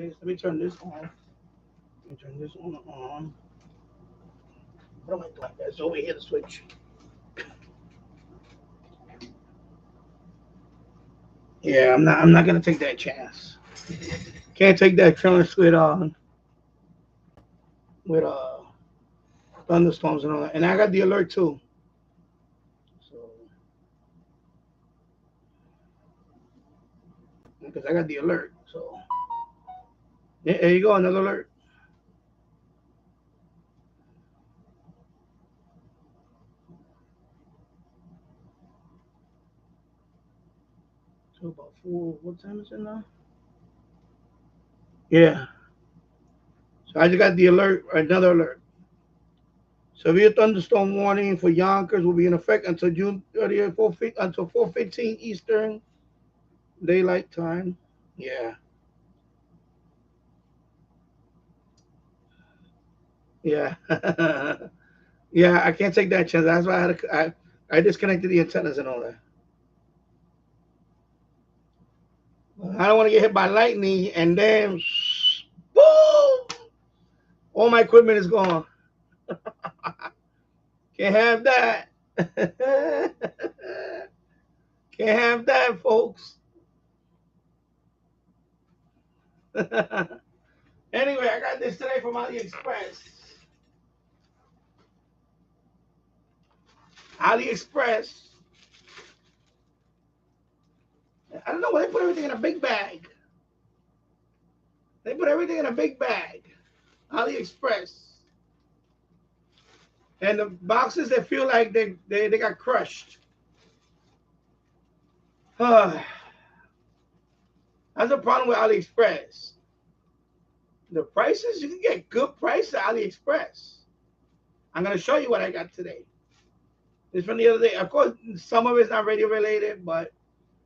this. Let me turn this on. Let me turn this one on. What am I doing? There's over here the switch. Yeah, I'm not gonna take that chance. Can't take that chance with thunderstorms and all that. And I got the alert too. So because I got the alert. So yeah, there you go, another alert. So about four. What time is it now? Yeah. So I just got the alert, another alert. Severe thunderstorm warning for Yonkers will be in effect until June 30th, until 4:15 Eastern Daylight Time. Yeah, yeah, yeah. I can't take that chance. That's why I disconnected the antennas and all that. I don't want to get hit by lightning and then boom, all my equipment is gone. Can't have that. Can't have that, folks. Anyway, I got this today from Aliexpress. AliExpress. I don't know why they put everything in a big bag. They put everything in a big bag. AliExpress. And the boxes they feel like they got crushed. That's the problem with AliExpress. The prices, you can get good prices at AliExpress. I'm gonna show you what I got today. It's from the other day. Of course, some of it's not radio related, but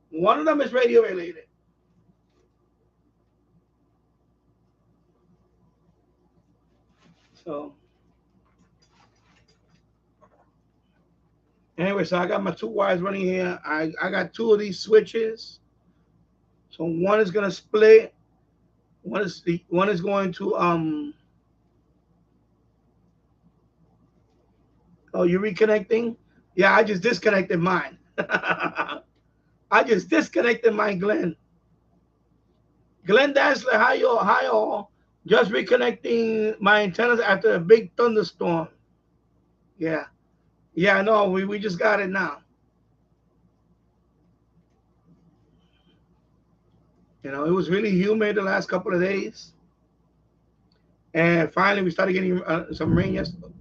one of them is radio related. So anyway, so I got my two wires running here. I got two of these switches. So one is gonna split. One is going to oh, you're reconnecting? Yeah, I just disconnected mine. I just disconnected mine, Glenn. Glenn Dansler, hi all. Just reconnecting my antennas after a big thunderstorm. Yeah. Yeah, no, we just got it now. You know, it was really humid the last couple of days. And finally we started getting some rain yesterday.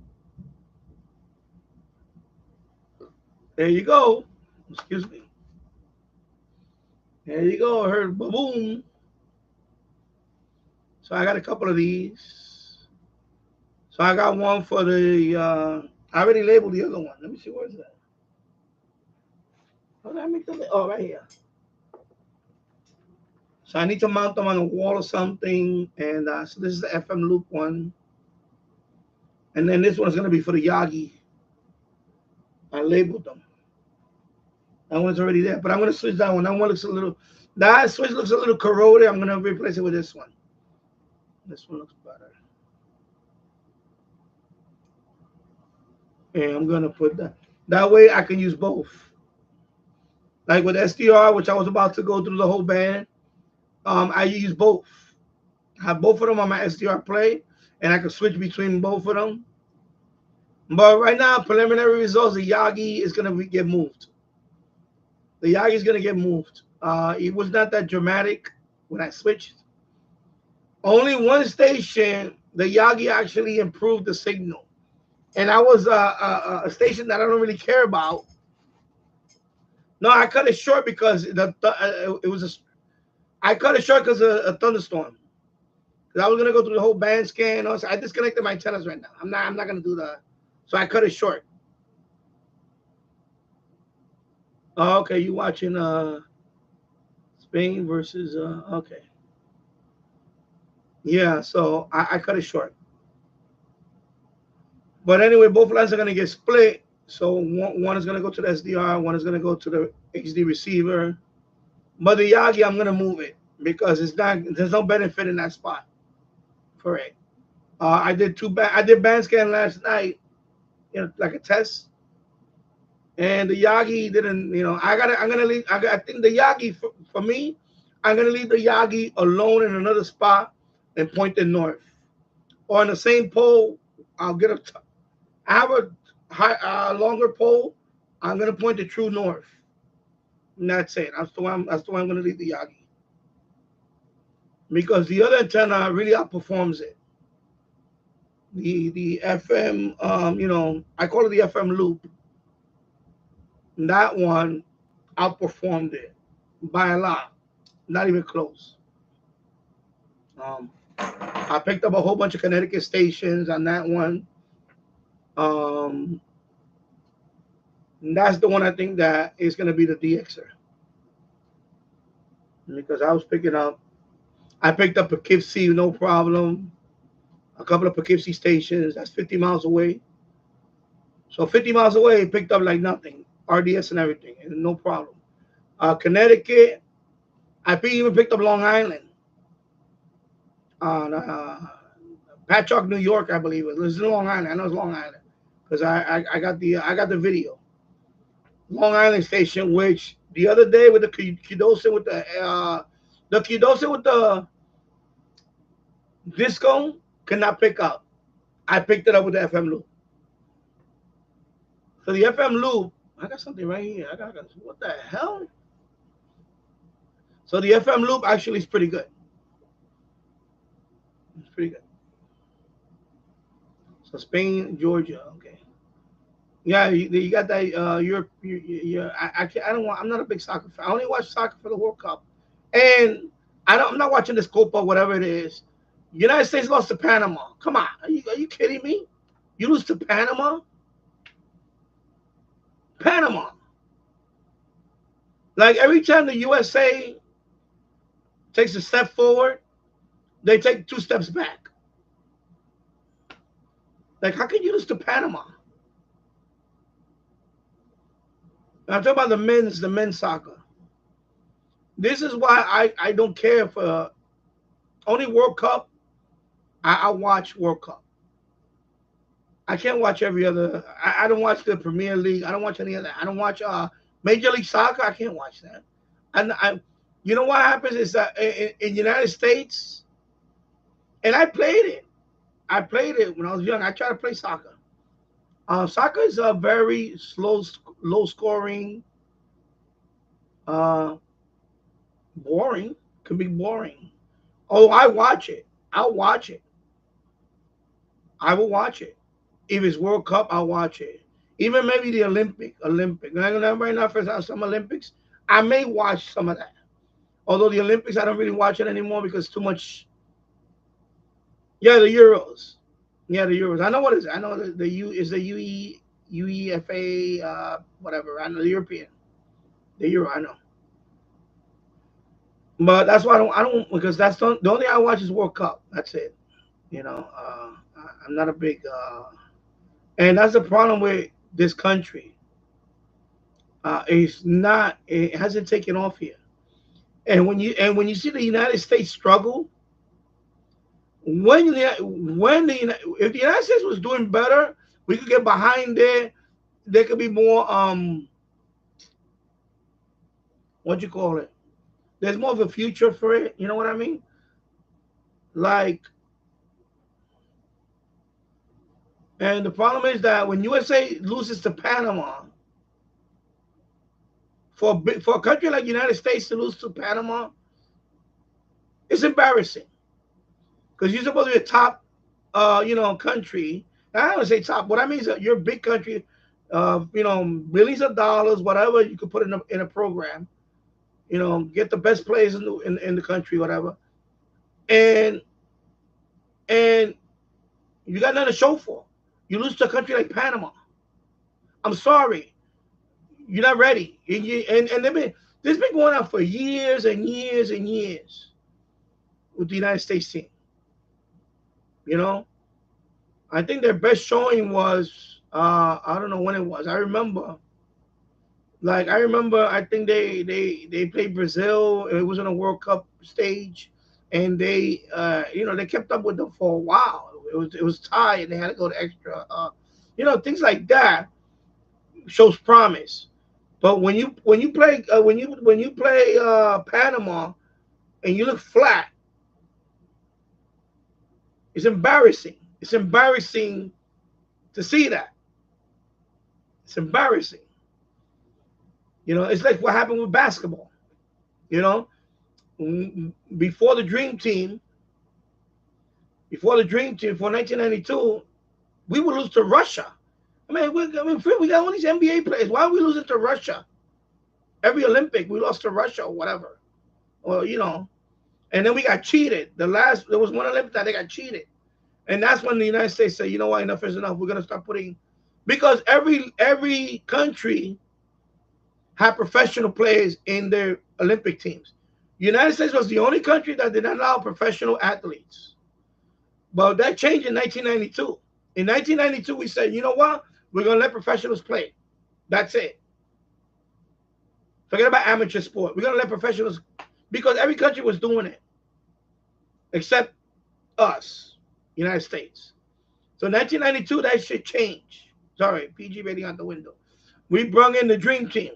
There you go. Excuse me. There you go. I heard boom. So I got a couple of these. So I got one for the. I already labeled the other one. Let me see where's that. How did I make the? Oh, right here. So I need to mount them on a wall or something. And so this is the FM loop one. And then this one's gonna be for the Yagi. I labeled them. That one's already there. But I'm gonna switch that one. That one looks a little. That switch looks a little corroded. I'm gonna replace it with this one. This one looks better. And I'm gonna put that. That way I can use both. Like with SDR, which I was about to go through the whole band. I use both. I have both of them on my SDR play, and I can switch between both of them. But right now, preliminary results, the Yagi is gonna get moved. The Yagi is gonna get moved. It was not that dramatic when I switched. Only one station, the Yagi actually improved the signal, and that was a station that I don't really care about. No, I cut it short because it was I cut it short because of a thunderstorm. Because I was gonna go through the whole band scan. Also, I disconnected my antennas right now. I'm not gonna do that. So I cut it short. Oh, okay, you watching Spain versus okay. Yeah, so I cut it short. But anyway, both lines are gonna get split. So one is gonna go to the SDR, one is gonna go to the HD receiver. But the Yagi, I'm gonna move it. because it's not. There's no benefit in that spot for it. I did I did band scan last night, like a test, and the Yagi didn't. I got. I'm gonna leave. I think the Yagi for me, I'm gonna leave the Yagi alone in another spot and point it north. Or on the same pole, I'll get a. I have a longer pole. I'm gonna point the true north. And that's it. That's the way I'm gonna leave the Yagi because the other antenna really outperforms it. The FM, I call it the FM loop. That one outperformed it by a lot, not even close. Um, I picked up a whole bunch of Connecticut stations on that one. Um, and that's the one I think that is going to be the DXer because I was picking up. I picked up Poughkeepsie, no problem. A couple of Poughkeepsie stations. That's 50 miles away. So 50 miles away, picked up like nothing. RDS and everything, and no problem. Connecticut, I even picked up Long Island. Patchogue, New York, I believe it was. Long Island. I know it's Long Island because I got the video. Long Island station, which the other day with the Qdosin with the Qdosin with the disco could not pick up. I picked it up with the FM loop. So the FM loop, I got something right here. I got what the hell? So the FM loop actually is pretty good. It's pretty good. So Spain, Georgia, okay. Yeah, you got that. I don't want. I'm not a big soccer fan. I only watch soccer for the World Cup, and I'm not watching this Copa, whatever it is. United States lost to Panama. Come on, are you kidding me? You lose to Panama? Panama. Like every time the USA takes a step forward, they take two steps back. Like how can you lose to Panama? I'm talking about the men's soccer. This is why I don't care for only World Cup. I watch World Cup. I can't watch every other. I don't watch the Premier League. I don't watch any of that. I don't watch Major League Soccer. I can't watch that. And you know what happens is that in United States, and I played it. I played it when I was young. I tried to play soccer. Soccer is a very low scoring, uh, boring. Can be boring. Oh, I watch it. I'll watch it. I will watch it. If it's World Cup, I'll watch it. Even maybe the Olympic. Right now, for some Olympics, I may watch some of that. Although the Olympics, I don't really watch it anymore because too much. Yeah, the Euros. Yeah, the Euros. I know what it is. I know the U is the UEFA, whatever. I know the European, the Euro. I know, but that's why I don't because that's the only thing I watch is World Cup. That's it. I'm not a big, and that's the problem with this country. It's not. It hasn't taken off here. And when you see the United States struggle, if the United States was doing better, we could get behind there. There could be more what you call it. There's more of a future for it. You know what I mean? Like, and the problem is that when USA loses to Panama, for a country like United States to lose to Panama, it's embarrassing because you're supposed to be a top, country. I don't want to say top. What I mean is that you're a big country, billions of dollars, whatever you could put in a program. Get the best players in the country, whatever, and and you got nothing to show for. You lose to a country like Panama. I'm sorry, you're not ready. And this been going on for years and years and years with the United States team. You know, I think their best showing was I don't know when it was. I remember Like I remember, I think they played Brazil. It was on a World Cup stage, and they kept up with them for a while. It was tied, and they had to go to extra. Things like that shows promise. But when you play Panama and you look flat, it's embarrassing. It's embarrassing to see that. It's embarrassing. It's like what happened with basketball. You know, before the Dream Team, for 1992, we would lose to Russia. We got all these NBA players. Why are we losing to Russia? Every Olympic, we lost to Russia or whatever. Or. And then we got cheated. There was one Olympic that they got cheated. And that's when the United States said, you know what, enough is enough. We're going to start putting, because every country had professional players in their Olympic teams. The United States was the only country that did not allow professional athletes. But that changed in 1992. In 1992, we said, you know what? We're going to let professionals play. That's it. Forget about amateur sport. We're going to let professionals, because every country was doing it except us, United States. So 1992, that shit changed. Sorry, PG rating out the window. We brung in the Dream Team.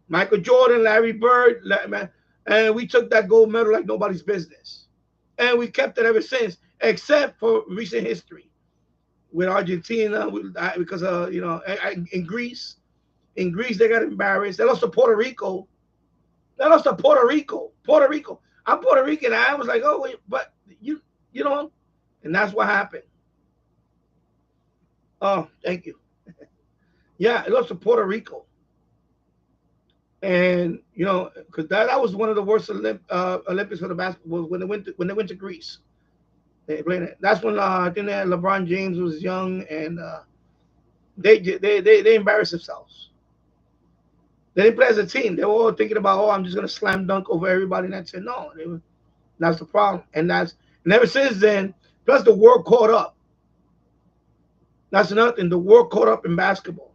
Michael Jordan, Larry Bird, and we took that gold medal like nobody's business. And we kept it ever since, except for recent history with Argentina, because in Greece. In Greece, they got embarrassed. They lost to Puerto Rico. Puerto Rico. I'm Puerto Rican. I was like, oh wait, but you know, and that's what happened. Oh, thank you. Yeah, it lost to Puerto Rico, and because that was one of the worst Olympics for the basketball when they went to Greece. They played it. That's when I think that LeBron James was young, and they embarrassed themselves. They didn't play as a team. They were all thinking about, oh, I'm just gonna slam dunk over everybody, and that's it. No, that's the problem, and ever since then. Plus, the world caught up. That's another thing. The world caught up in basketball.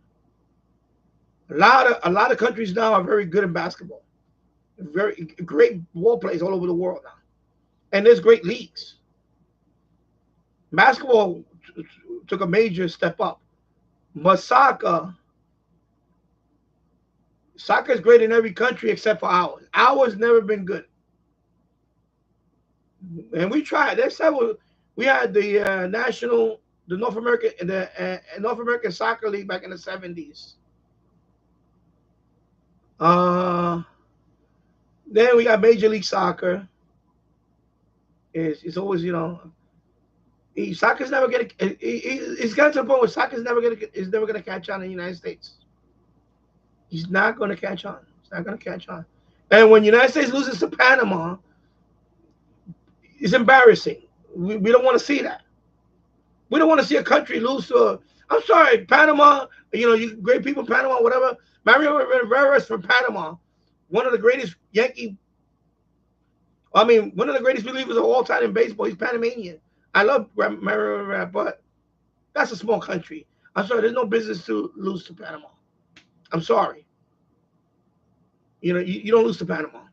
A lot of countries now are very good in basketball. Very great ball players all over the world now, and there's great leagues. Basketball took a major step up. But soccer is great in every country except for ours. Ours never been good, and we tried. There's several. We had the North American Soccer League back in the '70s. Uh, then we got Major League Soccer. It's always soccer's never gonna. It's got to the point where soccer's never gonna catch on in the United States. He's not gonna catch on. It's not gonna catch on. And when the United States loses to Panama, it's embarrassing. We don't want to see that. We don't want to see a country lose to. I'm sorry, Panama. You great people, in Panama, whatever. Mario Rivera is from Panama, one of the greatest Yankee. I mean, one of the greatest relievers of all time in baseball. He's Panamanian. I love Mario Rivera, but that's a small country. I'm sorry. There's no business to lose to Panama. I'm sorry. You don't lose to Panama.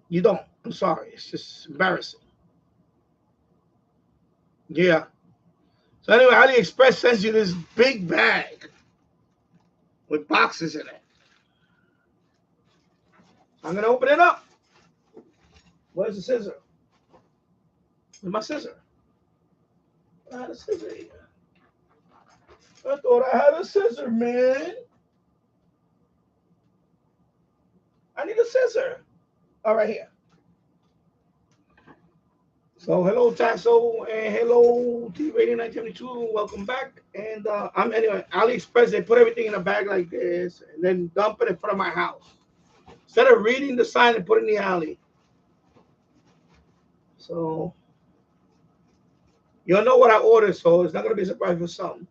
You don't. I'm sorry. It's just embarrassing. Yeah. So anyway, AliExpress sends you this big bag with boxes in it. I'm gonna open it up. Where's the scissor? Where's my scissor? I had a scissor here. I thought I had a scissor, man. I need a scissor. All right, here. So hello Tasso and hello T Radio 972. Welcome back. And I'm anyway AliExpress. They put everything in a bag like this and then dump it in front of my house instead of reading the sign and put it in the alley. So you'll know what I ordered, so it's not gonna be a surprise for some.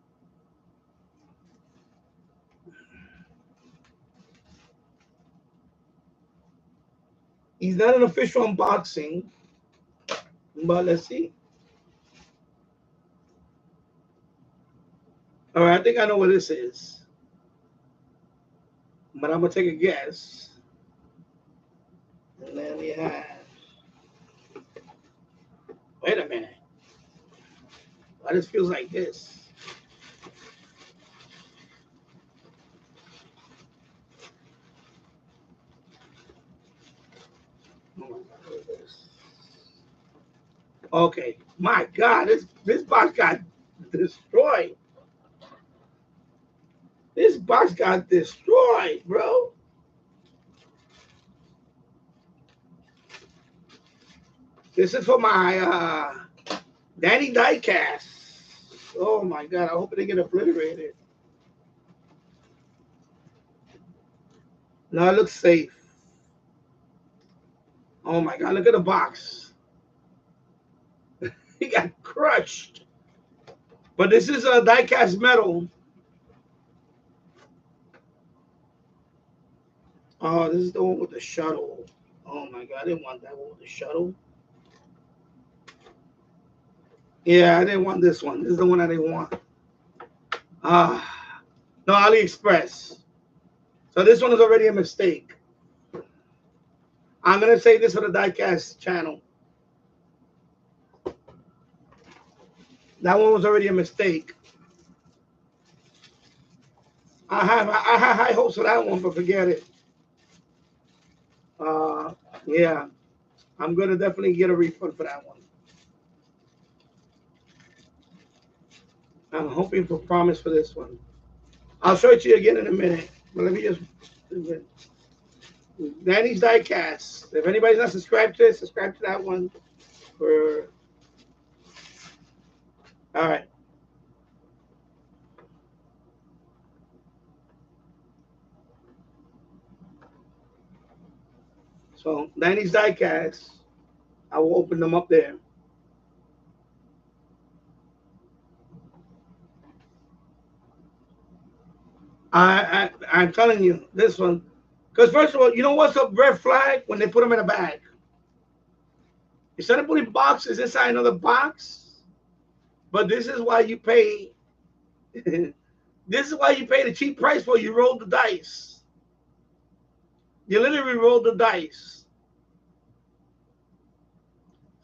He's not an official unboxing, but let's see. All right, I think I know what this is. but I'm gonna take a guess. And then we have. Wait a minute. Why this feels like this? Oh my God, what is this? Okay, my God, this box got destroyed. This box got destroyed, bro. This is for my Danny diecast. Oh my God, I hope it didn't get obliterated. No, it looks safe. Oh my God, look at the box. He got crushed. But this is a diecast metal. Oh, this is the one with the shuttle. Oh my God, I didn't want that one with the shuttle. Yeah, I didn't want this one. This is the one I didn't want. No, Aliexpress. So this one is already a mistake. I'm gonna say this for the diecast channel. That one was already a mistake. I have high hopes for that one, but forget it. Yeah, I'm gonna definitely get a refund for that one. I'm hoping for promise for this one. I'll show it to you again in a minute. But let me just Danny's Diecast. If anybody's not subscribed to it, subscribe to that one. For all right. So Danny's Diecast. I will open them up there. I'm telling you this one, because first of all, you know what's a red flag when they put them in a bag? Instead of putting boxes inside another box, but this is why you pay. This is why you pay the cheap price for. You roll the dice. You literally roll the dice.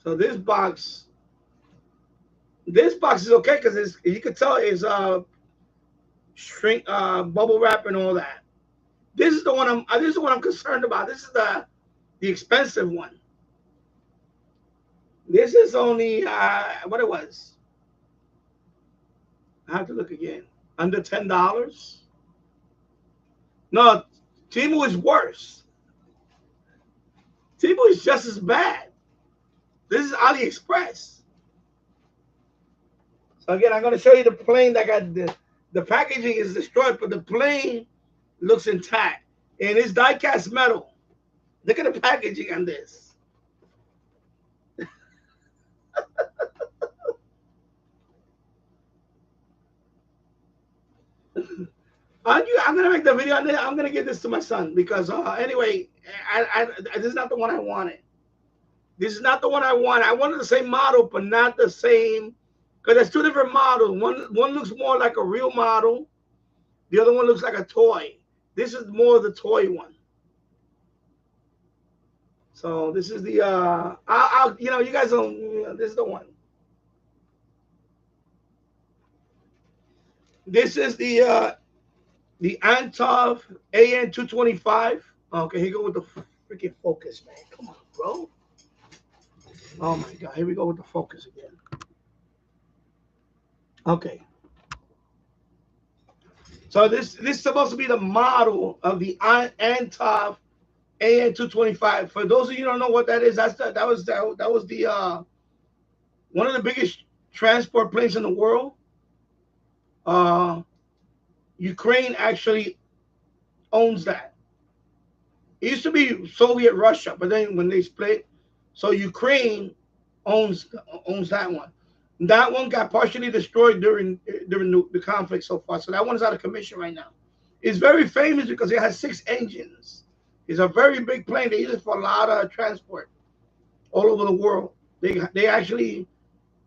So this box is okay because you can tell it's shrink bubble wrap and all that. This is the one I'm concerned about. This is the expensive one. This is only what it was. I have to look again. Under $10. No, Timu is worse. Timu is just as bad. This is AliExpress. So again, I'm going to show you the plane that got the packaging is destroyed, but the plane looks intact. And it's die-cast metal. Look at the packaging on this. I'm gonna make the video. I'm gonna give this to my son because anyway, this is not the one I wanted. This is not the one I wanted. I wanted the same model, but not the same because there's two different models. One looks more like a real model. The other one looks like a toy. This is more the toy one. So this is the you guys don't. This is the one. This is the Antov AN225. Okay, here we go with the freaking focus, man. Come on, bro. Oh my God, here we go with the focus again. Okay. So this is supposed to be the model of the Antov AN225. For those of you who don't know what that is, that was the one of the biggest transport planes in the world. Uh, Ukraine actually owns that. It used to be Soviet Russia, but then when they split, so Ukraine owns that one. That one got partially destroyed during the conflict so far. So that one's out of commission right now. It's very famous because it has 6 engines. It's a very big plane. They use it for a lot of transport all over the world. They actually,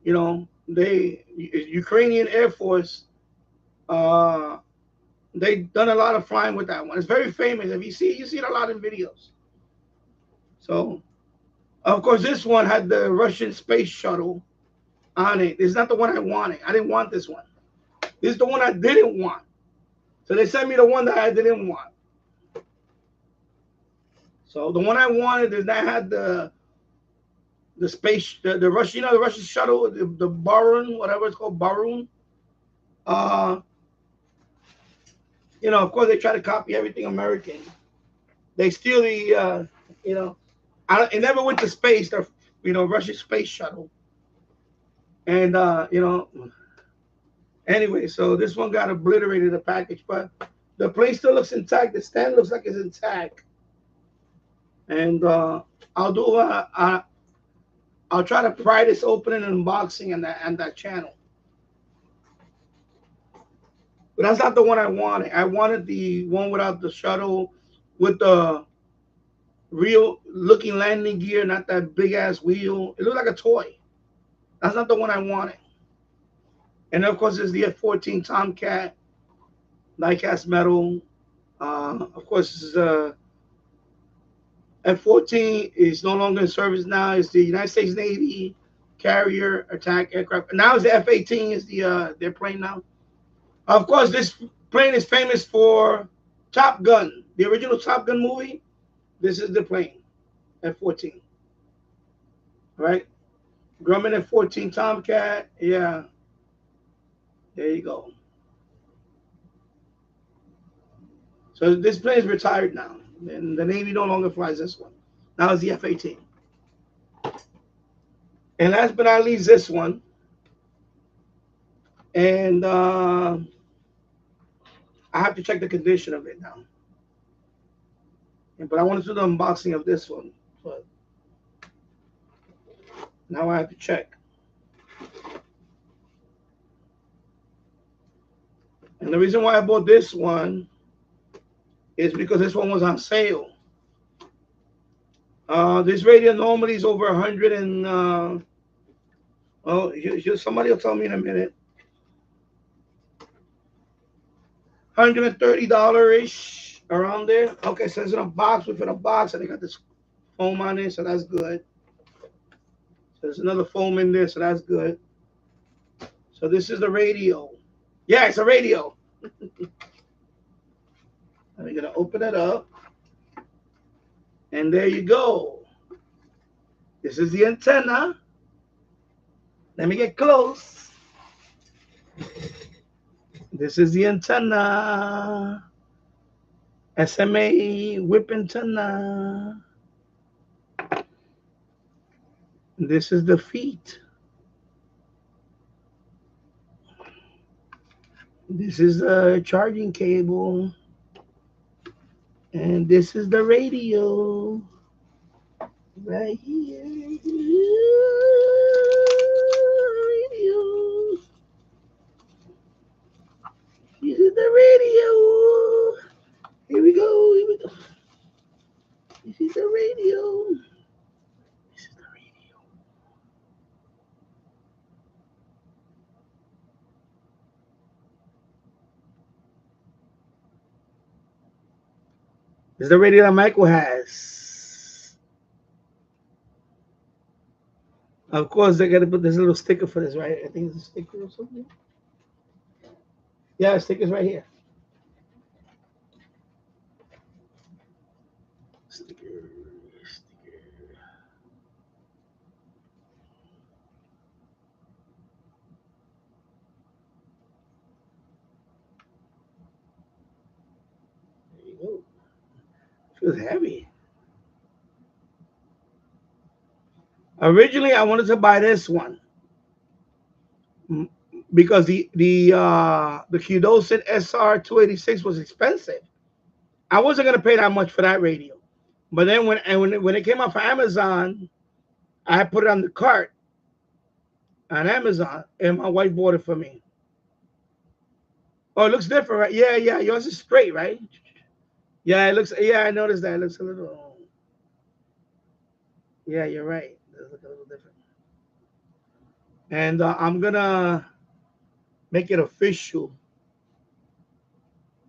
they Ukrainian Air Force They've done a lot of flying with that one. It's very famous. If you see it a lot in videos. So, of course, this one had the Russian space shuttle on it. It's not the one I wanted. I didn't want this one. This is the one I didn't want. So they sent me the one that I didn't want. So the one I wanted is that had the space, the Russian, the Russian shuttle, the Barun, whatever it's called, Barun. Uh, of course they try to copy everything American. They steal the, you know, it never went to space. The, Russian space shuttle. And anyway, so this one got obliterated the package, but the plane still looks intact. The stand looks like it's intact. And I'll do I'll try to pry this open and unboxing and that channel. But that's not the one I wanted. I wanted the one without the shuttle, with the real looking landing gear, not that big ass wheel. It looked like a toy. That's not the one I wanted. And of course, there's the F-14 Tomcat, die-cast metal. Of course, this is F-14 is no longer in service now. It's the United States Navy carrier attack aircraft. Now it's the F-18 is their plane now. Of course, this plane is famous for Top Gun, the original Top Gun movie. This is the plane, F-14. Right? Grumman F-14 Tomcat. Yeah. There you go. So this plane is retired now. And the Navy no longer flies this one. Now it's the F-18. And last but not least, this one. And I have to check the condition of it now. But I want to do the unboxing of this one. But now I have to check. And the reason why I bought this one is because this one was on sale. This radio normally is over 100 and somebody will tell me in a minute. $130 ish, around there. Okay, so it's in a box within a box, and they got this foam on it, so that's good. So there's another foam in there, so that's good. So this is the radio. Yeah, it's a radio. I'm gonna open it up, and there you go. This is the antenna. Let me get close. This is the antenna. SMA whip antenna. This is the feet. This is the charging cable. And this is the radio. Right here. Radio. This is the radio. Here we go. Here we go. This is the radio. This is the radio. This is the radio that Michael has. Of course, they got to put this little sticker for this, right? I think it's a sticker or something. Yeah, sticker's right here. Sticker. There you go. Feels heavy. Originally, I wanted to buy this one because the Qdosin SR286 was expensive. I wasn't gonna pay that much for that radio, but then when it came out for Amazon, I put it on the cart on Amazon, and my wife bought it for me. Oh, it looks different, right? Yeah, yeah. Yours is straight, right? Yeah, it looks. Yeah, I noticed that. It looks a little. Yeah, you're right. It looks a little different. And I'm gonna make it official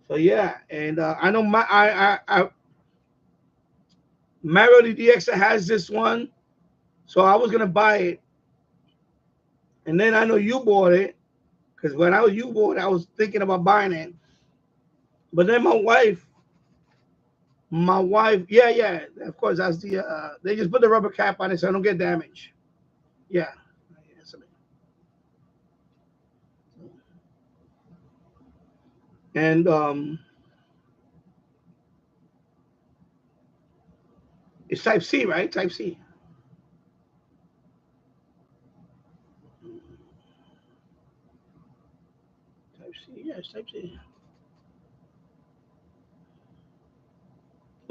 So yeah, and I know Mario DX has this one, so I was gonna buy it, and then I know you bought it because when I was you bought it, I was thinking about buying it, but then my wife, yeah, yeah, of course that's the they just put the rubber cap on it so I don't get damaged. Yeah, yes, and it's Type C, right? Type C. Type C, yeah, it's Type C.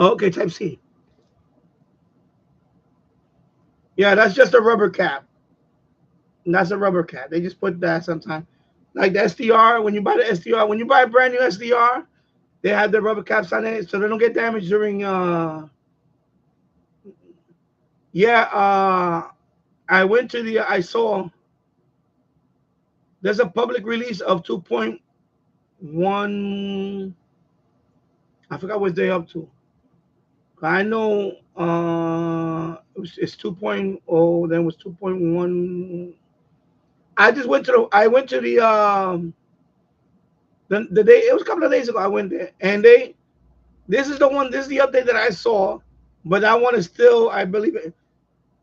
Oh, okay, Type C. Yeah, that's just a rubber cap. That's a rubber cap. They just put that sometimes. Like the SDR, when you buy the SDR, when you buy a brand new SDR, they have the rubber caps on it so they don't get damaged during yeah, I went to the I saw there's a public release of 2.1. I forgot what they up to. I know it's 2.0, then it was 2.1. I went to the day, it was a couple of days ago I went there, and this is the update that I saw, but that one is still, I believe it.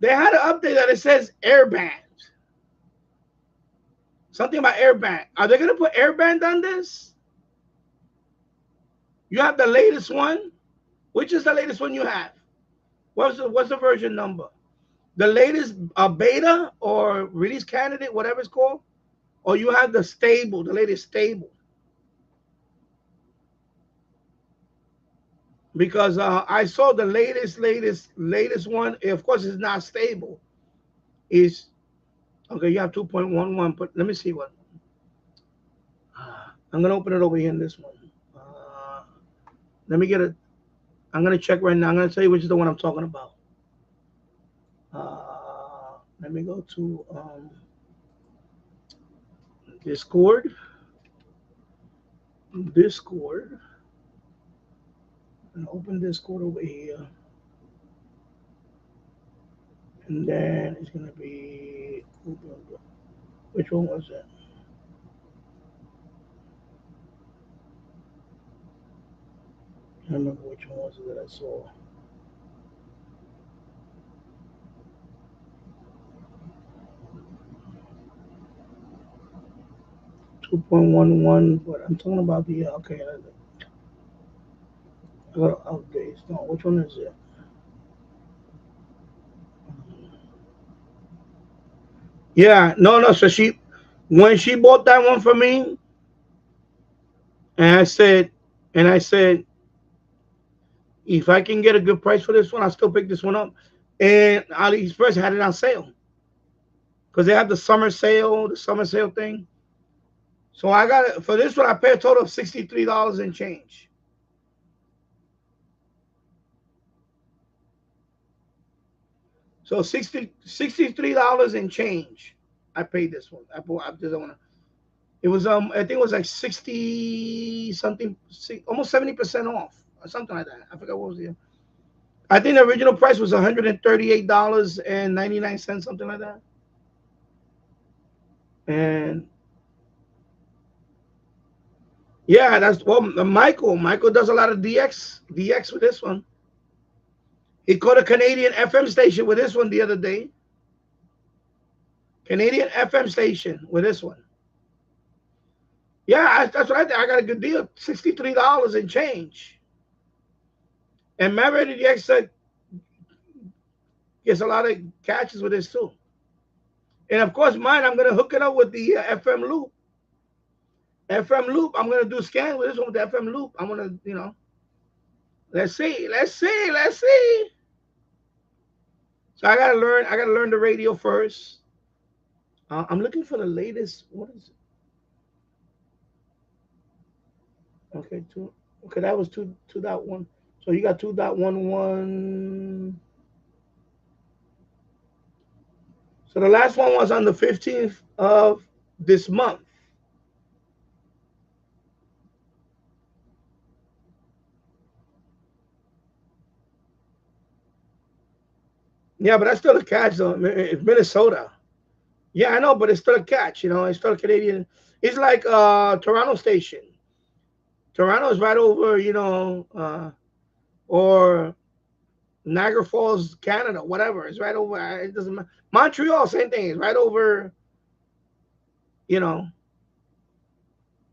They had an update that it says airband. Something about airband. Are they gonna put airband on this? You have the latest one. Which is the latest one you have? What's the version number? The latest beta or release candidate, whatever it's called, or you have the stable, the latest stable. Because I saw the latest one. Of course, it's not stable. Is okay. You have 2.11, but let me see what. I'm gonna open it over here in this one. Uh, let me get it. I'm gonna check right now. I'm gonna tell you which is the one I'm talking about. Let me go to Discord. Discord. And open Discord over here, and then it's gonna be which one was that? I don't remember which one was it that I saw. 2.11, but I'm talking about the okay. I got updates. No, which one is it? Yeah, no, no. So when she bought that one for me, and I said, if I can get a good price for this one, I'll still pick this one up. And AliExpress had it on sale because they have the summer sale thing. So I got it for this one. I paid a total of $63 and change. So 63 dollars and change. I paid this one. I just want to. It was I think it was like 60 something, almost 70% off or something like that. I forgot what was the. I think the original price was $138.99, something like that. And yeah, that's well, Michael. Michael does a lot of DX with this one. He caught a Canadian FM station with this one the other day. Canadian FM station with this one. Yeah, that's what I think. I got a good deal, $63 and change. And Maverick DX gets a lot of catches with this too. And of course, mine, I'm gonna hook it up with the FM loop. FM loop. I'm gonna do scan with this one with the FM loop. I'm gonna, let's see. So I gotta learn. I gotta learn the radio first. I'm looking for the latest. What is it? Okay, two. Okay, that was 2.1. So you got 2.11. So the last one was on the 15th of this month. Yeah, but that's still a catch though. It's Minnesota. Yeah, I know, but it's still a catch. It's still a Canadian. It's like Toronto station. Toronto is right over. Or Niagara Falls, Canada, whatever. It's right over. It doesn't matter. Montreal, same thing. It's right over. You know,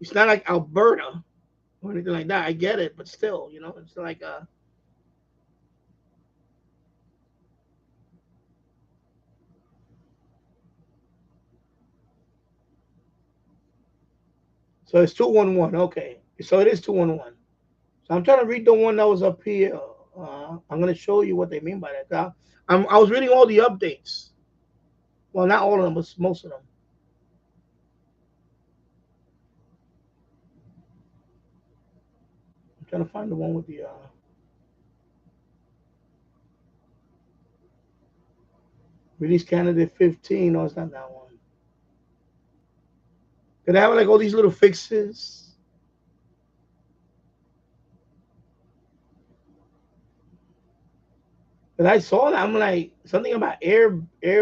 it's not like Alberta or anything like that. I get it, but still, it's like So it's 211. Okay, so it is 211. So I'm trying to read the one that was up here. I'm gonna show you what they mean by that. I was reading all the updates. Well, not all of them, but most of them. I'm trying to find the one with the release candidate 15. No, it's not that one. Did they have like all these little fixes? Cause I saw that, I'm like something about air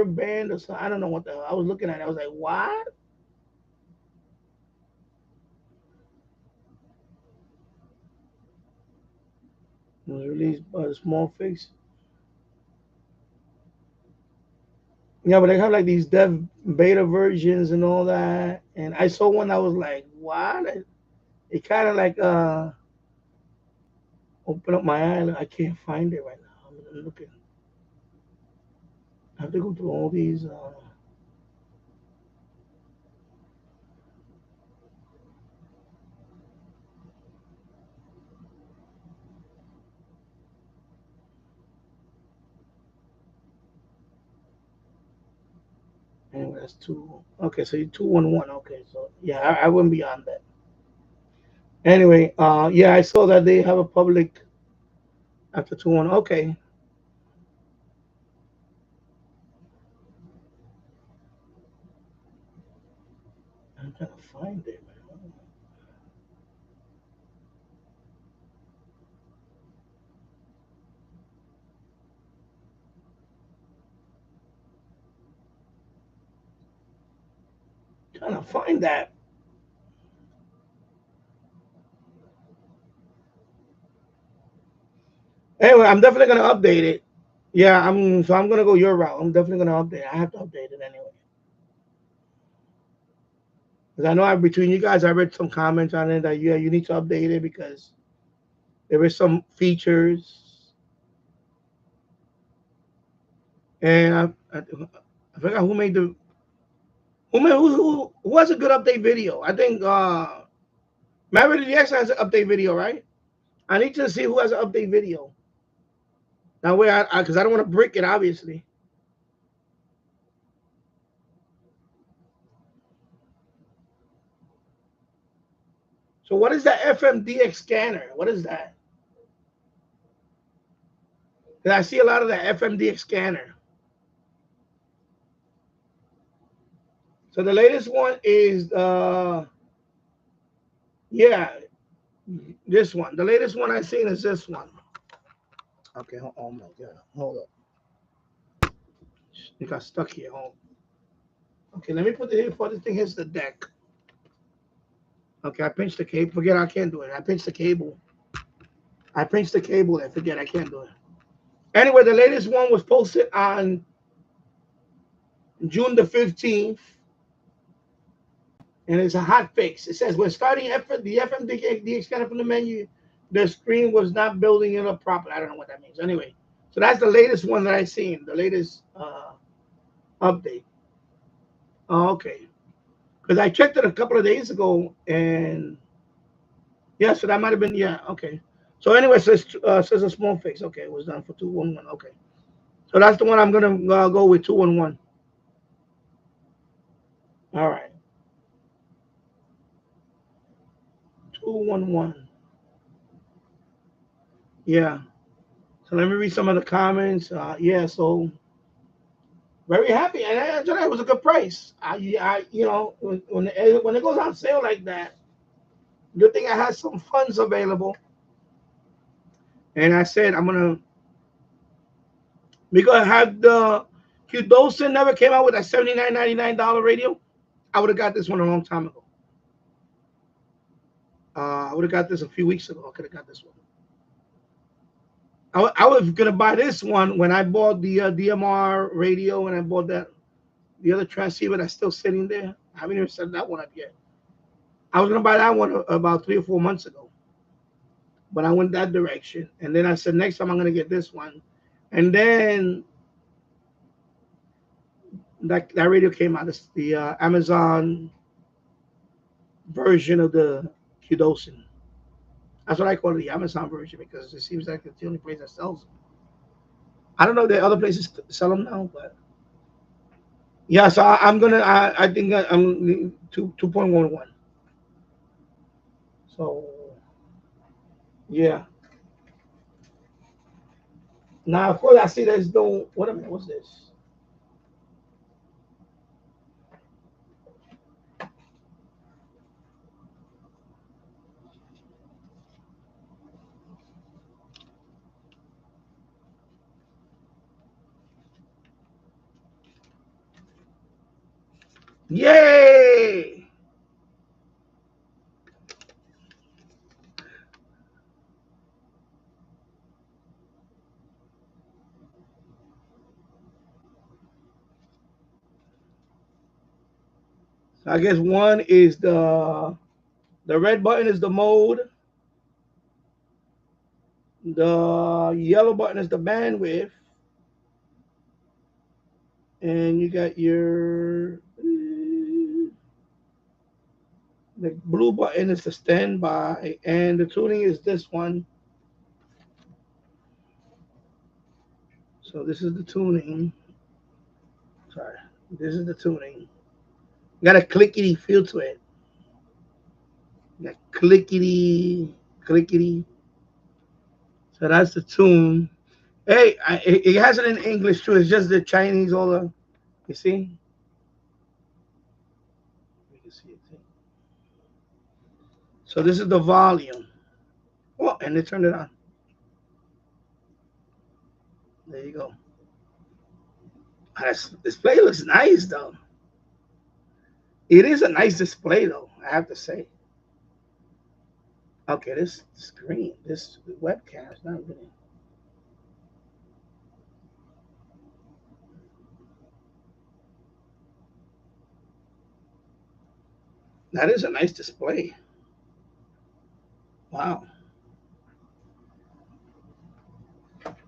band or something. I don't know what the hell. I was looking at it. I was like, what? It was released by a small fix. Yeah, but they have like these dev beta versions and all that. And I saw one that was like, what? It kind of like open up my eye. I can't find it right now. I'm looking. I have to go through all these. Anyway, that's two. Okay, so you 211. Okay, so yeah, I wouldn't be on that. Anyway, yeah, I saw that they have a public after 211. Okay, I'm trying to find it, man. Trying to find that. Anyway, I'm definitely gonna update it. Yeah, I'm gonna go your route. I'm definitely gonna update it. I have to update it anyway. Because I know between you guys, I read some comments on it that yeah, you need to update it because there is some features, and I forgot who made the who has a good update video. I think Maverick the X has an update video, right? I need to see who has an update video. That way, I because I don't want to brick it, obviously. So what is that FMDX scanner? What is that? 'Cause I see a lot of that FMDX scanner. So the latest one is yeah, this one. The latest one I seen is this one. Okay, oh my god, hold up. It got stuck here. Hold. Okay, let me put it here before this thing hits the deck. Okay, I pinched the cable. Forget I can't do it. I pinched the cable. I pinched the cable and forget I can't do it. Anyway, the latest one was posted on June the 15th, and it's a hot fix. It says when starting the FMDX scanner from the menu, the screen was not building it up properly. I don't know what that means. Anyway, so that's the latest one that I seen. The latest update. Oh, okay, because I checked it a couple of days ago, and yeah, so that might have been yeah. Okay. So anyway, says a small fix. Okay, it was done for 211. Okay, so that's the one I'm gonna go with 211. All right, 211. Yeah. So let me read some of the comments. Yeah, so very happy, and I thought it was a good price. When it goes on sale like that, good thing I had some funds available, and I said I'm gonna Because had the Hugh Dolson never came out with that $79.99 radio, I would have got this one a long time ago. I would have got this a few weeks ago. I could have got this one. I was gonna buy this one when I bought the DMR radio and I bought that the other transceiver that's still sitting there. I haven't even set that one up yet. I was gonna buy that one about 3 or 4 months ago, but I went that direction, and then I said next time I'm gonna get this one, and then that radio came out. It's the Amazon version of the Qdosin. That's what I call it, the Amazon version, because it seems like it's the only place that sells them. I don't know if there are other places to sell them now, but yeah. So I'm gonna. I think I'm 2.11. So yeah. Now of course I see there's no. What a minute. What's this? Yay! So I guess one is the red button is the mode. The yellow button is the bandwidth, and you got your the blue button is the standby, and the tuning is this one. So this is the tuning. Sorry, this is the tuning. Got a clickety feel to it. Got clickety, clickety. So that's the tune. Hey, it has it in English too. It's just the Chinese all the. You see? You can see it. So this is the volume. Oh, and they turned it on. There you go. This display looks nice though. It is a nice display though, I have to say. Okay, this screen, this webcam is not really. That is a nice display. Wow.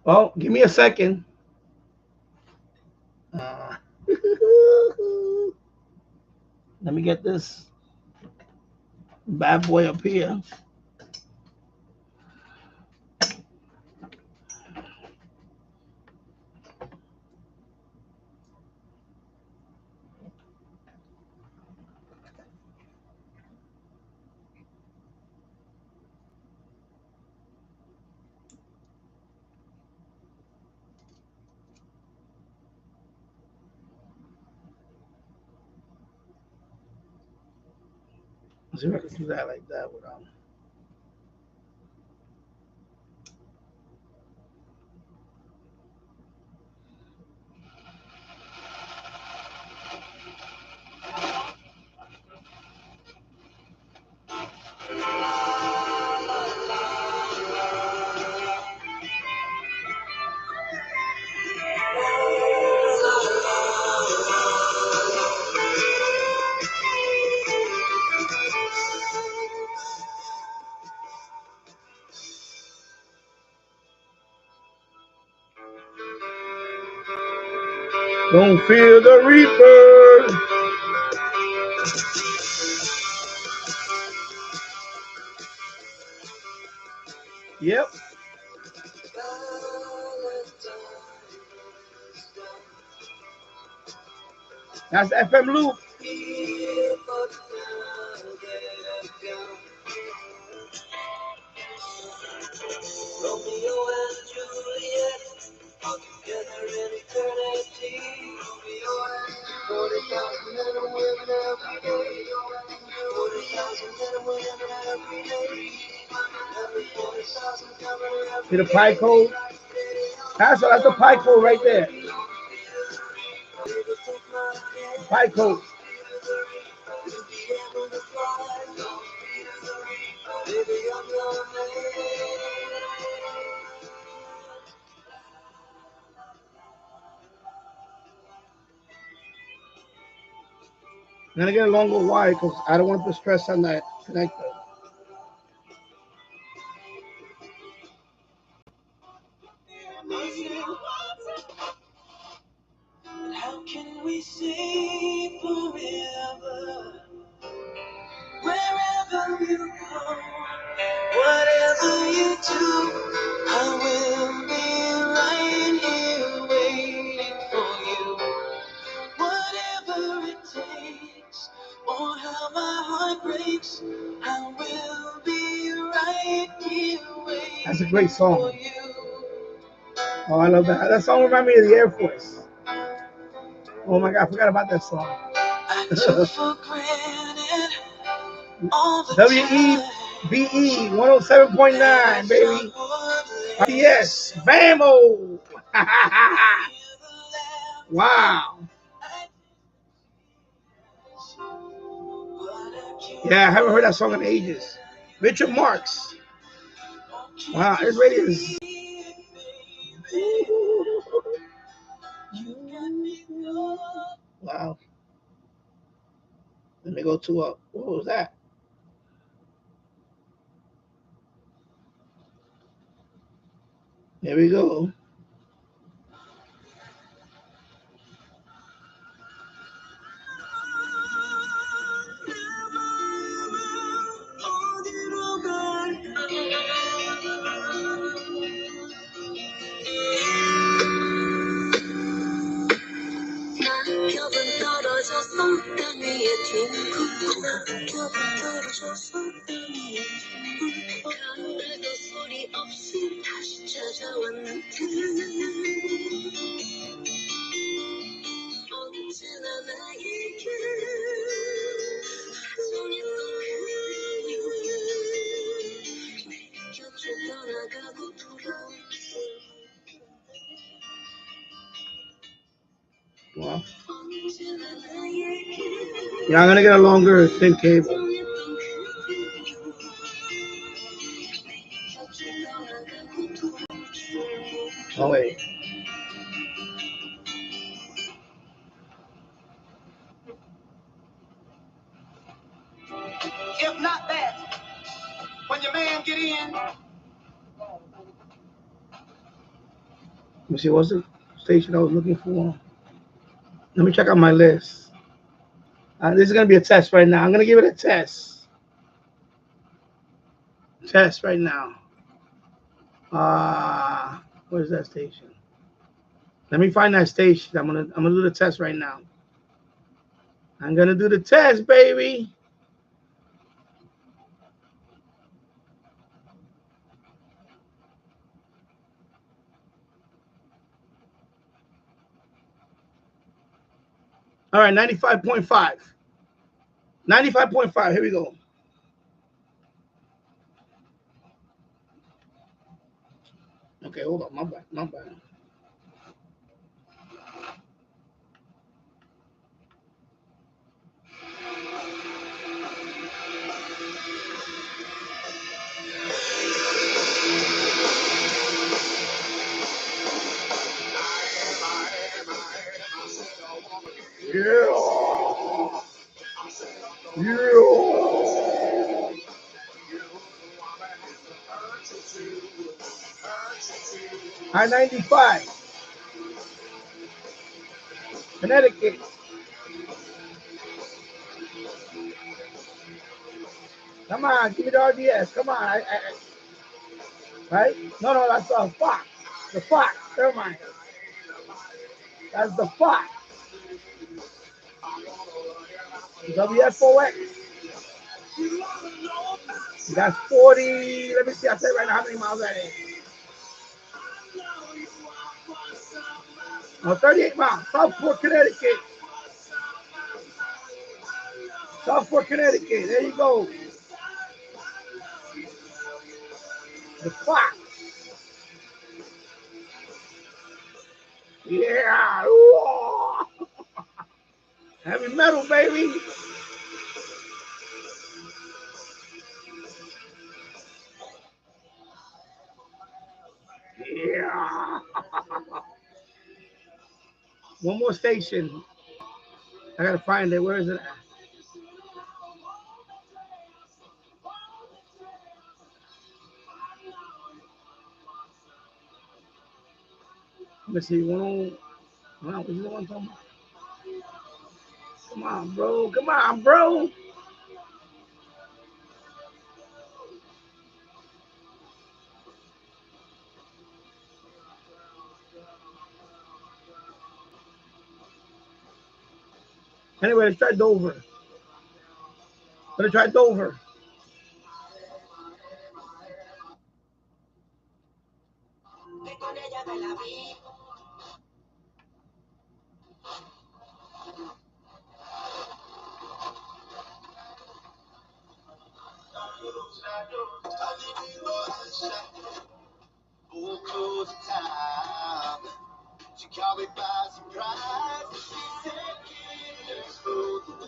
Well, give me a second. Uh, let me get this bad boy up here. Let's see if I can do that like that without. Don't fear the reaper. Yep. That's the FM loop. See the pie code? So that's the pie code right there. Pie code. I'm gonna get a longer wire because I don't want the stress on that connector. How can we say forever? Wherever you go, whatever you do, I will be right here waiting for you. Whatever it takes, or how my heart breaks, I will be right here waiting. That's a great song. For you. Oh, I love that. That song reminds me of the Air Force. Oh my God, I forgot about that song. I took for granted all the WEBE 107.9, baby. Yes, Bamo. Wow. Yeah, I haven't heard that song in ages. Richard Marx. Wow, this radio is. Wow. Let me go to what was that? There we go. Wow. Yeah, I'm gonna get a longer thin cable. Oh wait. If not that, when your man get in. Let me see, what's the station I was looking for? Let me check out my list. This is gonna be a test right now. I'm gonna give it a test. Test right now. Where's that station? Let me find that station. I'm gonna do the test right now. I'm gonna do the test, baby. All right, 95.5. 95.5. Here we go. Okay, hold on. My bad. Yeah. Yeah. I-95. Connecticut. Come on, give me the RDS. Come on. Right? No, that's the Fox. The Fox. Never mind. That's the Fox. WFOX. That's 40. Let me see. I'll tell you right now how many miles that is. Oh, 38 miles. Southport, Connecticut. Southport, Connecticut. There you go. The Fox. Yeah. Whoa. Heavy metal, baby. Yeah. One more station. I gotta find it. Where is it at? Let me see. Wow, what is the one talking about? Come on, bro. Come on, bro. Anyway, let's try Dover. Let's try Dover.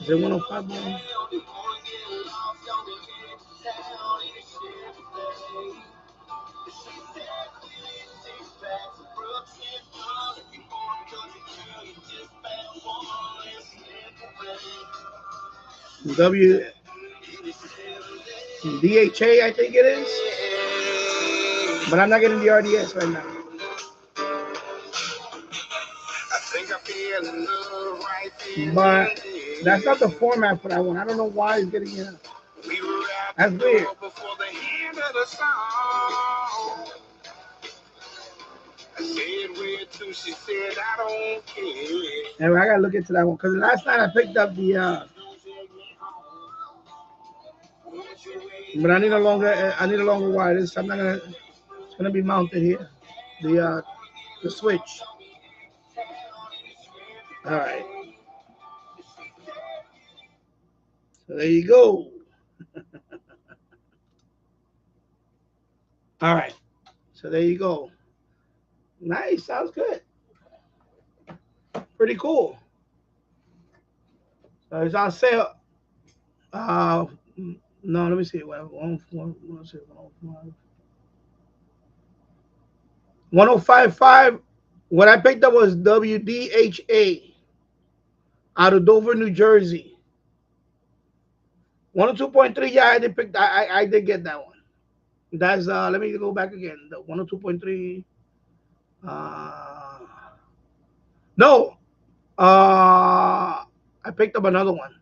Is it 105? DHA, I think it is. But I'm not getting the RDS right now. But that's not the format for that one. I don't know why it's getting it. That's weird. Anyway, I gotta look into that one because last night I picked up the. But I need a longer wire. I'm not gonna. It's gonna be mounted here. The switch. All right. So there you go. All right. So there you go. Nice. Sounds good. Pretty cool. So it's on sale. No, let me see. 105.5. What I picked up was WDHA out of Dover, New Jersey. 102.3. Yeah, I did pick. I did get that one. That's let me go back again. The 102.3. Uh, no. I picked up another one.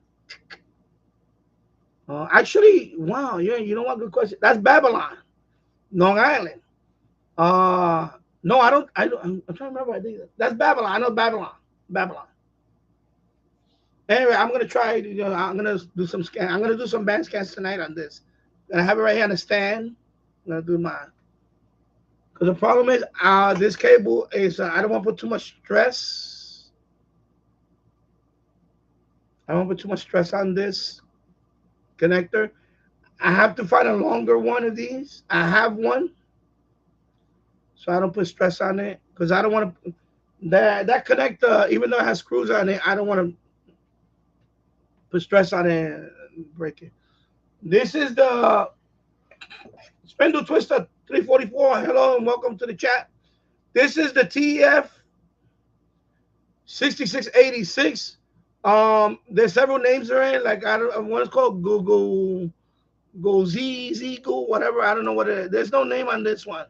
Actually, wow. Yeah, you know what? Good question. That's Babylon, Long Island. Uh, no, I don't. I'm trying to remember. I think that's Babylon. I know Babylon. Babylon. Anyway, I'm gonna try. I'm gonna do some scan. I'm gonna do some band scans tonight on this. And I have it right here on the stand. I'm gonna do mine. Because the problem is, this cable is. I don't want to put too much stress. I don't want to put too much stress on this connector. I have to find a longer one of these. I have one, so I don't put stress on it because I don't want to. That connector, even though it has screws on it, I don't want to put stress on it and break it. This is the Spindle Twister 344. Hello and welcome to the chat. This is the TF 6686. There's several names are in. Like I don't. One is called Go Z Go whatever. I don't know what it is. There's no name on this one.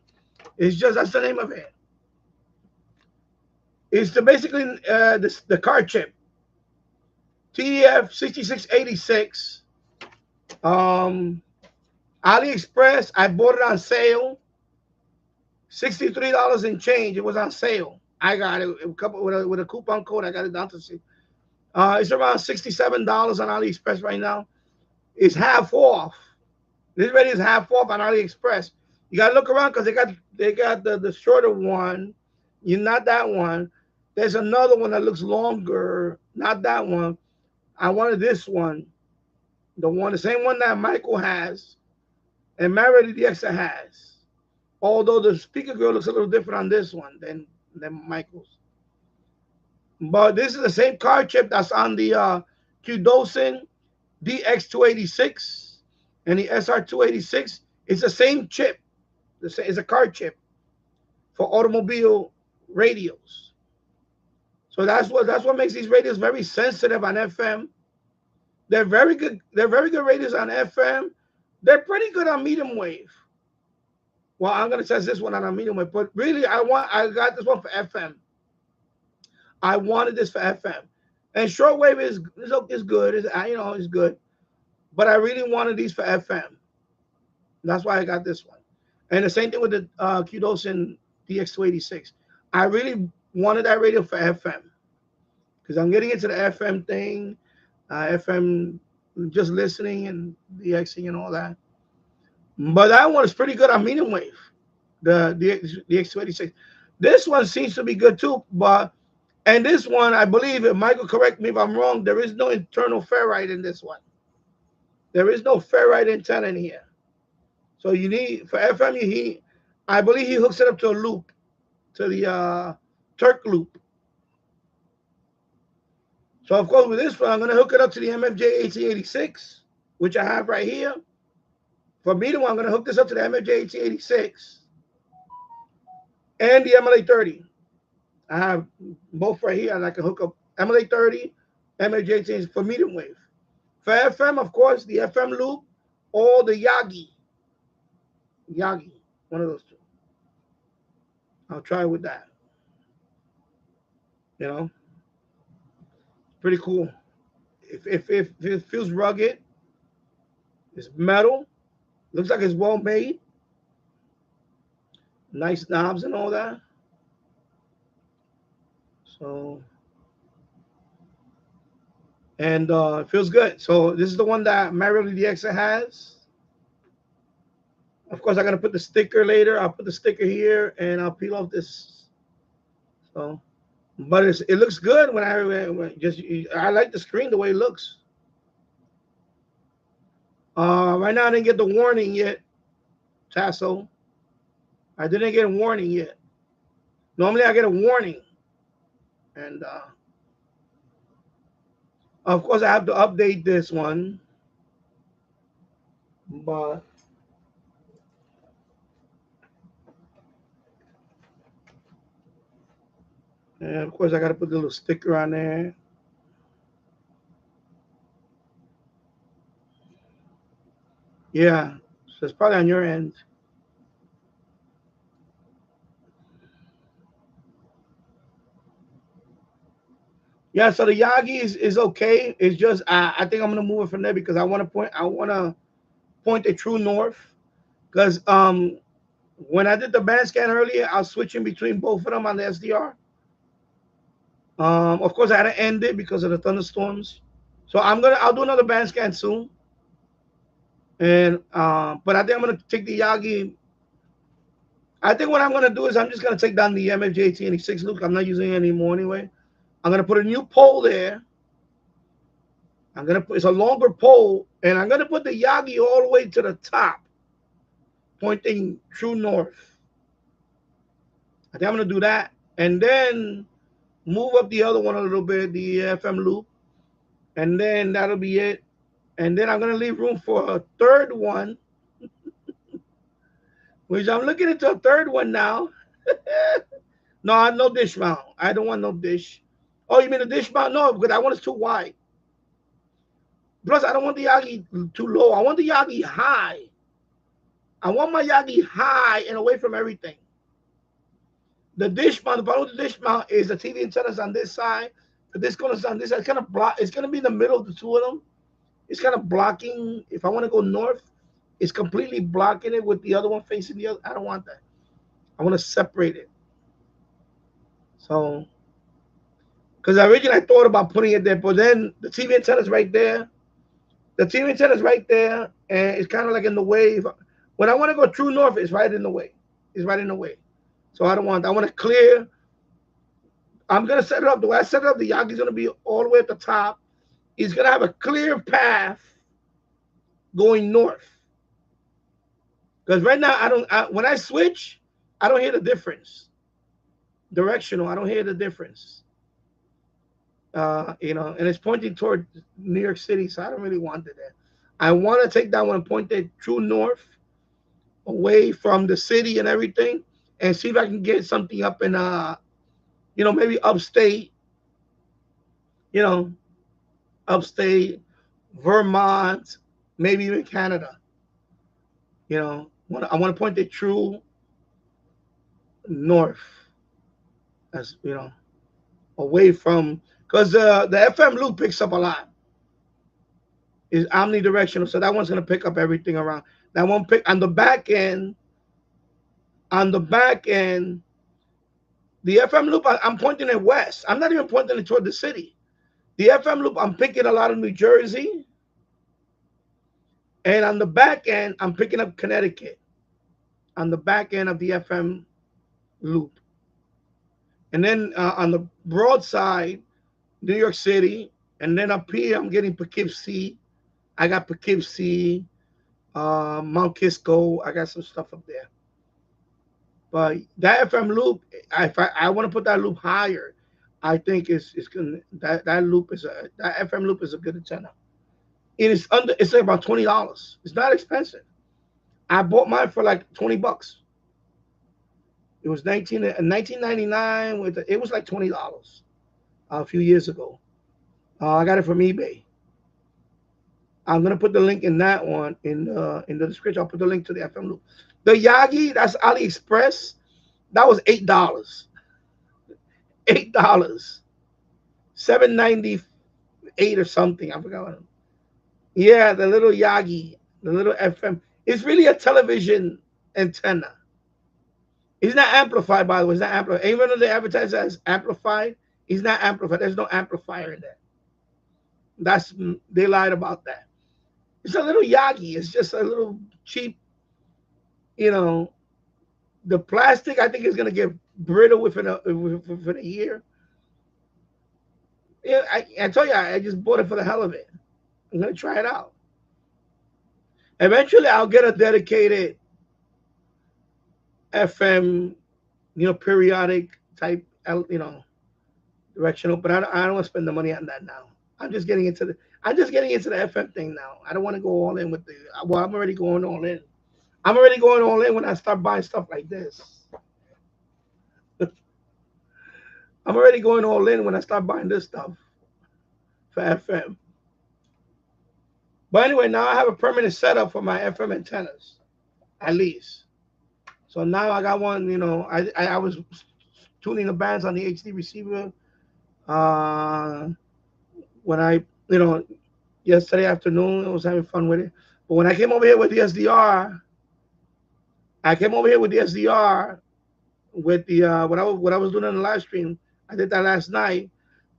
It's just that's the name of it. It's basically the card chip. TF 6686. Aliexpress. I bought it on sale. $63 and change. It was on sale. I got it with a coupon code. I got it down to see. It's around $67 on AliExpress right now. It's half off. This already is half off on AliExpress. You gotta look around because they got the shorter one. You not that one. There's another one that looks longer. Not that one. I wanted this one. The same one that Michael has and Marriott DX has. Although the speaker girl looks a little different on this one than Michael's. But this is the same card chip that's on the QDosin DX286 and the SR286. It's the same chip. It's a card chip for automobile radios. So that's what makes these radios very sensitive on FM. They're very good. They're very good radios on FM. They're pretty good on medium wave. Well, I'm gonna test this one on a medium wave, but really, I got this one for FM. I wanted this for FM, and shortwave is good. It's good, but I really wanted these for FM. That's why I got this one. And the same thing with the Kudos and DX286. I really wanted that radio for FM because I'm getting into the FM thing, FM just listening and DXing and all that. But that one is pretty good on medium wave, the X286. This one seems to be good too, and this one, I believe, if Michael correct me if I'm wrong, there is no internal ferrite in this one. There is no ferrite antenna in here. So you need, for FM, I believe he hooks it up to a loop, to the Turk loop. So of course with this one, I'm going to hook it up to the MFJ 1886, which I have right here. For medium, I'm going to hook this up to the MFJ 1886 and the MLA 30. I have both right here, and I can hook up MLA 30, MFJ 1886 for medium wave. For FM, of course, the FM loop or the Yagi. One of those two. I'll try with that. Pretty cool. If it feels rugged, it's metal. Looks like it's well made. Nice knobs and all that. So, and it feels good. So this is the one that Mario DX has. Of course, I'm gonna put the sticker later. I'll put the sticker here, and I'll peel off this. So, but it looks good when I like the screen the way it looks. Right now I didn't get the warning yet, Tasso. I didn't get a warning yet. Normally I get a warning, and of course I have to update this one, but. And of course, I got to put the little sticker on there. Yeah, so it's probably on your end. Yeah, so the Yagi is okay. It's just I think I'm gonna move it from there because I want to point the true north because when I did the band scan earlier, I was switching between both of them on the SDR. Of course, I had to end it because of the thunderstorms. So I'll do another band scan soon. And but I think I'm gonna take the Yagi. I think what I'm gonna do is I'm just gonna take down the MFJ 1886 loop. I'm not using it anymore anyway. I'm gonna put a new pole there. It's a longer pole, and I'm gonna put the Yagi all the way to the top, pointing true north. I think I'm gonna do that, and then move up the other one a little bit, the FM loop, and then that'll be it. And then I'm gonna leave room for a third one, which I'm looking into a third one now. No dish mount. I don't want no dish. Oh, you mean the dish mount? No, because that one is too wide. Plus, I don't want the Yagi too low. I want the Yagi high. I want my Yagi high and away from everything. The dish mount, the problem with the dish mount is the TV antennas on this side. The disc is on this side. It's kind of block. It's going to be in the middle of the two of them. It's kind of blocking. If I want to go north, it's completely blocking it with the other one facing the other. I don't want that. I want to separate it. So, because originally I thought about putting it there, but then the TV antenna is right there. The TV antenna is right there, and it's kind of like in the way. When I want to go true north, it's right in the way. It's right in the way. So I don't want. I want to clear. I'm gonna set it up the way I set it up. The Yagi's gonna be all the way at the top. He's gonna have a clear path going north. Because right now when I switch, I don't hear the difference. Directional, I don't hear the difference. and it's pointing toward New York City, so I don't really want it there. I want to take that one and point it true north, away from the city and everything, and see if I can get something up in maybe upstate, you know, upstate Vermont, maybe even Canada. I want to point it true north, as away from, because the FM loop picks up a lot. Is omnidirectional, so that one's gonna pick up everything around. That one pick on the back end. On the back end, the FM loop, I'm pointing it west. I'm not even pointing it toward the city. The FM loop, I'm picking a lot of New Jersey, and on the back end, I'm picking up Connecticut. On the back end of the FM loop, and then on the broad side, New York City, and then up here, I'm getting Poughkeepsie. I got Poughkeepsie, Mount Kisco. I got some stuff up there. But that FM loop, if I want to put that loop higher, I think it's gonna that loop is that FM loop is a good antenna. It's like about $20. It's not expensive. I bought mine for like $20. It was 1999 it was like $20 a few years ago. I got it from eBay. I'm gonna put the link in that one in the description. I'll put the link to the FM loop. The Yagi, that's AliExpress. That was $8. $8. 798 or something. I forgot what. Yeah, the little Yagi, the little FM. It's really a television antenna. It's not amplified, by the way. It's not amplified. Even though they advertise it as amplified, it's not amplified. There's no amplifier in there. They lied about that. It's a little Yagi. It's just a little cheap. You know, the plastic, I think, is gonna get brittle within a year. Yeah, I told you, I just bought it for the hell of it. I'm gonna try it out. Eventually, I'll get a dedicated FM, periodic type, directional. But I don't want to spend the money on that now. I'm just getting into the FM thing now. I don't want to go all in with the. Well, I'm already going all in. I'm already going all in when I start buying stuff like this. I'm already going all in when I start buying this stuff for FM. But anyway, now I have a permanent setup for my FM antennas, at least. So now I got one. I was tuning the bands on the HD receiver uh, when yesterday afternoon. I was having fun with it. But when I came over here with the SDR, I came over here with the SDR with the what I was doing on the live stream. I did that last night.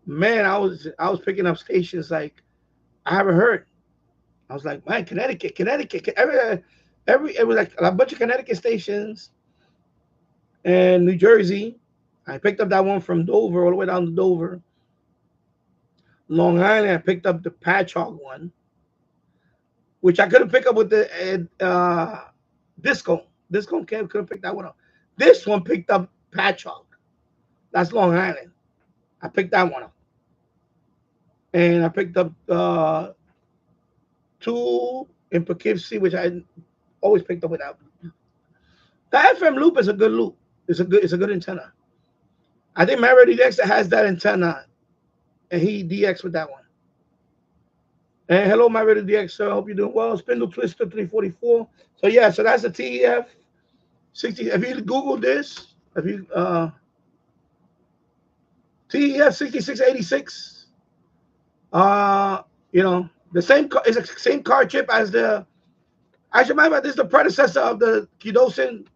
Man, I was picking up stations like I haven't heard. I was like, man, Connecticut, every it was like a bunch of Connecticut stations and New Jersey. I picked up that one from Dover all the way down to Dover. Long Island, I picked up the Patchogue one, which I couldn't pick up with the Disco. Disco couldn't pick that one up. This one picked up Patchogue. That's Long Island. I picked that one up, and I picked up two in Poughkeepsie, which I always picked up without. The FM loop is a good loop. It's a good antenna. I think Maverick DX has that antenna, and he DX with that one. And hello, Maverick DX. I hope you're doing well. Spindle Twister 344. So yeah, so that's the TEF 60. If you Google this, if you TEF 6686, the same is the same card chip as the. I should remember this is the predecessor of the Kidosin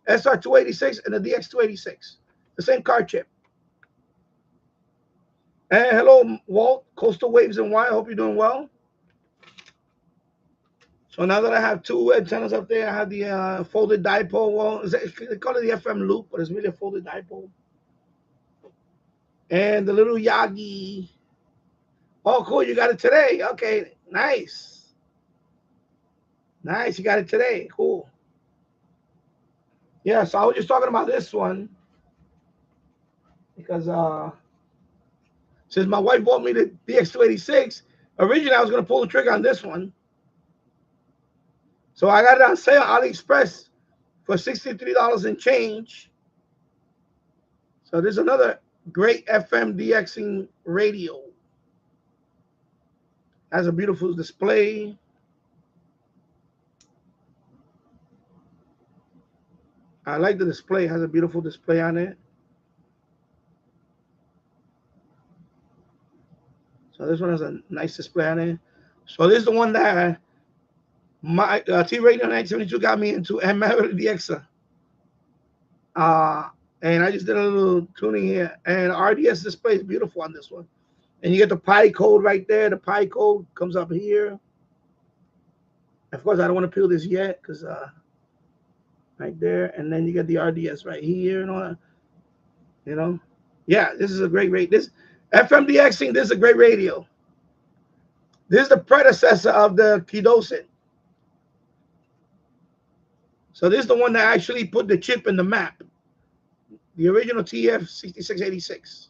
SR286 and the DX286. The same card chip. And hello, Walt, Coastal Waves and Y. I hope you're doing well. So now that I have two antennas up there, I have the folded dipole. Well, they call it the FM loop, but it's really a folded dipole. And the little Yagi. Oh, cool. You got it today. Okay, nice. Nice. You got it today. Cool. Yeah, so I was just talking about this one because Since my wife bought me the DX286, originally I was going to pull the trigger on this one. So I got it on sale on Aliexpress for $63 and change. So this is another great FM DXing radio. Has a beautiful display. I like the display. It has a beautiful display on it. So this one has a nice display on it. So this is the one that my T Radio 972 got me into, and Maverick DXer. And I just did a little tuning here. And RDS display is beautiful on this one. And you get the pi code right there. The pi code comes up here. Of course, I don't want to peel this yet because right there. And then you get the RDS right here and all that. You know? Yeah, this is a great radio. This FMDXing, this is a great radio. This is the predecessor of the Kidosin. So this is the one that actually put the chip in the map. The original TF6686.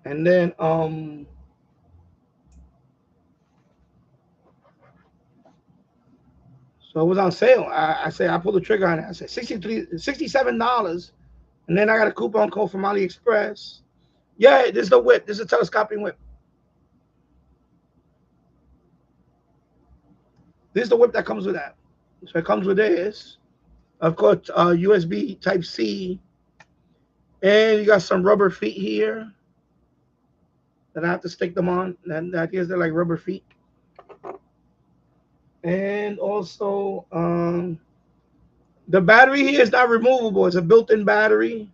And then so it was on sale. I pulled the trigger on it. I said $67. And then I got a coupon code from AliExpress. Yeah, this is the whip. This is a telescoping whip. This is the whip that comes with that. So it comes with this. Of course, USB Type-C. And you got some rubber feet here that I have to stick them on. And I guess they're like rubber feet. And also, the battery here is not removable. It's a built-in battery.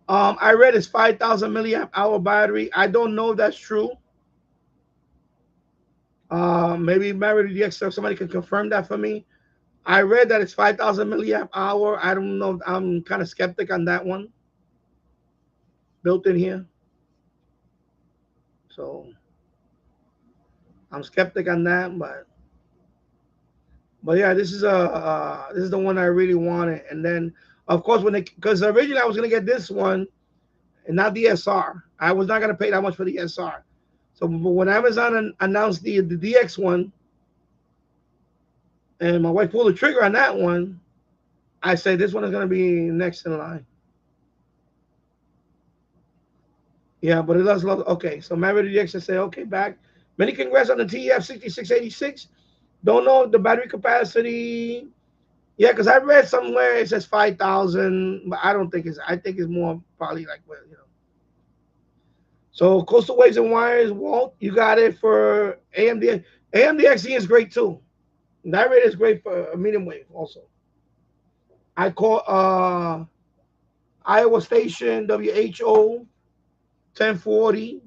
I read it's 5,000 milliamp hour battery. I don't know if that's true. Maybe Maverick DX, somebody can confirm that for me. I read that it's 5,000 milliamp hour. I don't know. I'm kind of skeptic on that one. Built in here. So I'm skeptic on that, but yeah, this is the one I really wanted. And then of course because originally I was gonna get this one and not the SR. I was not gonna pay that much for the SR. So when Amazon announced the DX one, and my wife pulled the trigger on that one, I said this one is gonna be next in line. Yeah, but it does look okay. So Maverick DX say okay back. Many congrats on the TF6686. Don't know the battery capacity. Yeah, because I read somewhere it says 5,000, but I don't think it's. I think it's more probably like well, you know. So Coastal Waves and Wires, Walt, you got it for AMD. AMDXE is great too. That rate is great for a medium wave also. I call Iowa Station WHO 1040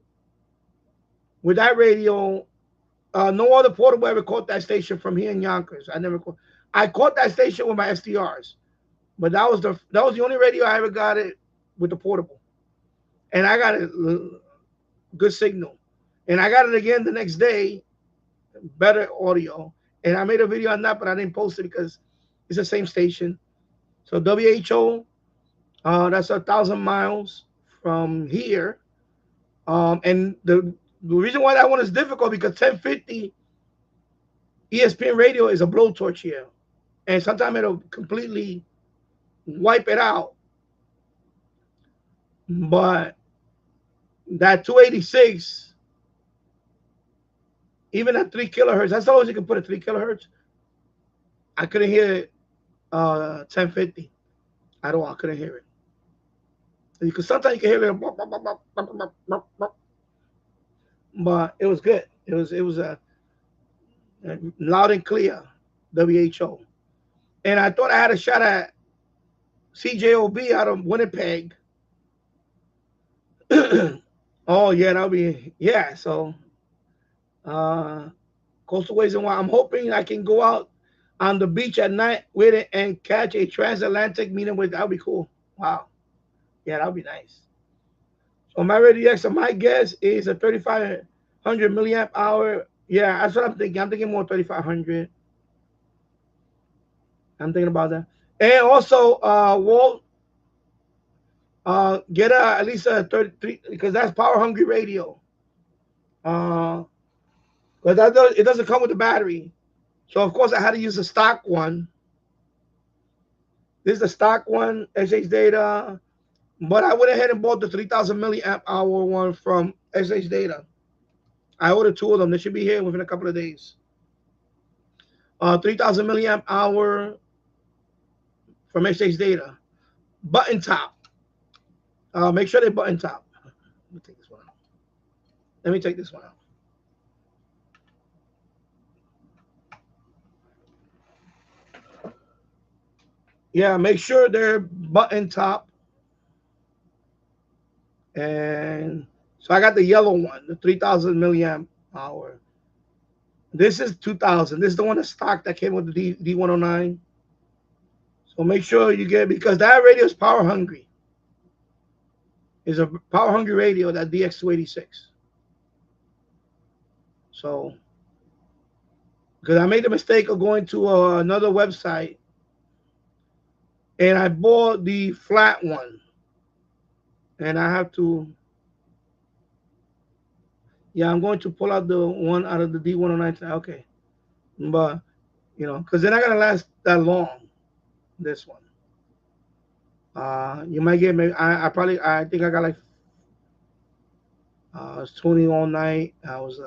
with that radio. No other portable ever caught that station from here in Yonkers. I caught that station with my SDRs, but that was the only radio I ever got it with the portable, and I got a good signal, and I got it again the next day, better audio, and I made a video on that, but I didn't post it because it's the same station. So WHO, that's 1,000 miles from here, and the reason why that one is difficult because 1050 ESPN radio is a blowtorch here. And sometimes it'll completely wipe it out. But that 286, even at 3 kilohertz, that's the lowest you can put at 3 kilohertz. I couldn't hear it 1050 at all. I couldn't hear it. Because sometimes you can hear it, but it was good. It was loud and clear, WHO. And I thought I had a shot at CJOB out of Winnipeg. Oh yeah, that'll be yeah. So Coastal Ways and Why. I'm hoping I can go out on the beach at night with it and catch a transatlantic meeting with. That'll be cool. Wow. Yeah, that'll be nice. So my Radio X, my guess is a 3,500 milliamp hour. Yeah, that's what I'm thinking. I'm thinking more 3,500. I'm thinking about that. And also, Walt, Get at least a 33 because that's power hungry radio. Uh, but it doesn't come with the battery. So of course I had to use the stock one. This is the stock one, SH Data. But I went ahead and bought the 3000 milliamp hour one from SH Data. I ordered two of them. They should be here within a couple of days. 3000 milliamp hour from SH Data. Button top. Make sure they button top. Let me take this one out. Let me take this one out. Yeah, make sure they're button top. And so I got the yellow one, the 3000 milliamp hour. This is 2000. This is the one that's stock that came with the D109. So make sure you get, because that radio is power hungry. It's a power hungry radio, that DX286. So, because I made the mistake of going to another website and I bought the flat one. And I have to, yeah, I'm going to pull out the one out of the D109. Okay. But, because they're not going to last that long, this one. You might get maybe, I think I got like, I was tuning all night. I was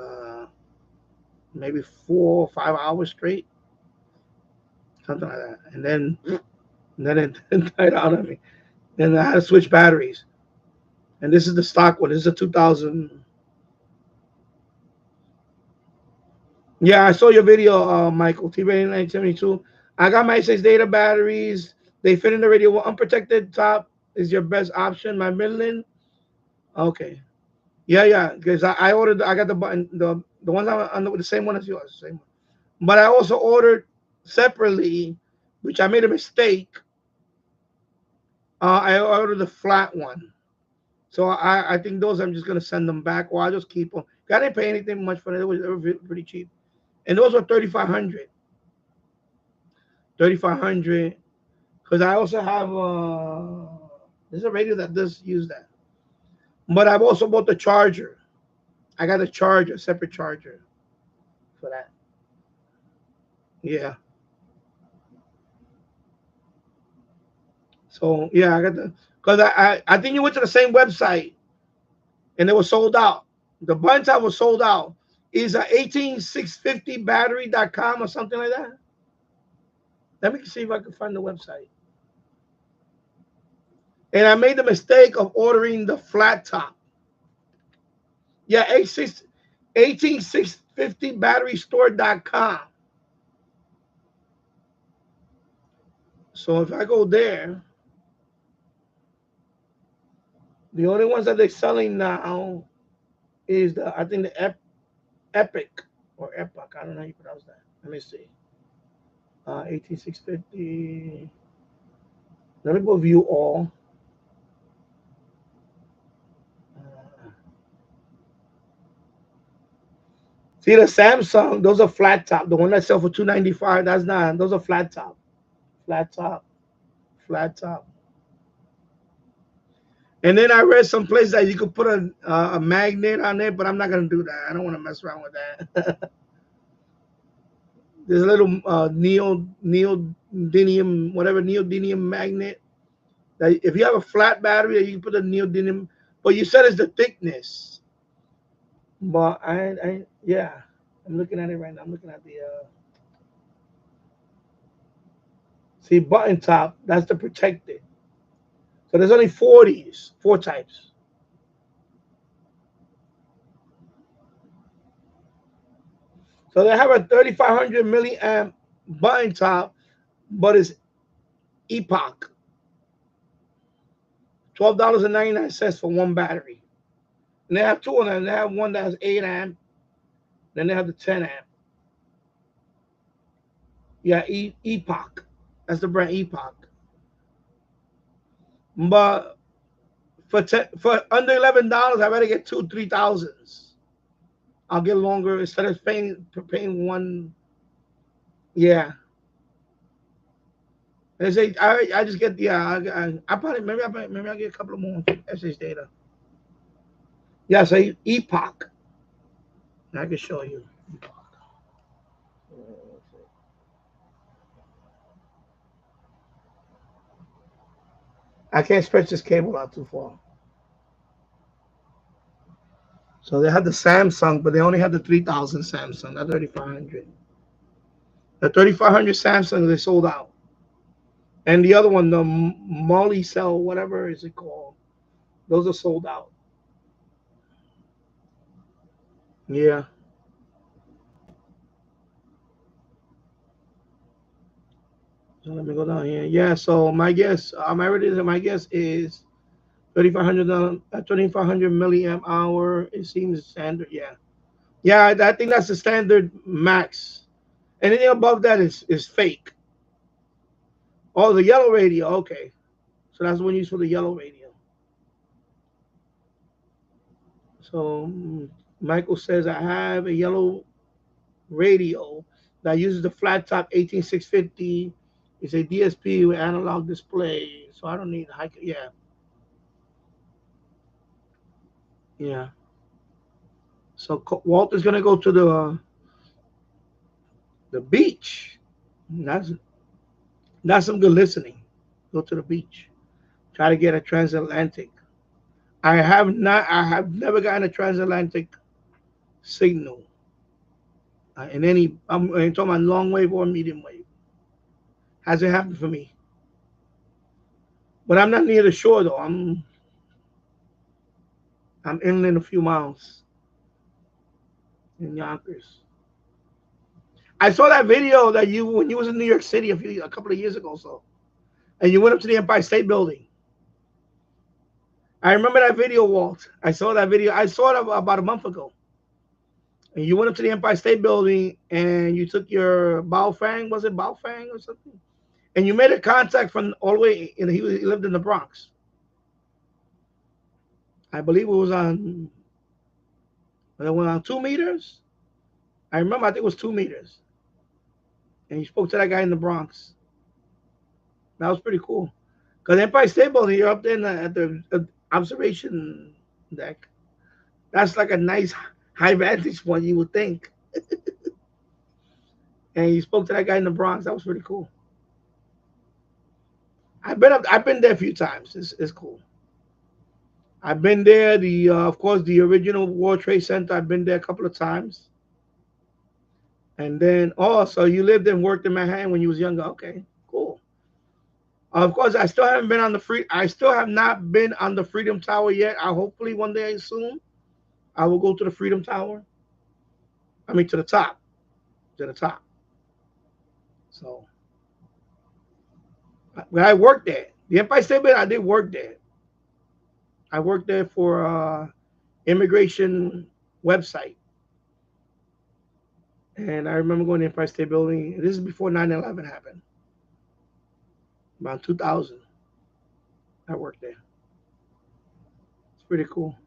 maybe 4 or 5 hours straight, something like that. And then it died out on me. Then I had to switch batteries. And this is the stock one. This is a 2000. Yeah, I saw your video, Michael. T-Radio 972. I got my 6 data batteries. They fit in the radio. Unprotected top is your best option. My Midland. Okay. Yeah. Because I ordered. I got the button. The ones on the same one as yours. Same one. But I also ordered separately, which I made a mistake. I ordered the flat one. So I think those I'm just gonna send them back, or I'll just keep them. I didn't pay anything much for it. They were pretty cheap, and those were 3,500. 3,500. Because I also have there's a radio that does use that, but I've also bought the charger. I got a charger, separate charger for that. Yeah. So yeah, I got the because I think you went to the same website and it was sold out. The bunch I was sold out. Is a 18650battery.com or something like that. Let me see if I can find the website. And I made the mistake of ordering the flat top. Yeah, 18650batterystore.com. So if I go there, the only ones that they're selling now is I think the Epic or Epoch. I don't know how you pronounce that. Let me see. 18650. Let me go view all. See the Samsung, those are flat top. The one that sell for 295, that's not. Those are flat top, flat top, flat top. And then I read some place that you could put a magnet on it, but I'm not gonna do that. I don't want to mess around with that. There's a little neodymium, whatever neodymium magnet. That if you have a flat battery, you can put a neodymium. But you said it's the thickness. But yeah, I'm looking at it right now. I'm looking at the see button top. That's the protected. So there's only four types. So they have a 3,500 milliamp button top, but it's Epoch. $12.99 for one battery. And they have two of them. They have one that has 8 amp. Then they have the 10 amp. Yeah, Epoch. That's the brand Epoch. But for under $11, I better get 2 3,000s. I'll get longer instead of paying one. Yeah. They say I just get the I probably maybe I get a couple of more SH data. Yeah, so Epoch. I can show you. I can't stretch this cable out too far. So they had the Samsung, but they only had the 3000 Samsung, not 3500. The 3500 Samsung they sold out, and the other one, the Molly Cell, whatever is it called, those are sold out. Yeah. So let me go down here. Yeah. So my guess, my guess is 3500, 2500 milliamp hour. It seems standard. Yeah. Yeah. I think that's the standard max. Anything above that is fake. Oh, the yellow radio. Okay. So that's one used for the yellow radio. So Michael says I have a yellow radio that uses the flat top 18650. It's a DSP with analog display, so I don't need high. Yeah, yeah. So Walter's gonna go to the beach. That's that's some good listening. Go to the beach. Try to get a transatlantic. I have not. I have never gotten a transatlantic signal in any. I'm talking about long wave or medium wave. Hasn't happened for me. But I'm not near the shore though. I'm inland a few miles in Yonkers. I saw that video that you when you was in New York City a couple of years ago, so and you went up to the Empire State Building. I remember that video, Walt. I saw that video. I saw it about a month ago. And you went up to the Empire State Building and you took your Baofeng, was it Baofeng or something? And you made a contact from all the way. He lived in the Bronx. I believe it was on. It went on 2 meters. I remember. I think it was 2 meters. And you spoke to that guy in the Bronx. That was pretty cool. Because Empire State Building, you're up there at the observation deck. That's like a nice high vantage point, you would think. And you spoke to that guy in the Bronx. That was pretty cool. I've been there a few times. It's cool. I've been there. The of course the original World Trade Center. I've been there a couple of times. And then so you lived and worked in Manhattan when you was younger. Okay, cool. Of course, I still haven't been on the free. I still have not been on the Freedom Tower yet. I hopefully one day soon I will go to the Freedom Tower. I mean to the top. So when I worked there, the Empire State Building, I did work there. I worked there for immigration website, and I remember going to the Empire State Building. This is before 9/11 happened, about 2000. I worked there. It's pretty cool.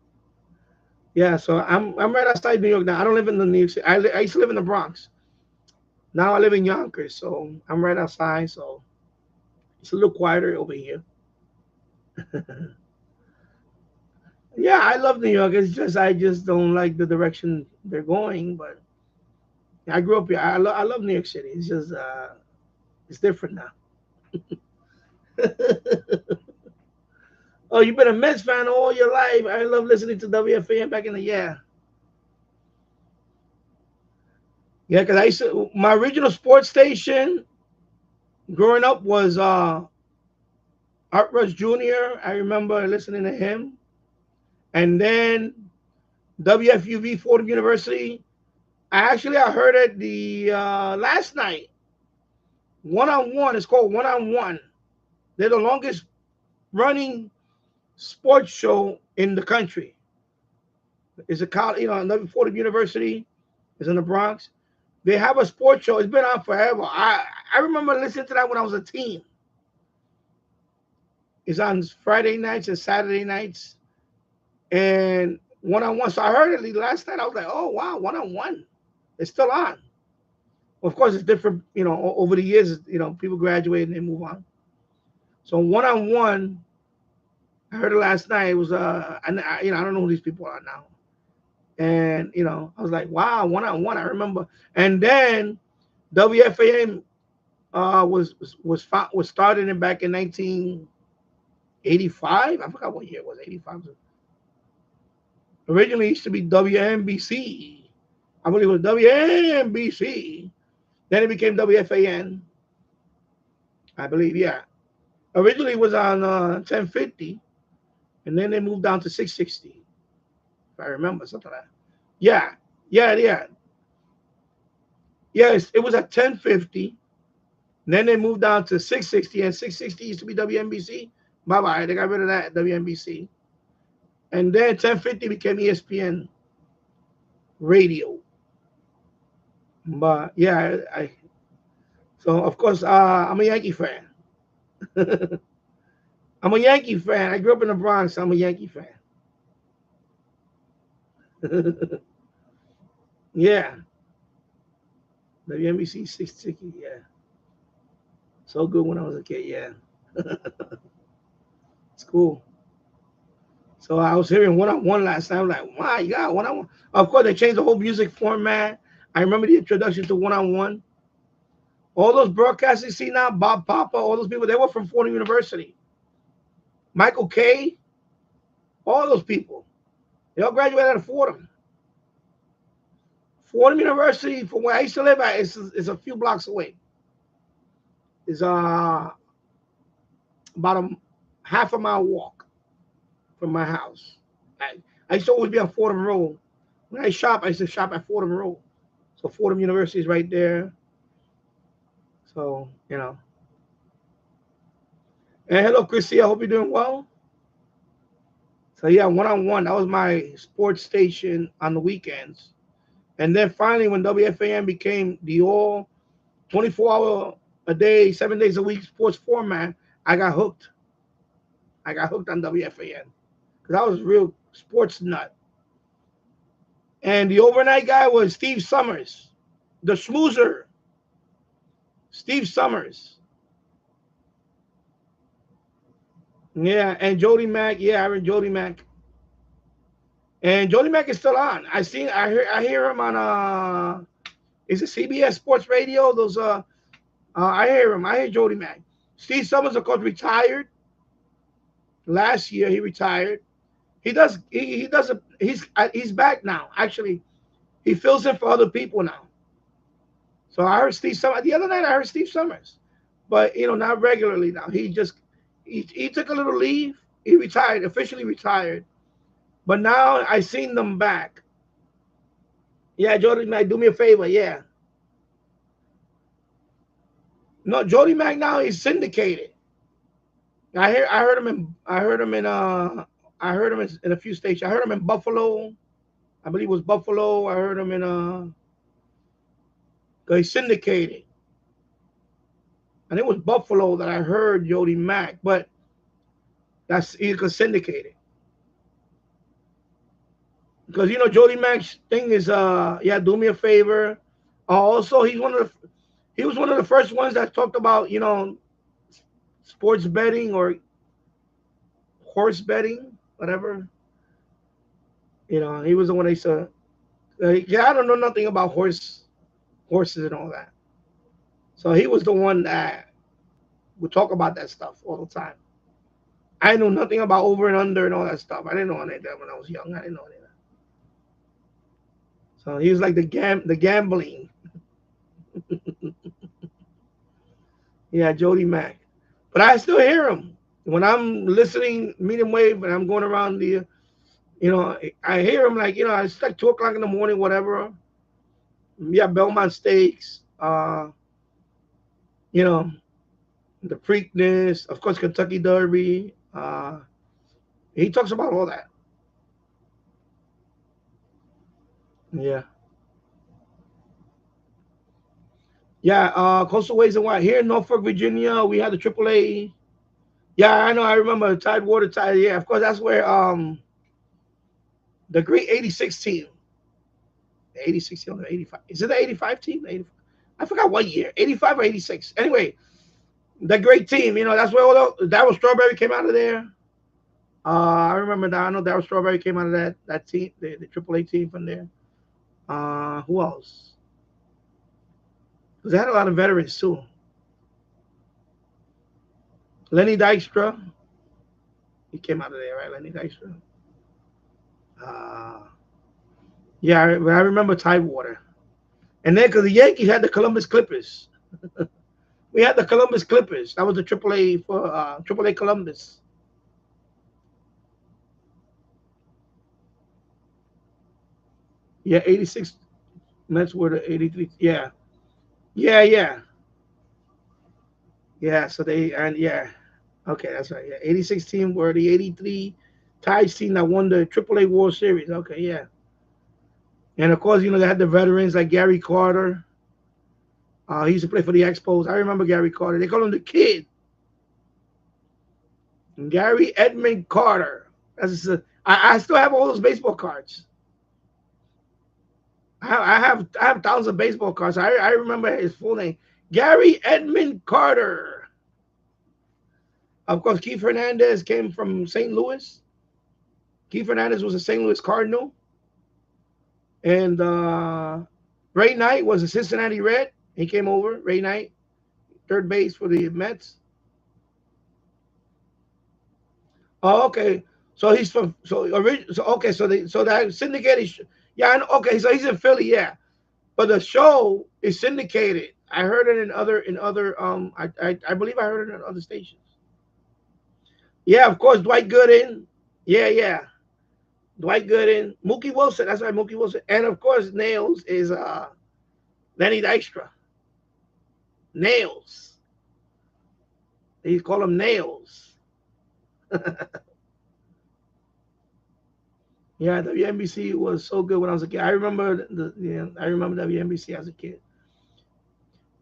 Yeah, so I'm right outside New York now. I don't live in the New York City. I used to live in the Bronx. Now I live in Yonkers, so I'm right outside. So it's a little quieter over here. Yeah, I love New York. It's just I just don't like the direction they're going. But I grew up here. I love New York City. It's just it's different now. Oh, you've been a Mets fan all your life. I love listening to WFAN back in the yeah. Because I used to my original sports station growing up was Art Rush Jr. I remember listening to him, and then WFUV Fordham University. I heard it the last night. One on one. It's called One on One. They're the longest running sports show in the country. It's a college, Fordham University is in the Bronx. They have a sports show. It's been on forever. I remember listening to that when I was a teen. It's on Friday nights and Saturday nights, and one on one. So I heard it last night. I was like, oh wow, one on one. It's still on. Of course, it's different. Over the years, people graduate and they move on. So one on one, I heard it last night. It was and I don't know who these people are now. And I was like, wow, one on one. I remember. And then WFAM was started in back in 1985. I forgot what year it was. 85. Originally it used to be WNBC. I believe it was WNBC. Then it became WFAN. I believe, yeah. Originally it was on 1050, and then they moved down to 660. If I remember something like that. Yeah, yeah. Yes, it was at 1050. Then they moved down to 660, and 660 used to be WNBC. Bye bye. They got rid of that WNBC, and then 1050 became ESPN Radio. But yeah, so of course I'm a Yankee fan. I'm a Yankee fan. I grew up in the Bronx. So I'm a Yankee fan. Yeah, WNBC 660. Yeah, so good when I was a kid. Yeah, it's cool. So I was hearing one on one last night. I was like, my God, one on one. Of course, they changed the whole music format. I remember the introduction to one on one. All those broadcasts you see now, Bob Papa, all those people, they were from Fordham University. Michael Kay, all those people, they all graduated out of Fordham. Fordham University, from where I used to live at, is a few blocks away. It's about a half a mile walk from my house. I used to always be on Fordham Road. When I shop, I used to shop at Fordham Road. So Fordham University is right there. So, And hello, Chrissy. I hope you're doing well. So yeah, one on one. That was my sports station on the weekends. And then finally, when WFAN became the all 24-hour a day, 7 days a week sports format, I got hooked. I got hooked on WFAN because I was a real sports nut. And the overnight guy was Steve Summers, the schmoozer. Steve Summers. Yeah, and Jody Mack. Yeah, I read Jody Mack. And Jody Mack is still on. I hear him on is it CBS Sports Radio? Those I hear him. I hear Jody Mack. Steve Summers, of course, retired last year. He retired. He does a he's back now. Actually, he fills in for other people now. So I heard Steve Summers the other night. I heard Steve Summers, but not regularly now. He took a little leave. He retired, officially retired. But now I seen them back. Yeah, Jody Mack, do me a favor. Yeah. No, Jody Mack now is syndicated. I heard him in a few stations. I heard him in Buffalo. I believe it was Buffalo. I heard him in he's syndicated. And it was Buffalo that I heard Jody Mack, but he's syndicated. Because Jody Mack's thing is yeah, do me a favor. Also he was one of the first ones that talked about sports betting or horse betting, whatever. He was the one that used to. Yeah, I don't know nothing about horses and all that. So he was the one that would talk about that stuff all the time. I know nothing about over and under and all that stuff. I didn't know any of that when I was young. I didn't know any of that. So he was like the gambling. Yeah, Jody Mack. But I still hear him when I'm listening medium wave and I'm going around I hear him like it's like 2 o'clock in the morning, whatever. Yeah, Belmont Stakes. You know, the Preakness, of course, Kentucky Derby. He talks about all that. Yeah. Yeah, Coastal Ways and Wide. Here in Norfolk, Virginia, we had the AAA. Yeah, I know. I remember Tidewater Tide. Yeah, of course, that's where the great '86 team, the '86 team, the '85. Is it the '85 team? 85? I forgot what year, '85 or '86. Anyway, The great team, that's where all that was Strawberry came out of there. I remember that. I know Darryl Strawberry came out of that team, the AAA team from there. Who else? Because they had a lot of veterans too. Lenny Dykstra, he came out of there, right? Lenny Dykstra. Uh, yeah, I remember Tidewater. And then because the Yankees had the Columbus Clippers, we had the Columbus Clippers. That was the AAA for AAA Columbus. Yeah, 86 Mets were the 83. Yeah, yeah, yeah, yeah. So they and yeah, okay, that's right. Yeah, 86 team were the 83 Tides team that won the AAA World Series. Okay, yeah. And of course, they had the veterans like Gary Carter. He used to play for the Expos. I remember Gary Carter. They call him the Kid. Gary Edmund Carter. I still have all those baseball cards. I have thousands of baseball cards. I remember his full name, Gary Edmund Carter. Of course, Keith Hernandez came from St. Louis. Keith Hernandez was a St. Louis Cardinal, and Ray Knight was a Cincinnati Red. He came over. Ray Knight, third base for the Mets. Oh, okay. So he's from so okay. So that syndicated. Yeah, I know, okay. So he's in Philly. Yeah, but the show is syndicated. I heard it in other I believe I heard it in other stations. Yeah, of course, Dwight Gooden. Yeah, yeah. Dwight Gooden, Mookie Wilson. That's right, Mookie Wilson, and of course, Nails is Lenny Dykstra. Nails. He call him Nails. Yeah, WNBC was so good when I was a kid. I remember I remember WNBC as a kid.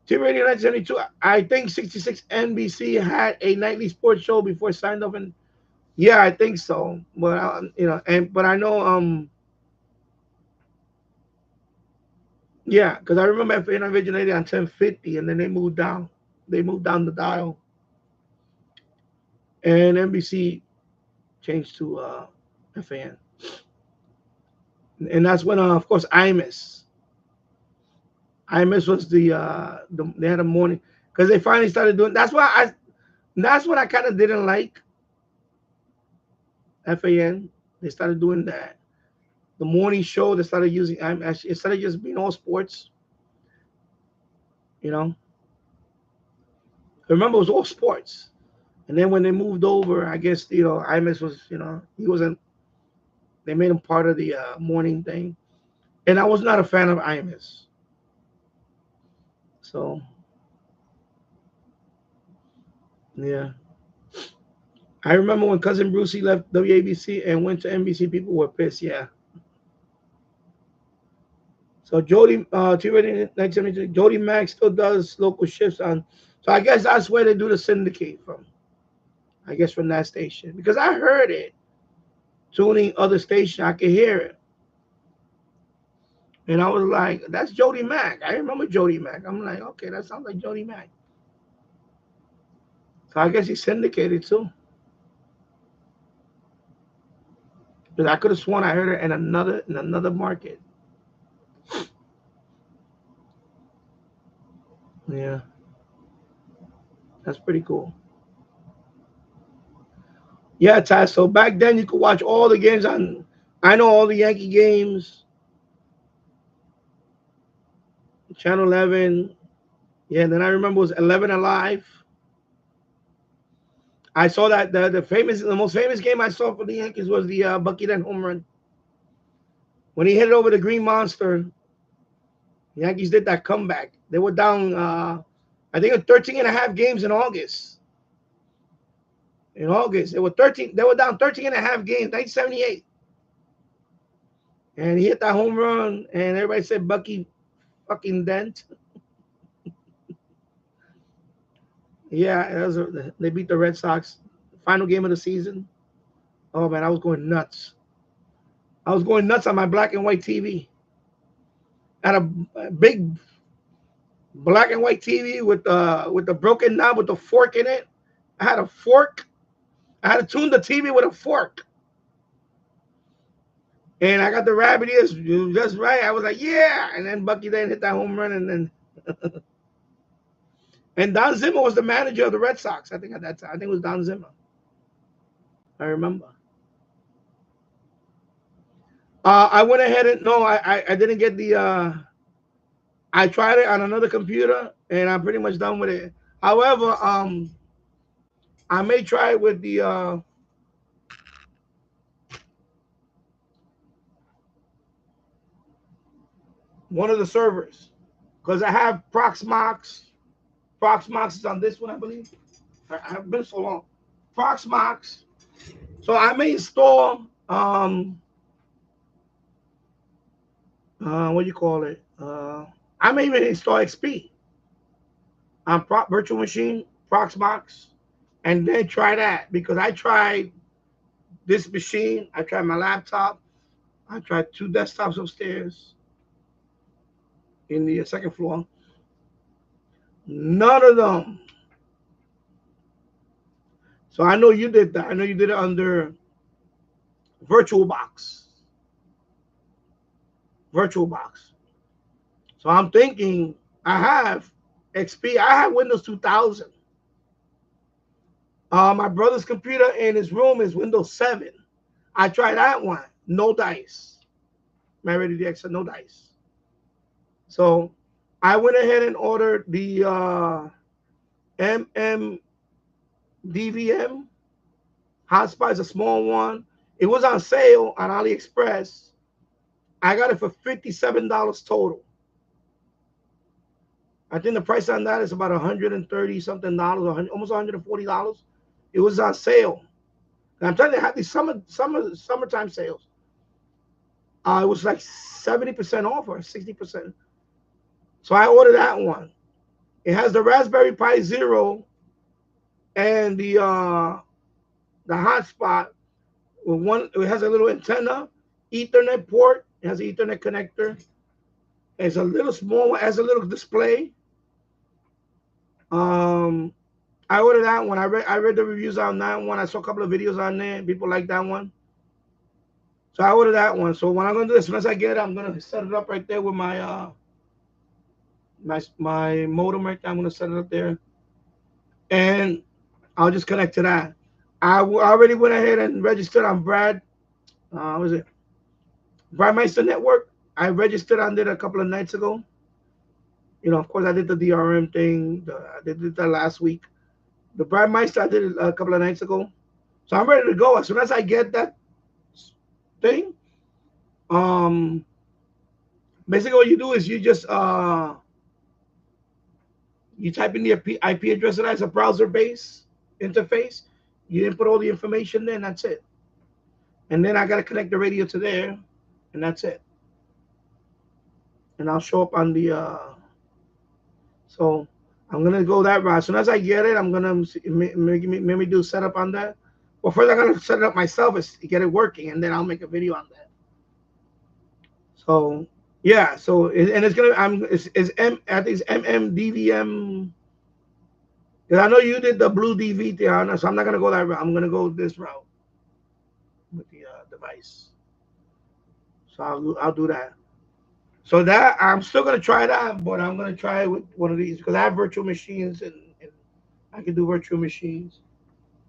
Team Radio 1972. I think 66 NBC had a nightly sports show before it signed up, and yeah, I think so. But but I know yeah, because I remember FAN originated on 1050, and then they moved down. They moved down the dial, and NBC changed to FAN, and that's when of course IMIS was they had a morning because they finally started doing. That's what I kind of didn't like FAN. They started doing that. The morning show, they started using IMIS instead of just being all sports. You know, I remember it was all sports. And then when they moved over, I guess IMIS was he wasn't. They made him part of the morning thing, and I was not a fan of IMIS. So yeah, I remember when cousin Brucey left WABC and went to NBC. People were pissed. Yeah. So Jody, 1972, Jody Mack still does local shifts on. So I guess that's where they do the syndicate from. I guess from that station because I heard it tuning other station. I could hear it, and I was like, "That's Jody Mack." I remember Jody Mack. I'm like, "Okay, that sounds like Jody Mack." So I guess he syndicated too. Because I could have sworn I heard it in another market. Yeah, that's pretty cool. Yeah, Ty. So back then you could watch all the games on. I know all the Yankee games, Channel 11. Yeah, then I remember it was 11 Alive. I saw that the most famous game I saw for the Yankees was the Bucky Dent home run when he hit it over the Green Monster. The Yankees did that comeback. They were down, I think, 13 and a half games in August. In August, they were 13. They were down 13 and a half games, 1978, and he hit that home run, and everybody said Bucky fucking Dent. Yeah, they beat the Red Sox. Final game of the season. Oh man, I was going nuts. I was going nuts on my black and white TV. Had a big black and white TV with the broken knob with the fork in it. I had a fork. I had to tune the TV with a fork. And I got the rabbit ears just right. I was like, yeah. And then Bucky then hit that home run. And then and Don Zimmer was the manager of the Red Sox. I think at that time. I think it was Don Zimmer. I remember. I went ahead and no, I didn't get the. I tried it on another computer, and I'm pretty much done with it. However, I may try it with the one of the servers because I have Proxmox. Proxmox is on this one, I believe. I've been so long. Proxmox. So I may install what do you call it? I may even install XP on virtual machine, Proxmox, and then try that because I tried this machine, I tried my laptop, I tried 2 desktops upstairs in the second floor. None of them. So I know you did that. I know you did it under VirtualBox. VirtualBox. So I'm thinking I have XP. I have Windows 2000. My brother's computer in his room is Windows 7. I tried that one. No dice. Married DX, no dice. So I went ahead and ordered the DVM hotspot. Is a small one. It was on sale on Aliexpress. I got it for $57 total. I think the price on that is about $130 something dollars, almost $140. It was on sale. And I'm telling you, they had these summertime sales. It was like 70% off or 60%. So I ordered that one. It has the Raspberry Pi Zero and the hotspot with one. It has a little antenna, Ethernet port. It has an Ethernet connector. It's a little small one. It has a little display. I ordered that one. I read the reviews on that one. I saw a couple of videos on there. People like that one. So I ordered that one. So what I'm gonna do as soon as I get it, I'm gonna set it up right there with my my modem right there. I'm gonna set it up there, and I'll just connect to that. I already went ahead and registered on what was it? Bradmeister Network. I registered on it a couple of nights ago. You know, of course, I did the DRM thing. I did that last week. The Bradmeister I did it a couple of nights ago. So I'm ready to go. As soon as I get that thing, um, basically what you do is you just you type in the IP address that has a browser base interface. You input all the information there, and that's it. And then I got to connect the radio to there, and that's it. And I'll show up on the. So I'm gonna go that route. As soon as I get it, I'm gonna maybe do setup on that. Well, first I'm gonna set it up myself is to get it working, and then I'll make a video on that. So yeah, so and it's gonna it's I think it's MMDVM. Because I know you did the blue DV thing, so I'm not gonna go that route. I'm gonna go this route with the device. So I'll do that. So that I'm still gonna try that, but I'm gonna try it with one of these because I have virtual machines and I can do virtual machines.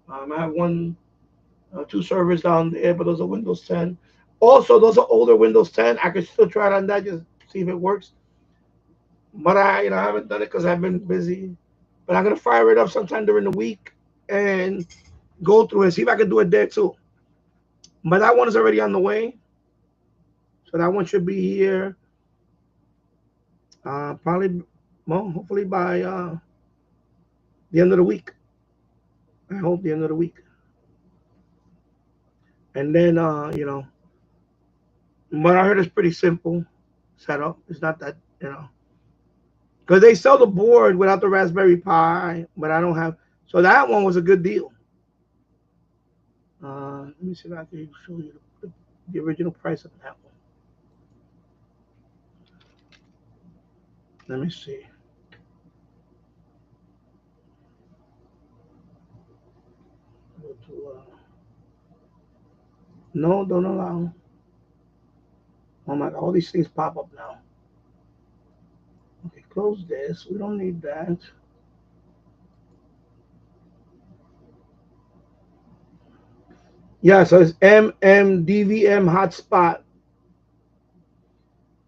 I have 2 servers down there, but those are Windows 10. Also, those are older Windows 10. I can still try it on that, just see if it works. But I haven't done it because I've been busy. But I'm gonna fire it up sometime during the week and go through it, see if I can do it there too. But that one is already on the way, so that one should be here. Probably, well, hopefully by the end of the week. I hope the end of the week. And then, but I heard it's pretty simple setup. It's not that, because they sell the board without the Raspberry Pi, but I don't have. So that one was a good deal. Let me see if I can show you the original price of that one. Let me see. Go to, no, don't allow. Oh my God, all these things pop up now. Okay, close this. We don't need that. Yeah, so it's MMDVM hotspot.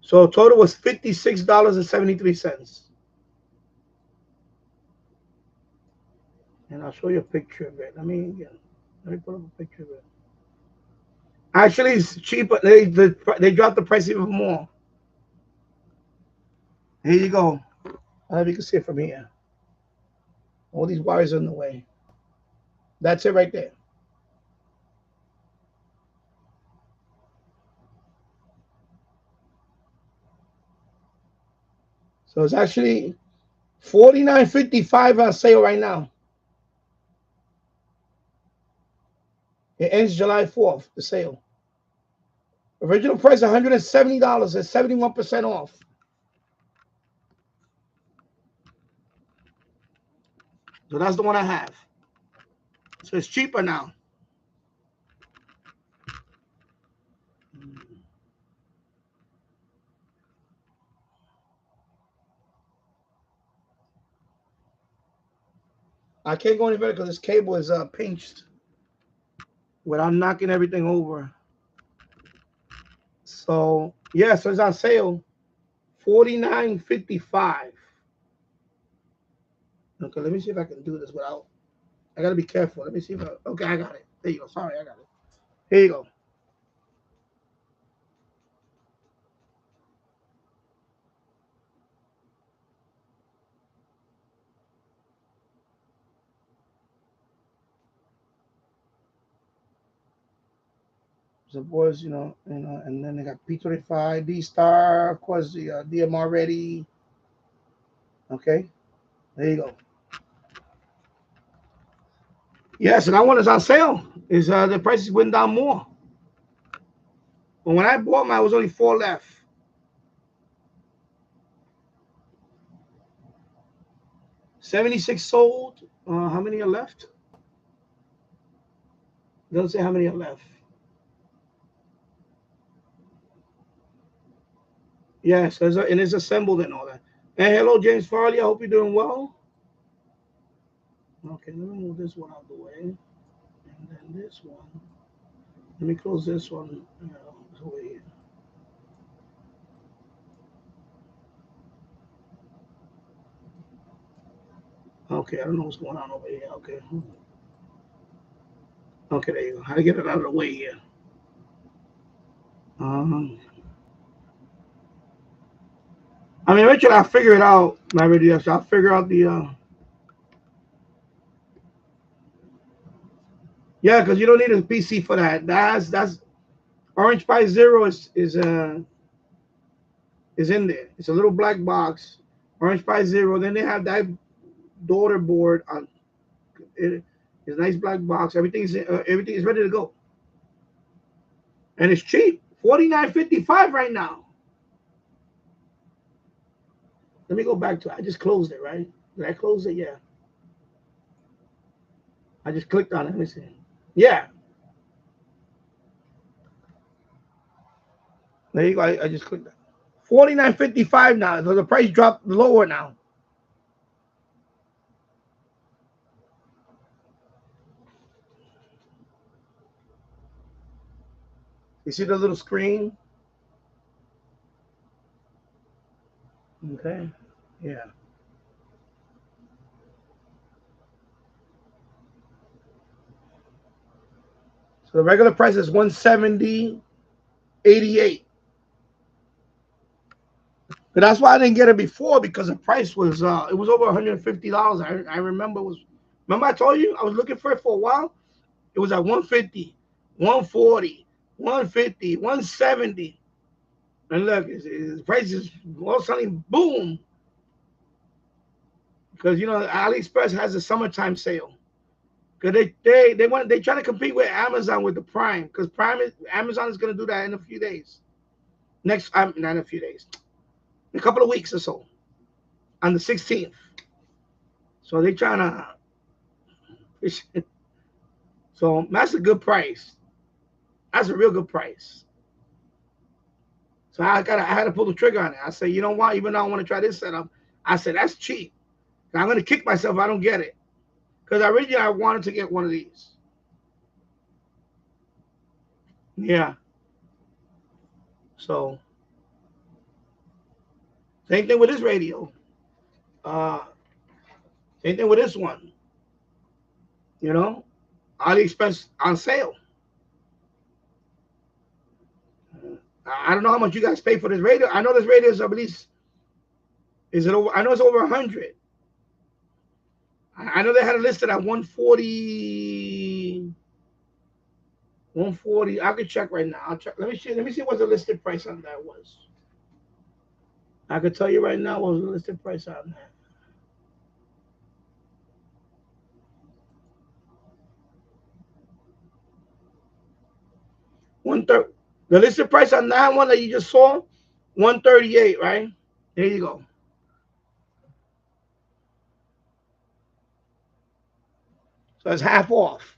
So total was $56.73. And I'll show you a picture of it. Let me put up a picture of it. Actually, it's cheaper. They dropped the price even more. Here you go. I don't know if you can see it from here. All these wires are in the way. That's it right there. So it's actually $49.55 on sale right now. It ends July 4th, the sale. Original price $170 at 71% off. So that's the one I have. So it's cheaper now. I can't go any better because this cable is pinched without knocking everything over. So yeah, so it's on sale, $49.55. Okay, let me see if I can do this without. I gotta be careful. Let me see if I. Okay, I got it. There you go. Sorry, I got it. Here you go. So boys, and then they got P25, D Star, of course the DMR ready. Okay, there you go. Yes, and that one is on sale. Is the prices went down more. But when I bought mine, it was only four left. 76 sold. How many are left? Doesn't say how many are left. Yes, and it's assembled and all that. And hello, James Farley. I hope you're doing well. Okay, let me move this one out of the way. And then this one. Let me close this one. Over here. Okay, I don't know what's going on over here. Okay. Okay, there you go. How to get it out of the way here. Um, eventually I'll figure it out, my radio. So I'll figure out the. Yeah, because you don't need a PC for that. That's Orange Pi Zero is in there. It's a little black box. Orange Pi Zero. Then they have that daughter board on it. It's a nice black box. Everything is ready to go, and it's cheap. $49.55 right now. Let me go back to it. I just closed it, right? Did I close it? Yeah. I just clicked on it. Let me see. Yeah. There you go. I just clicked that. $49.55 now. So the price dropped lower now. You see the little screen? Okay. Yeah. So the regular price is 170.88. But that's why I didn't get it before because the price was it was over $150. I remember I told you I was looking for it for a while. It was at 150, 140, 150, 170. And look, the price is all of a sudden boom. Because AliExpress has a summertime sale. Because they try to compete with Amazon with the Prime. Because Amazon is gonna do that in a few days. Not in a few days. In a couple of weeks or so. On the 16th. So they trying to So that's a good price. That's a real good price. So I had to pull the trigger on it. I said, you know what? Even though I want to try this setup, I said that's cheap. I'm gonna kick myself if I don't get it. Because originally I wanted to get one of these. Yeah. So same thing with this radio. Uh, Same thing with this one. You know, Aliexpress on sale. I don't know how much you guys pay for this radio. I know this radio is at least is it over? I know it's over 100. I know they had it listed at 140. 140. I could check right now. I'll check. Let me see. Let me see what the listed price on that was. I could tell you right now what was the listed price on that. 130. The listed price on that one that you just saw, 138, right? There you go. So it's half off.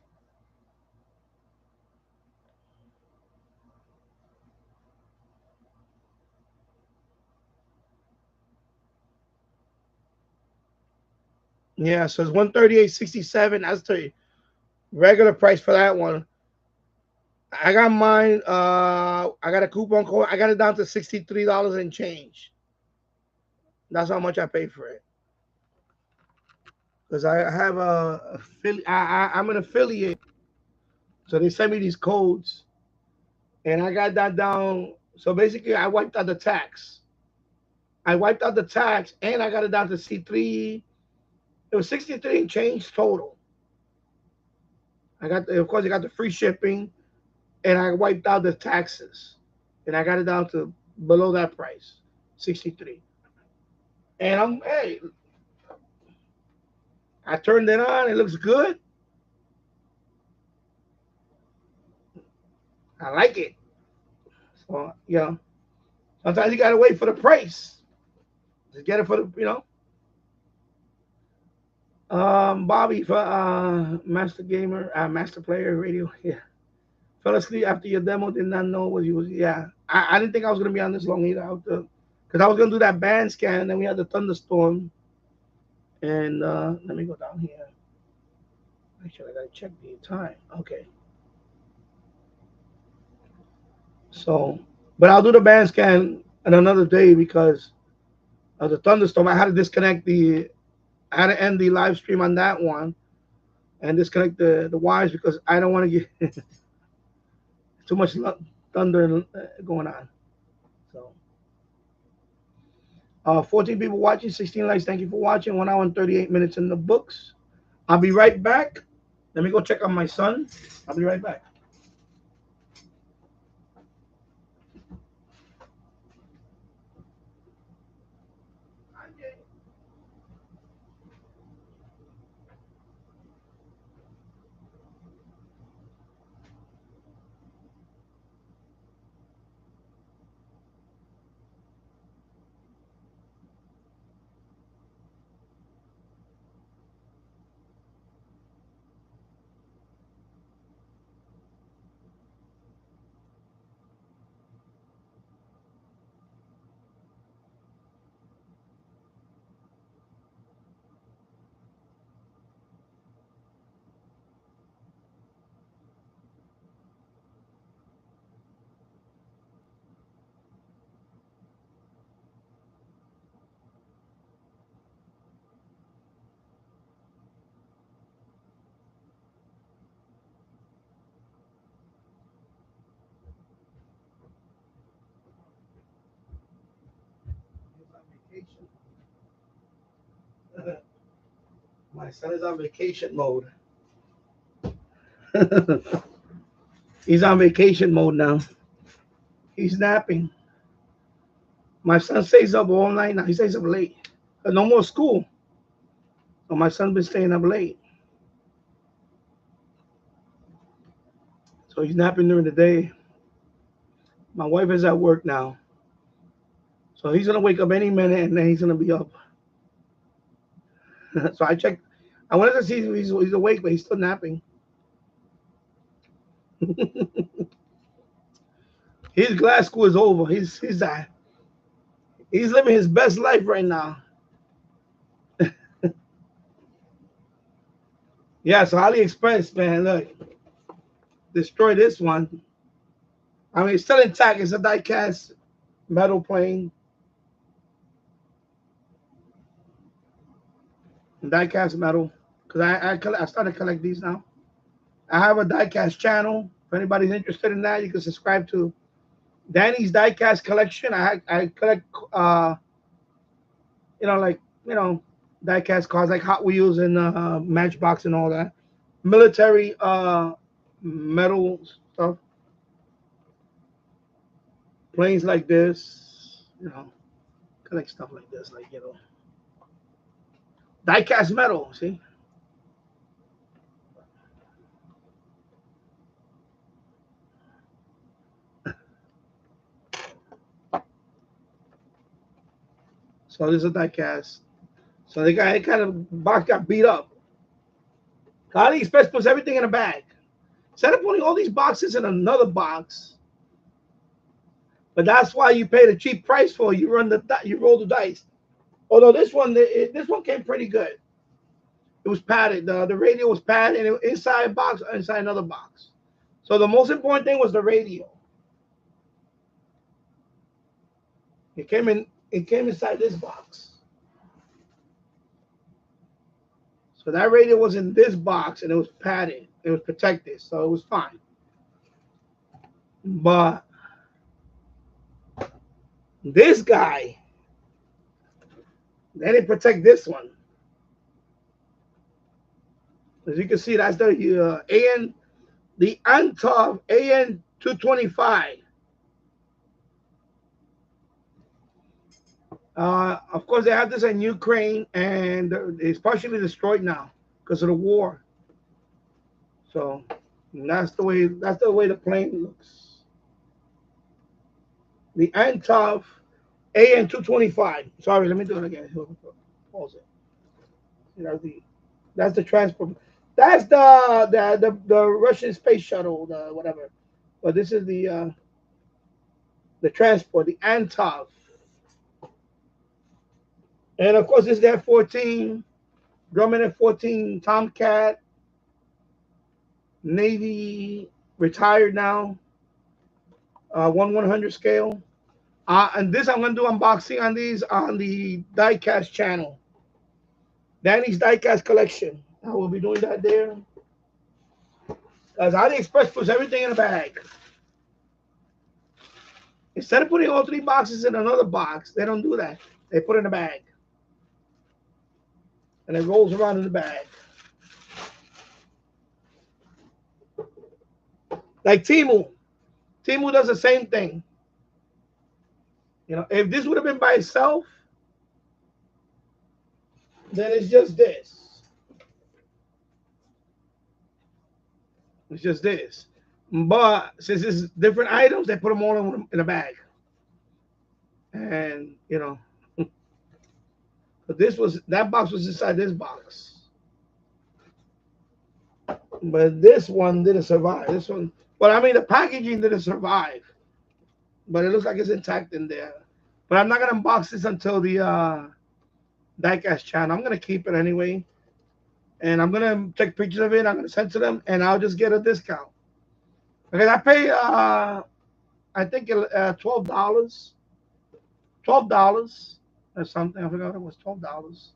Yeah, so it's 138.67. That's the regular price for that one. I got mine. I got a coupon code. I got it down to $63 and change. That's how much I paid for it. Because I have I'm an affiliate, so they send me these codes, and I got that down. So basically, I wiped out the tax. I wiped out the tax, and I got it down to C3. It was 63 and change total. Of course, I got the free shipping, and I wiped out the taxes, and I got it down to below that price, 63. And hey, I turned it on. It looks good. I like it. So sometimes you gotta wait for the price to get it for the. Bobby for Master Gamer, Master Player Radio. Yeah, fell asleep after your demo. Did not know what he was. Yeah, I didn't think I was gonna be on this long either. Because I was gonna do that band scan, and then we had the thunderstorm. And let me go down here. Actually, I gotta check the time. Okay. So, but I'll do the band scan on another day because of the thunderstorm. I had to disconnect I had to end the live stream on that one and disconnect the wires because I don't want to get too much thunder going on. So, 14 people watching, 16 likes. Thank you for watching. 1 hour and 38 minutes in the books. I'll be right back. Let me go check on my son. I'll be right back. My son is on vacation mode. He's on vacation mode now. He's napping. My son stays up all night now. He stays up late. No more school. So my son's been staying up late. So he's napping during the day. My wife is at work now. So he's gonna wake up any minute and then he's gonna be up. So I checked. I wanted to see if he's awake, but he's still napping. His glass school is over. He's living his best life right now. Yeah, so AliExpress, man, look, destroy this one. I mean, it's still intact. It's a die-cast metal plane. Die-cast metal. Because I started collect these now. I have a die-cast channel. If anybody's interested in that, you can subscribe to Danny's die-cast collection. I collect, like, you know, die-cast cars like Hot Wheels and Matchbox and all that. Military metal stuff. Planes like this, collect stuff like this, like, die-cast metal, see? So this is a die-cast. So the guy kind of box got beat up. AliExpress puts everything in a bag. Instead of putting all these boxes in another box, but that's why you pay the cheap price for it. You roll the dice. Although this one came pretty good. It was padded. The radio was padded, and it, inside a box, inside another box. So the most important thing was the radio. It came in. It came inside this box. So that radio was in this box, and it was padded. It was protected, so it was fine. But this guy, they didn't protect this one. As you can see, that's the the Antov AN 225. Of course, they have this in Ukraine, and it's partially destroyed now because of the war. So that's the way the plane looks. The Antov AN 225. Sorry, let me do it again. Pause it. That's the transport. That's the Russian space shuttle, the whatever. But this is the transport, the Antov. And of course, this is the F-14, Grumman F-14 Tomcat, Navy, retired now, 1/100 scale. And this I'm going to do unboxing on these on the diecast channel. Danny's diecast collection. I will be doing that there. Because AliExpress puts everything in a bag. Instead of putting all three boxes in another box, they don't do that. They put it in a bag. And it rolls around in the bag. Like Timu. Timu does the same thing. If this would have been by itself, then it's just this. It's just this. But since it's different items, they put them all in a bag. And, but that box was inside this box. But this one didn't survive. This one, well, I mean, the packaging didn't survive. But it looks like it's intact in there. But I'm not going to unbox this until the diecast channel. I'm going to keep it anyway. And I'm going to take pictures of it. I'm going to send to them. And I'll just get a discount. Because I pay, I think, $12. $12 or something. I forgot it was $12.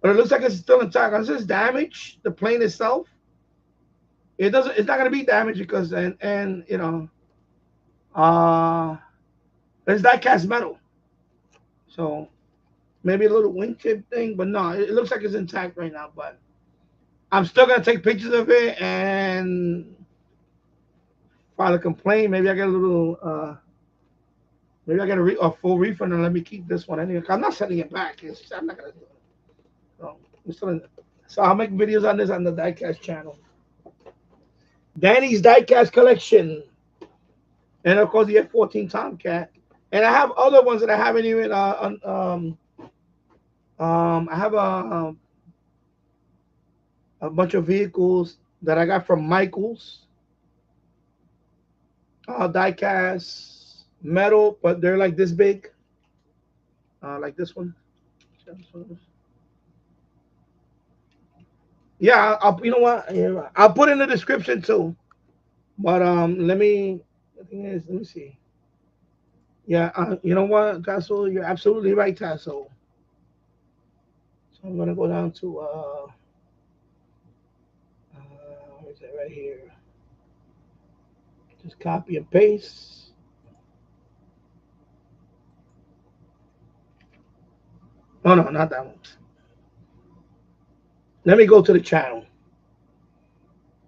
But it looks like it's still intact. Unless it's damaged, the plane itself, it's not going to be damaged because, it's die-cast metal. So maybe a little wingtip thing, but no, it looks like it's intact right now. But I'm still going to take pictures of it and file a complaint. Maybe I get a little, maybe I get a full refund and let me keep this one anyway. I'm not sending it back. I'm not going to do it. So I'll make videos on this on the diecast channel. Danny's diecast collection. And of course the F-14 Tomcat. And I have other ones that I haven't even I have a bunch of vehicles that I got from Michaels. die cast metal, but they're like this big, like this one. Yeah, you know what? Yeah, I'll put in the description too. But let me. The thing is, let me see. Yeah, you know what, Tasso? You're absolutely right, Tasso. So I'm gonna go down to where's it right here? Just copy and paste. Oh no, not that one. Let me go to the channel.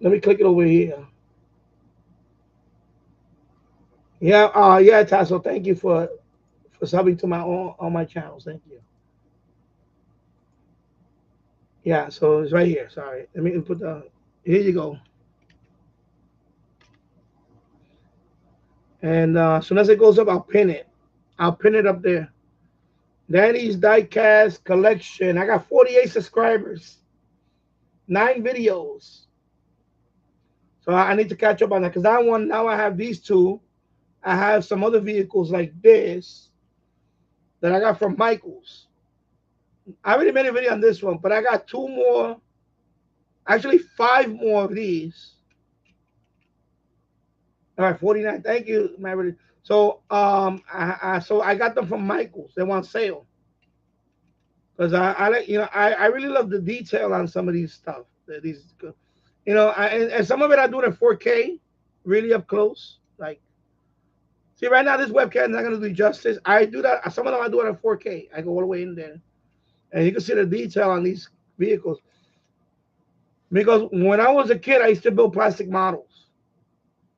Let me click it over here. Yeah, yeah, Tasso. Thank you for subbing to my all my channels. Thank you. Yeah, so it's right here. Sorry. Let me put the. Here you go. And as soon as it goes up, I'll pin it. I'll pin it up there. Danny's Diecast Collection. I got 48 subscribers, 9 videos. So I need to catch up on that because that one, now I have these two. I have some other vehicles like this that I got from Michael's. I already made a video on this one, but I got two more, actually five more of these. All right, 49. Thank you, Maverick. So so I got them from Michael's. They want sale. Because I like, I really love the detail on some of these stuff. These, and some of it I do it in 4K, really up close. Like, see, right now this webcam is not gonna do justice. I do that. Some of them I do it in 4K. I go all the way in there, and you can see the detail on these vehicles. Because when I was a kid, I used to build plastic models.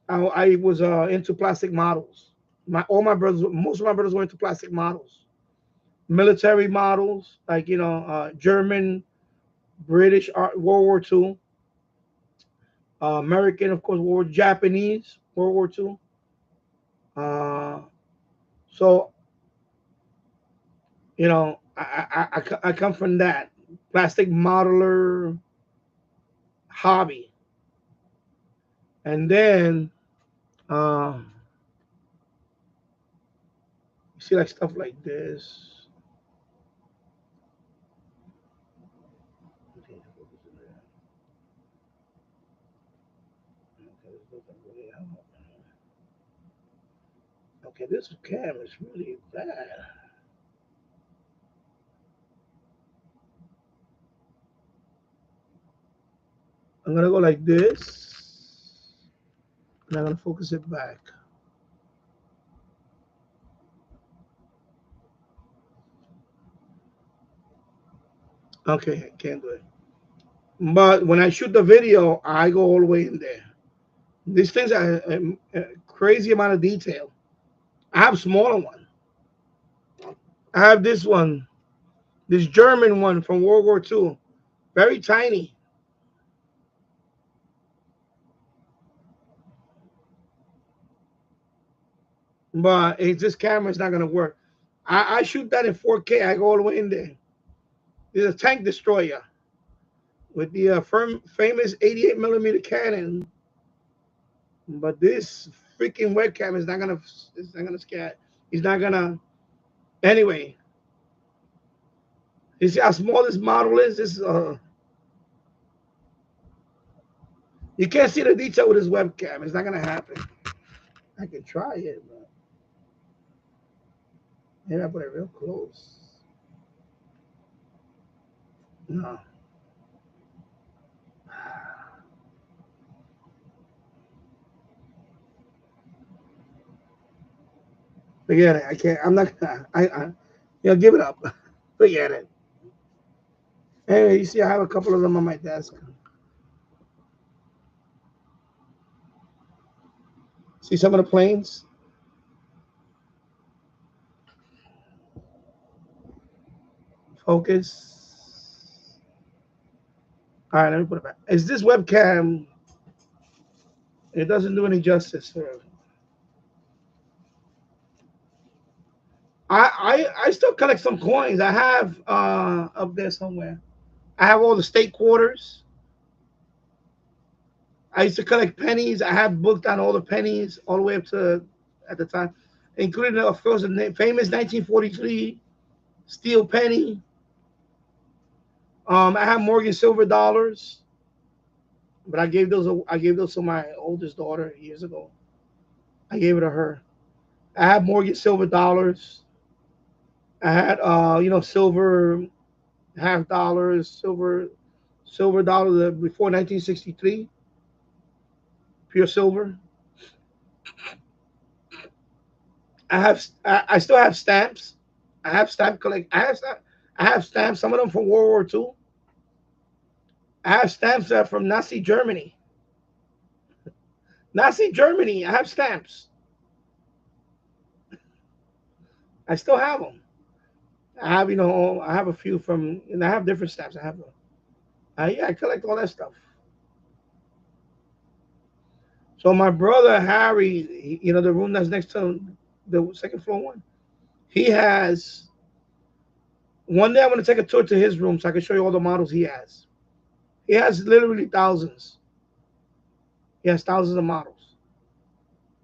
I was into plastic models. All my brothers, most of my brothers were into plastic models, military models, like German, British, World War II. American, of course, Japanese, World War II. So, I come from that plastic modeler hobby. And then, uh, you see, like stuff like this. Okay, this cam is really bad. I'm gonna go like this, and I'm gonna focus it back. Okay, I can't do it. But when I shoot the video, I go all the way in there. These things are a crazy amount of detail. I have smaller one. I have this one, this German one from World War II, very tiny. But this camera is not gonna work. I shoot that in 4K. I go all the way in there. There's a tank destroyer with the famous 88 millimeter cannon. But this freaking webcam is not gonna. It's not gonna scare. He's not gonna. Anyway, you see how small this model is. This you can't see the detail with this webcam. It's not gonna happen. I can try it, but maybe I put it real close. No. Forget it. I can't. I'm not gonna. Give it up. Forget it. Anyway, you see, I have a couple of them on my desk. See some of the planes? Focus. All right, let me put it back. Is this webcam? It doesn't do any justice. I still collect some coins. I have up there somewhere. I have all the state quarters. I used to collect pennies. I have booked on all the pennies all the way up to at the time, including of course the famous 1943 steel penny. I have Morgan silver dollars, but I gave those to my oldest daughter years ago. I gave it to her. I have Morgan silver dollars. I had silver half dollars, silver dollar before 1963, pure silver. I still have stamps. I have stamp collect. I have stamps. Some of them from World War II. I have stamps that are from Nazi Germany. Nazi Germany. I have stamps. I still have them. I have I have a few from, and I have different stamps. I have them. Yeah, I collect all that stuff. So my brother Harry, the room that's next to the second floor one, he has. One day I'm gonna take a tour to his room so I can show you all the models he has. He has literally thousands. He has thousands of models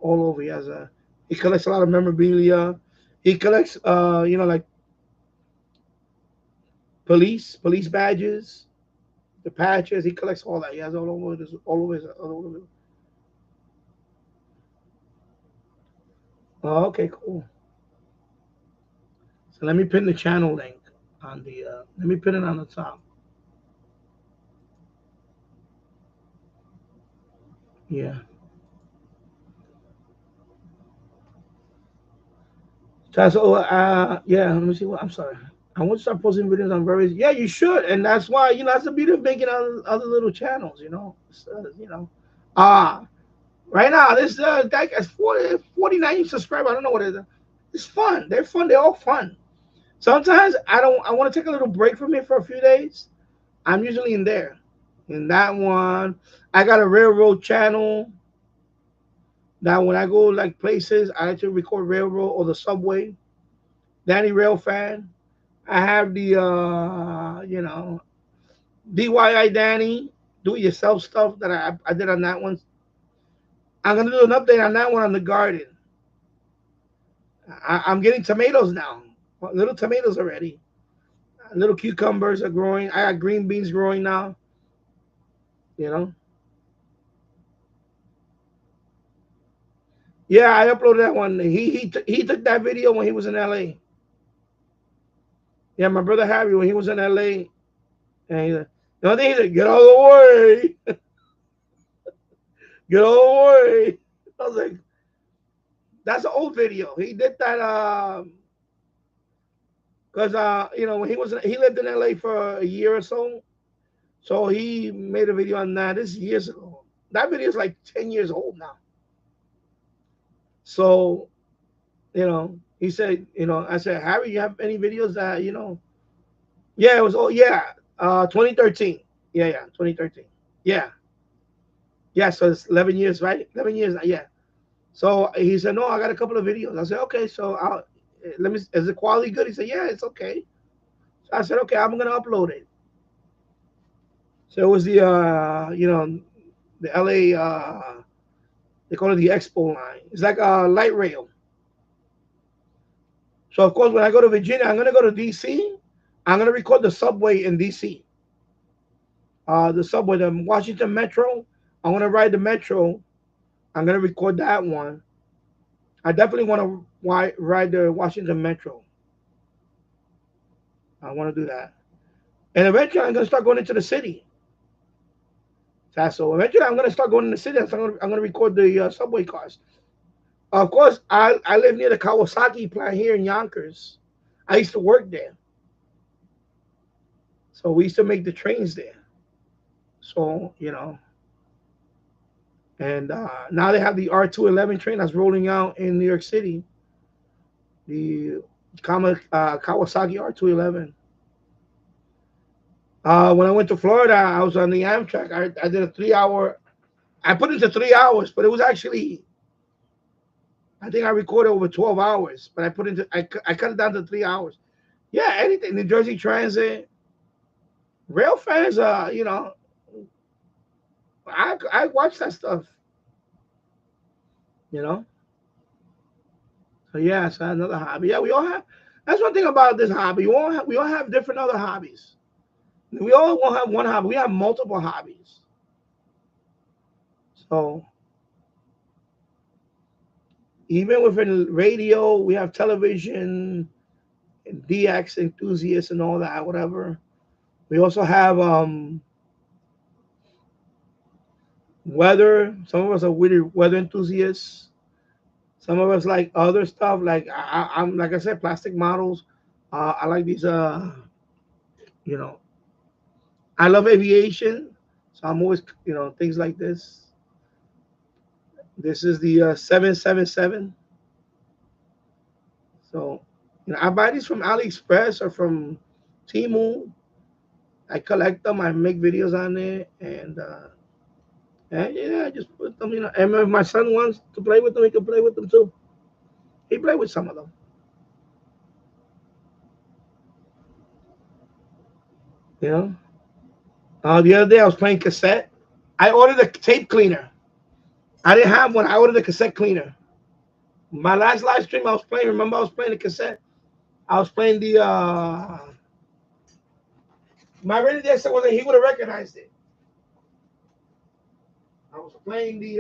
all over. He collects a lot of memorabilia. He collects like police badges, the patches. He collects all that. He has all over. Oh, okay, cool. So let me pin the channel link on the. Let me pin it on the top. Yeah. So yeah. Let me see. What I'm sorry. I want to start posting videos on various. Yeah, you should, and that's why that's the beauty of making other little channels. Ah, right now this guy has 49 subscribers. I don't know what it is. It's fun. They're fun. They're all fun. Sometimes I don't. I want to take a little break from it for a few days. I'm usually in there. In that one, I got a railroad channel. That when I go like places, I like to record railroad or the subway. Danny Rail fan. I have the DIY Danny do it yourself stuff that I did on that one. I'm gonna do an update on that one on the garden. I'm getting tomatoes now. Little tomatoes already. Little cucumbers are growing. I got green beans growing now. You know. Yeah, I uploaded that one. He took that video when he was in LA. Yeah, my brother Harry when he was in LA. And the only thing he said, get out of the way. Get out of the way. I was like, that's an old video. He did that because when he lived in LA for a year or so he made a video on that. This is years ago. That video is like 10 years old now. So he said, I said, Harry, you have any videos that Yeah, it was. Oh yeah, 2013. Yeah, 2013. Yeah, yeah. So it's 11 years, right? 11 years. Yeah. So he said, no, I got a couple of videos. I said, okay. So let me. Is the quality good? He said, yeah, it's okay. So I said, okay, I'm gonna upload it. So it was the LA they call it the Expo line. It's like a light rail. So of course when I go to Virginia, I'm gonna go to DC. I'm gonna record the subway in DC. The subway, the Washington Metro. I'm gonna ride the Metro. I'm gonna record that one. I definitely want to ride the Washington Metro. I want to do that, and eventually I'm gonna start going into the city. So eventually I'm gonna start going in the city. So I'm gonna record the subway cars. Of course, I live near the Kawasaki plant here in Yonkers. I used to work there, so we used to make the trains there. So and now they have the R211 train that's rolling out in New York City. The Kawasaki R211. When I went to Florida, I was on the Amtrak. I did a 3 hour. I put it to 3 hours, but it was actually I think I recorded over 12 hours, but I cut it down to 3 hours. Yeah, anything. New Jersey Transit, rail fans. I watch that stuff, you know. So yeah, it's another hobby. Yeah, we all have. That's one thing about this hobby. We all have different other hobbies. We all won't have one hobby. We have multiple hobbies. So even within radio, we have television, DX enthusiasts, and all that. Whatever. We also have weather. Some of us are weather enthusiasts. Some of us like other stuff. Like I'm like I said, plastic models. I like these. You know, I love aviation, so I'm always things like this. This is the 777. So I buy these from Aliexpress or from Timu. I collect them. I make videos on it, and yeah, I just put them. And if my son wants to play with them, he can play with them too. He play with some of them. You know. The other day I was playing cassette. I ordered a tape cleaner. I didn't have one. I ordered a cassette cleaner. My last live stream I was playing. Remember I was playing the cassette. I was playing the my radio Dexter wasn't. He would have recognized it. I was playing the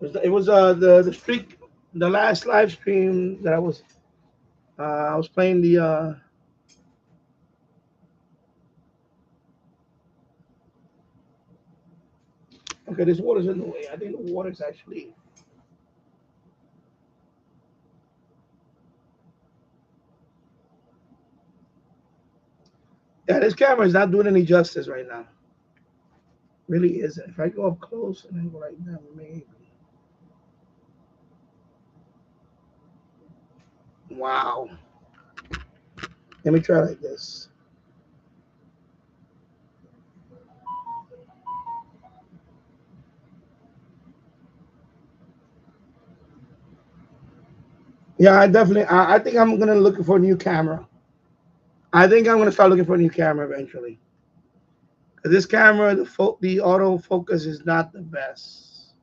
it was the streak, the last live stream that I was playing the okay, this water's in the way. I think the water's actually yeah, this camera is not doing any justice right now. Really isn't. If I go up close and then go like that, maybe. Wow. Let me try like this. Yeah, I definitely. I think I'm gonna look for a new camera. I think I'm gonna start looking for a new camera eventually. 'Cause this camera, the auto focus is not the best.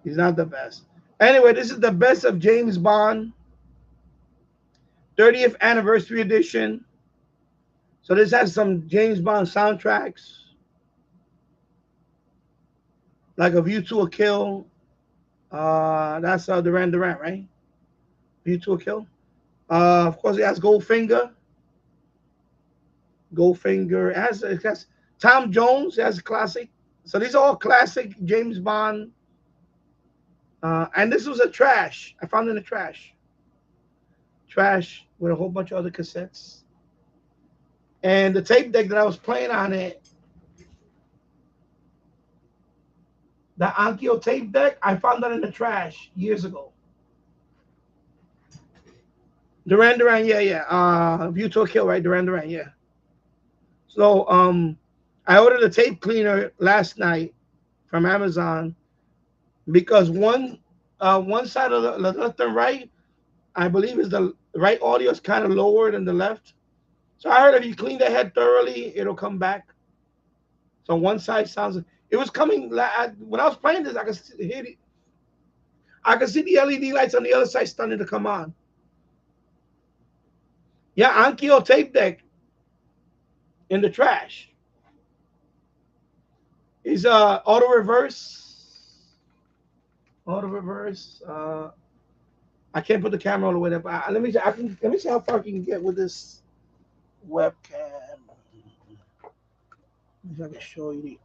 It's not the best. Anyway, this is the best of James Bond 30th anniversary edition. So this has some James Bond soundtracks, like A View to a Kill. That's Duran Duran, right? View to a Kill. Of course, it has Goldfinger. Goldfinger. It has Tom Jones. It has a classic. So these are all classic James Bond. And this was a trash. I found it in the trash. Trash with a whole bunch of other cassettes. And the tape deck that I was playing on it, the Onkyo tape deck, I found that in the trash years ago. Duran Duran, yeah, yeah. View to a Kill, right? Duran Duran, yeah. So I ordered a tape cleaner last night from Amazon because one side of the left and right, I believe is the right audio is kind of lower than the left. So I heard if you clean the head thoroughly, it'll come back. So one side sounds. It was coming when I was playing this. Hear it. I could see the LED lights on the other side starting to come on. Yeah, Onkyo tape deck in the trash. Is auto reverse. Auto reverse. I can't put the camera all the way up. Let me see how far I can get with this webcam. If I can show you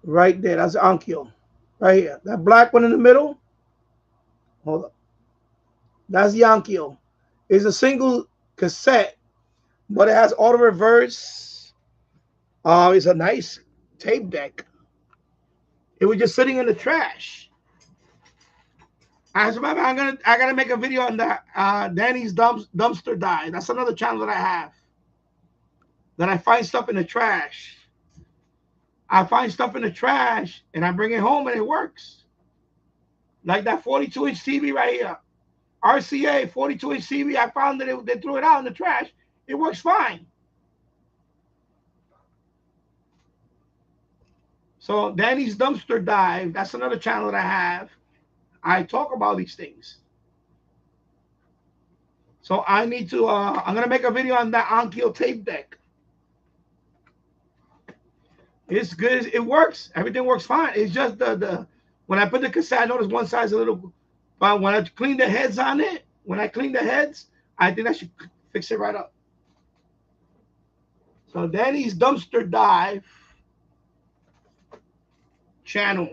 right there. That's Onkyo. Right here. That black one in the middle. Hold up. That's Onkyo. It's a single cassette, but it has auto reverse. It's a nice tape deck. It was just sitting in the trash. As a matter, I gotta make a video on that. Danny's dumpster dive. That's another channel that I have. That I find stuff in the trash. I find stuff in the trash and I bring it home and it works. Like that 42-inch TV right here. RCA 42-inch TV. I found that they threw it out in the trash. It works fine. So Danny's Dumpster Dive. That's another channel that I have. I talk about these things. So I need to. I'm gonna make a video on that Onkyo tape deck. It's good. It works. Everything works fine. It's just the when I put the cassette, I noticed one side's a little. But when I clean the heads on it, when I clean the heads, I think I should fix it right up. So Danny's Dumpster Dive channel.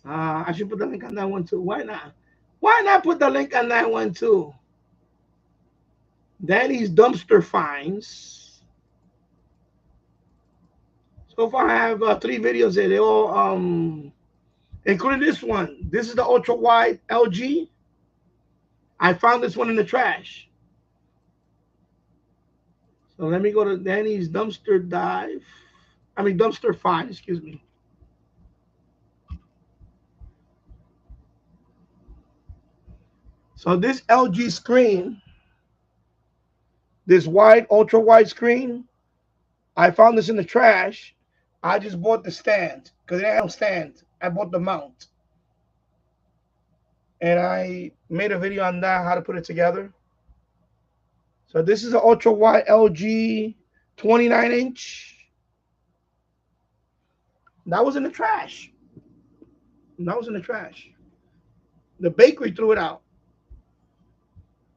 I should put the link on that one too. Why not? Why not put the link on that one too? Danny's Dumpster Finds. So far, I have 3 videos there. They all, including this one. This is the ultra wide LG. I found this one in the trash. So let me go to Danny's Dumpster Dive. I mean, Dumpster Find, excuse me. So this LG screen, this wide, ultra wide screen, I found this in the trash. I just bought the stand because it ain't no stand. I bought the mount. And I made a video on that, how to put it together. So this is an ultra wide LG 29-inch. That was in the trash. That was in the trash. The bakery threw it out.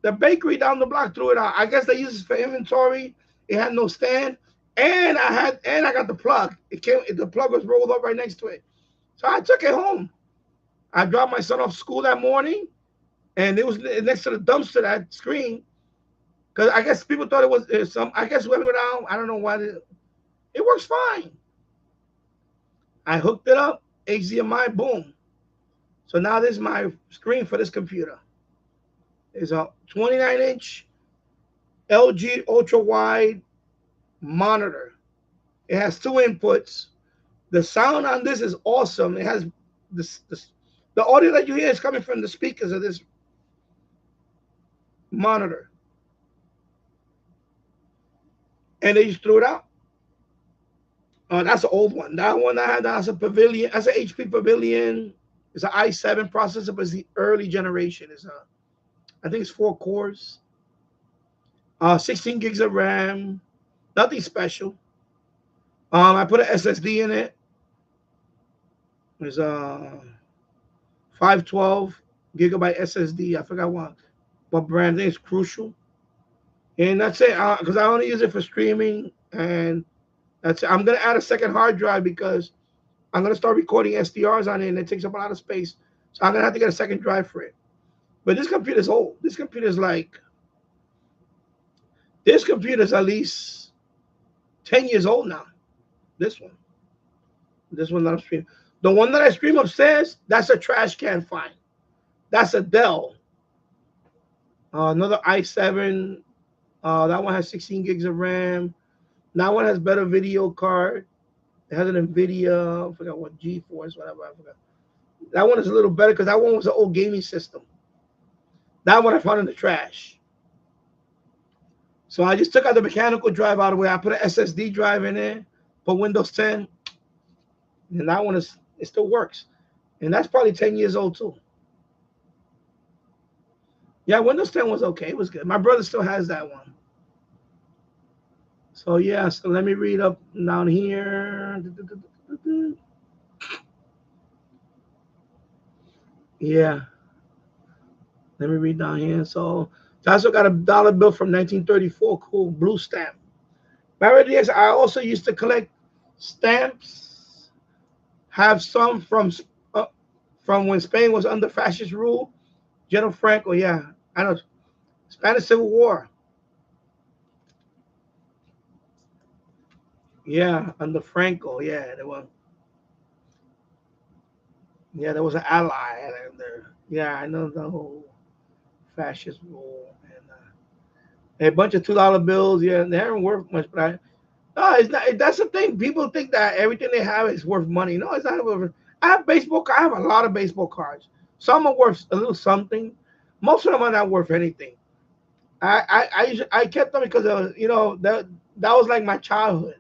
The bakery down the block threw it out. I guess they used it for inventory. It had no stand. And I got the plug. The plug was rolled up right next to it. So I took it home. I dropped my son off school that morning, and it was next to the dumpster, that screen. Because I guess people thought it was some. I guess went down. I don't know why. It works fine. I hooked it up. HDMI, boom. So now this is my screen for this computer. It's a 29-inch LG ultra wide monitor. It has 2 inputs. The sound on this is awesome. It has the audio that you hear is coming from the speakers of this monitor. And they just threw it out. That's an old one. That one I had, that's a Pavilion. That's an HP Pavilion. It's an i7 processor, but it's the early generation. I think it's 4 cores. 16 gigs of RAM. Nothing special. I put an SSD in it. There's a 512 gigabyte SSD. I forgot what brand. I think it's Crucial. And that's it. Because I only use it for streaming, and that's it. I'm gonna add a second hard drive because I'm gonna start recording SDRs on it, and it takes up a lot of space. So I'm gonna have to get a second drive for it. But this computer is old. This computer is at least 10 years old now. This one that I'm streaming. The one that I stream upstairs, that's a trash can find. That's a Dell. Another i7. That one has 16 gigs of RAM. That one has better video card. It has an NVIDIA. I forgot what GeForce, whatever. I forgot. That one is a little better because that one was an old gaming system. That one I found in the trash. So I just took out the mechanical drive out of the way. I put an SSD drive in there, put Windows 10, and that one it still works. And that's probably 10 years old too. Yeah, Windows 10 was okay. It was good. My brother still has that one. So yeah, so let me read up down here. Yeah. Let me read down here. So I also got a dollar bill from 1934. Cool. Blue stamp. Nowadays, I also used to collect stamps. Have some from when Spain was under fascist rule. General Franco, yeah. I know. Spanish Civil War. Yeah, under Franco, yeah. There was an ally. Yeah, I know the whole fascist rule. And a bunch of $2 bills, yeah, they aren't worth much, but no, it's not. That's the thing. People think that everything they have is worth money. No, it's not worth. I have a lot of baseball cards. Some are worth a little something. Most of them are not worth anything. I kept them because that was like my childhood,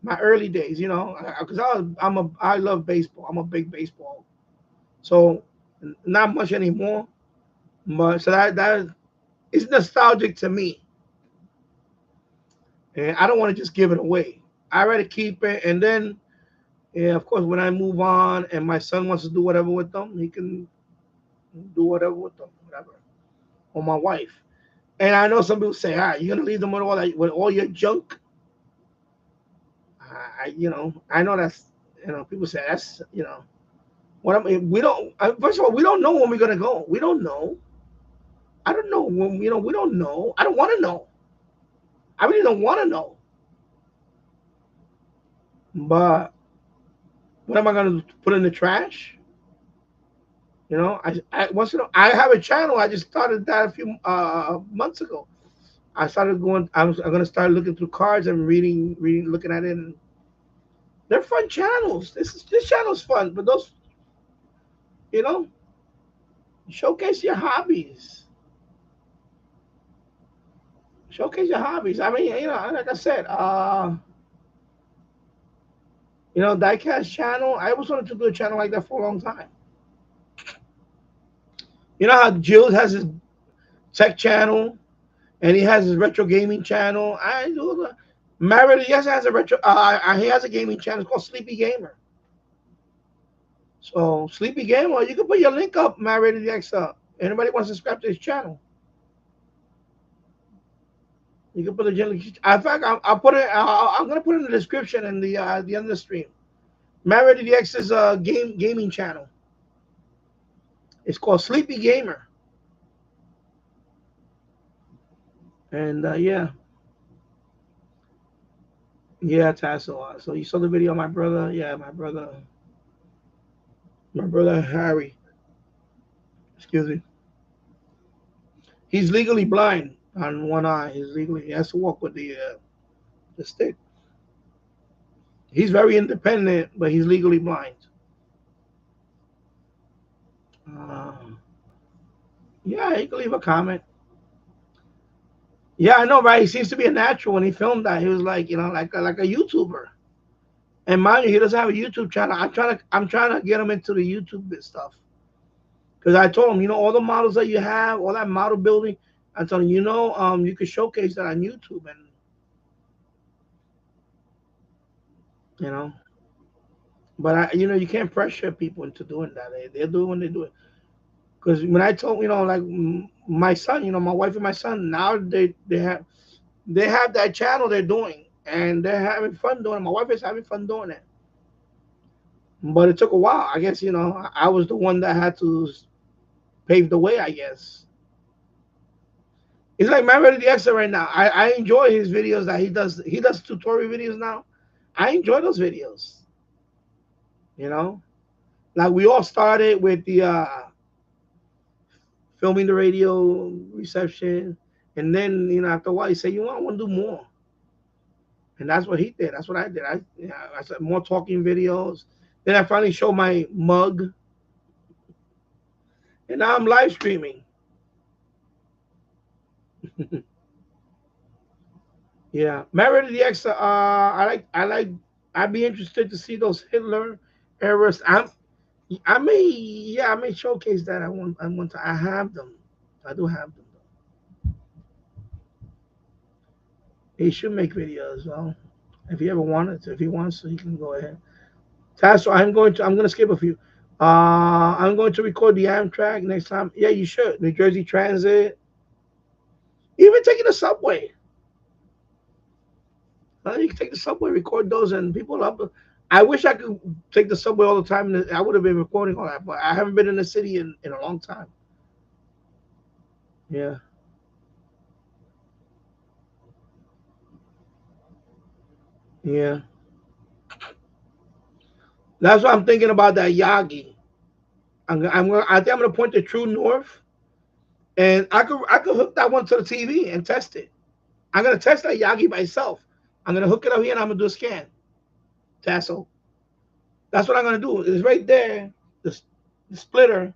my early days. Because I love baseball. I'm a big baseball. So not much anymore, but so that is nostalgic to me, and I don't want to just give it away. I rather keep it, and then yeah, of course, when I move on and my son wants to do whatever with them, he can do whatever with them, whatever. Or my wife. And I know some people say, "Ah, you're gonna leave them with all your junk." I know that's people say that's what I mean. We don't. First of all, we don't know when we're gonna go. We don't know. I don't know when we don't know. I don't want to know. I really don't want to know. But what am I gonna put in the trash? I have a channel. I just started that a few months ago. I started going. I'm gonna start looking through cards and reading, looking at it. And they're fun channels. This channel's fun, but those, you know, showcase your hobbies. Showcase your hobbies. I mean, like I said, Diecast channel. I always wanted to do a channel like that for a long time. You know how Jules has his tech channel and he has his retro gaming channel. I do. Marriott, yes, has a retro. He has a gaming channel. It's called Sleepy Gamer. So Sleepy Gamer, you can put your link up, Marriott X up. Anybody wants to subscribe to his channel, you can put the link. In fact, I'll put it. I'm gonna put it in the description and the end of the stream. Marriott X's gaming channel. It's called Sleepy Gamer, and yeah, Tassel. So you saw the video of my brother? Yeah, my brother Harry. Excuse me. He's legally blind on one eye. He has to walk with the stick. He's very independent, but he's legally blind. Uh, yeah, he can leave a comment. Yeah, I know, right? He seems to be a natural when he filmed that. He was like, like a YouTuber. And mind you, he doesn't have a YouTube channel. I'm trying to get him into the YouTube bit stuff. Because I told him, all the models that you have, all that model building, I told him, you can showcase that on YouTube, and you know. But you can't pressure people into doing that. They're doing when they do it. Because when I told, like my son, my wife and my son, now they have that channel they're doing, and they're having fun doing it. My wife is having fun doing it. But it took a while. I guess, I was the one that had to pave the way, I guess. It's like my Ready the Extra right now. I enjoy his videos that he does. He does tutorial videos now. I enjoy those videos. You know, like we all started with the filming the radio reception, and then after a while he said, I want to do more, and that's what he did. That's what I did. I said more talking videos. Then I finally showed my mug, and now I'm live streaming. Yeah, Married to the Extra. I'd be interested to see those Hitler eras. I may showcase that. I want to. I have them. I do have them. He should make videos. Well, if he ever wanted to, if he wants to, he can go ahead. Tasso, I'm going to skip a few. I'm going to record the Amtrak next time. Yeah, you should. New Jersey Transit. Even taking the subway. You can take the subway, record those, and people up. I wish I could take the subway all the time. And I would have been recording all that, but I haven't been in the city in a long time. Yeah, yeah. That's what I'm thinking about that Yagi. I think I'm gonna point to True North, and I could hook that one to the TV and test it. I'm gonna test that Yagi myself. I'm gonna hook it up here and I'm gonna do a scan. Tassel. That's what I'm gonna do. It's right there. Just the splitter.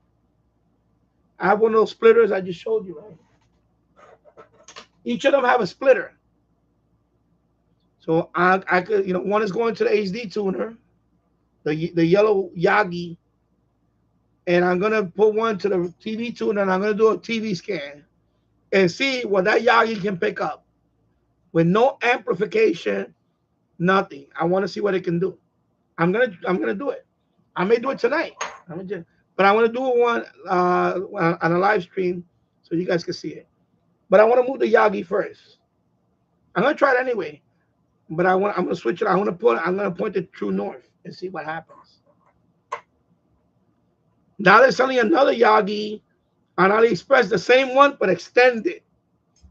I have one of those splitters I just showed you, right? Each of them have a splitter. So I could, one is going to the HD tuner, the yellow Yagi, and I'm gonna put one to the TV tuner, and I'm gonna do a TV scan and see what that Yagi can pick up with no amplification, nothing. I want to see what it can do. I'm gonna do it. I may do it tonight. But I want to do one on a live stream so you guys can see it. But I want to move the Yagi first. I'm gonna try it anyway. But I'm gonna switch it. I'm gonna point it true north and see what happens. Now they're selling another Yagi on Aliexpress, the same one but extended.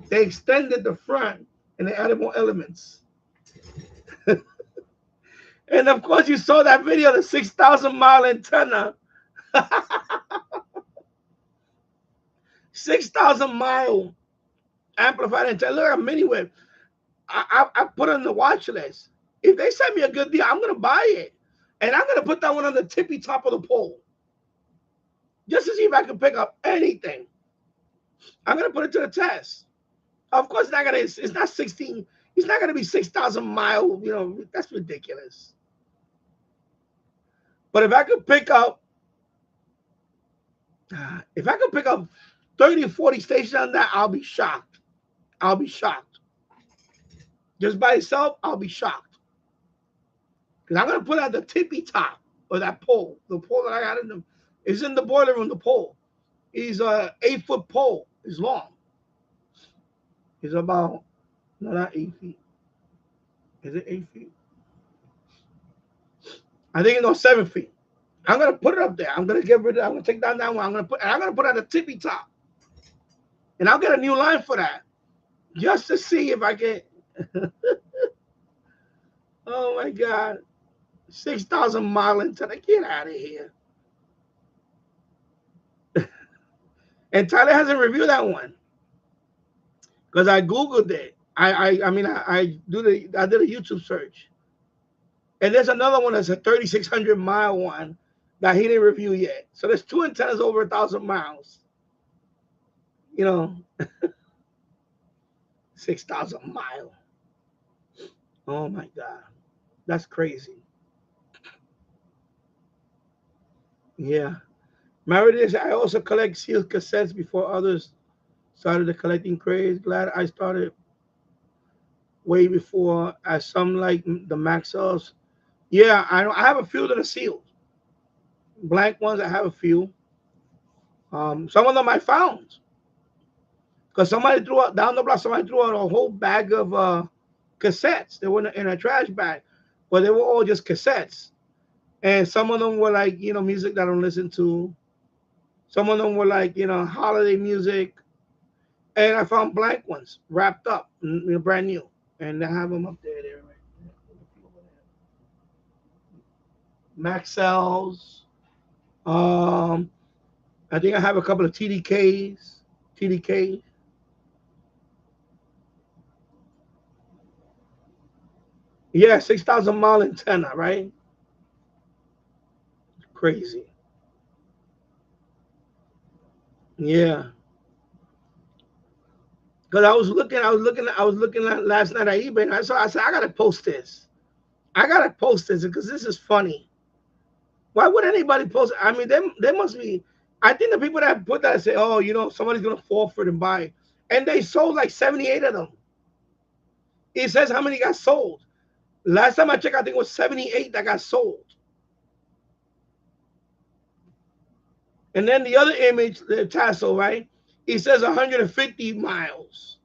They extended the front and they added more elements. And of course, you saw that video, the 6,000-mile antenna. 6,000-mile amplified antenna. Look at mini whip. I put it on the watch list. If they send me a good deal, I'm gonna buy it, and I'm gonna put that one on the tippy top of the pole, just to see if I can pick up anything. I'm gonna put it to the test. Of course, it's not 16. It's not gonna be 6,000 mile. That's ridiculous. But if I could pick up 30 or 40 stations on that, I'll be shocked. I'll be shocked. Just by itself, I'll be shocked. Because I'm gonna put it at the tippy top of that pole. The pole that I got is in the boiler room. The pole is a 8-foot pole. It's long. It's about not 8 feet. Is it 8 feet? I think it's 7 feet. I'm gonna put it up there. I'm gonna take down that one. I'm gonna put it at the tippy top, and I'll get a new line for that, just to see if I can. Oh my God, 6,000-mile antenna! Get out of here. And Tyler hasn't reviewed that one because I googled it. I did a YouTube search, and there's another one that's a 3,600-mile one that he didn't review yet. So there's two antennas over 1,000 miles. 6,000 mile. Oh my God, that's crazy. Yeah. Meredith, I also collect sealed cassettes before others started the collecting craze. Glad I started way before, as some like the Maxells. Yeah, I have a few that are sealed. Blank ones, I have a few. Some of them I found. Because somebody threw out, down the block, somebody threw out a whole bag of cassettes. They were in a trash bag. But they were all just cassettes. And some of them were like, music that I don't listen to. Some of them were like, holiday music. And I found blank ones wrapped up, brand new. And I have them up there. Maxells. I think I have a couple of TDKs. TDK. Yeah, 6,000-mile antenna, right? Crazy. Yeah. Because I was looking at last night at eBay, and I said, I gotta post this. I gotta post this because this is funny. Why would anybody post it? I mean, they must be. I think the people that put that say, oh, somebody's gonna fall for it and buy it. And they sold like 78 of them. It says how many got sold. Last time I checked, I think it was 78 that got sold. And then the other image, the tassel, right? It says 150 miles.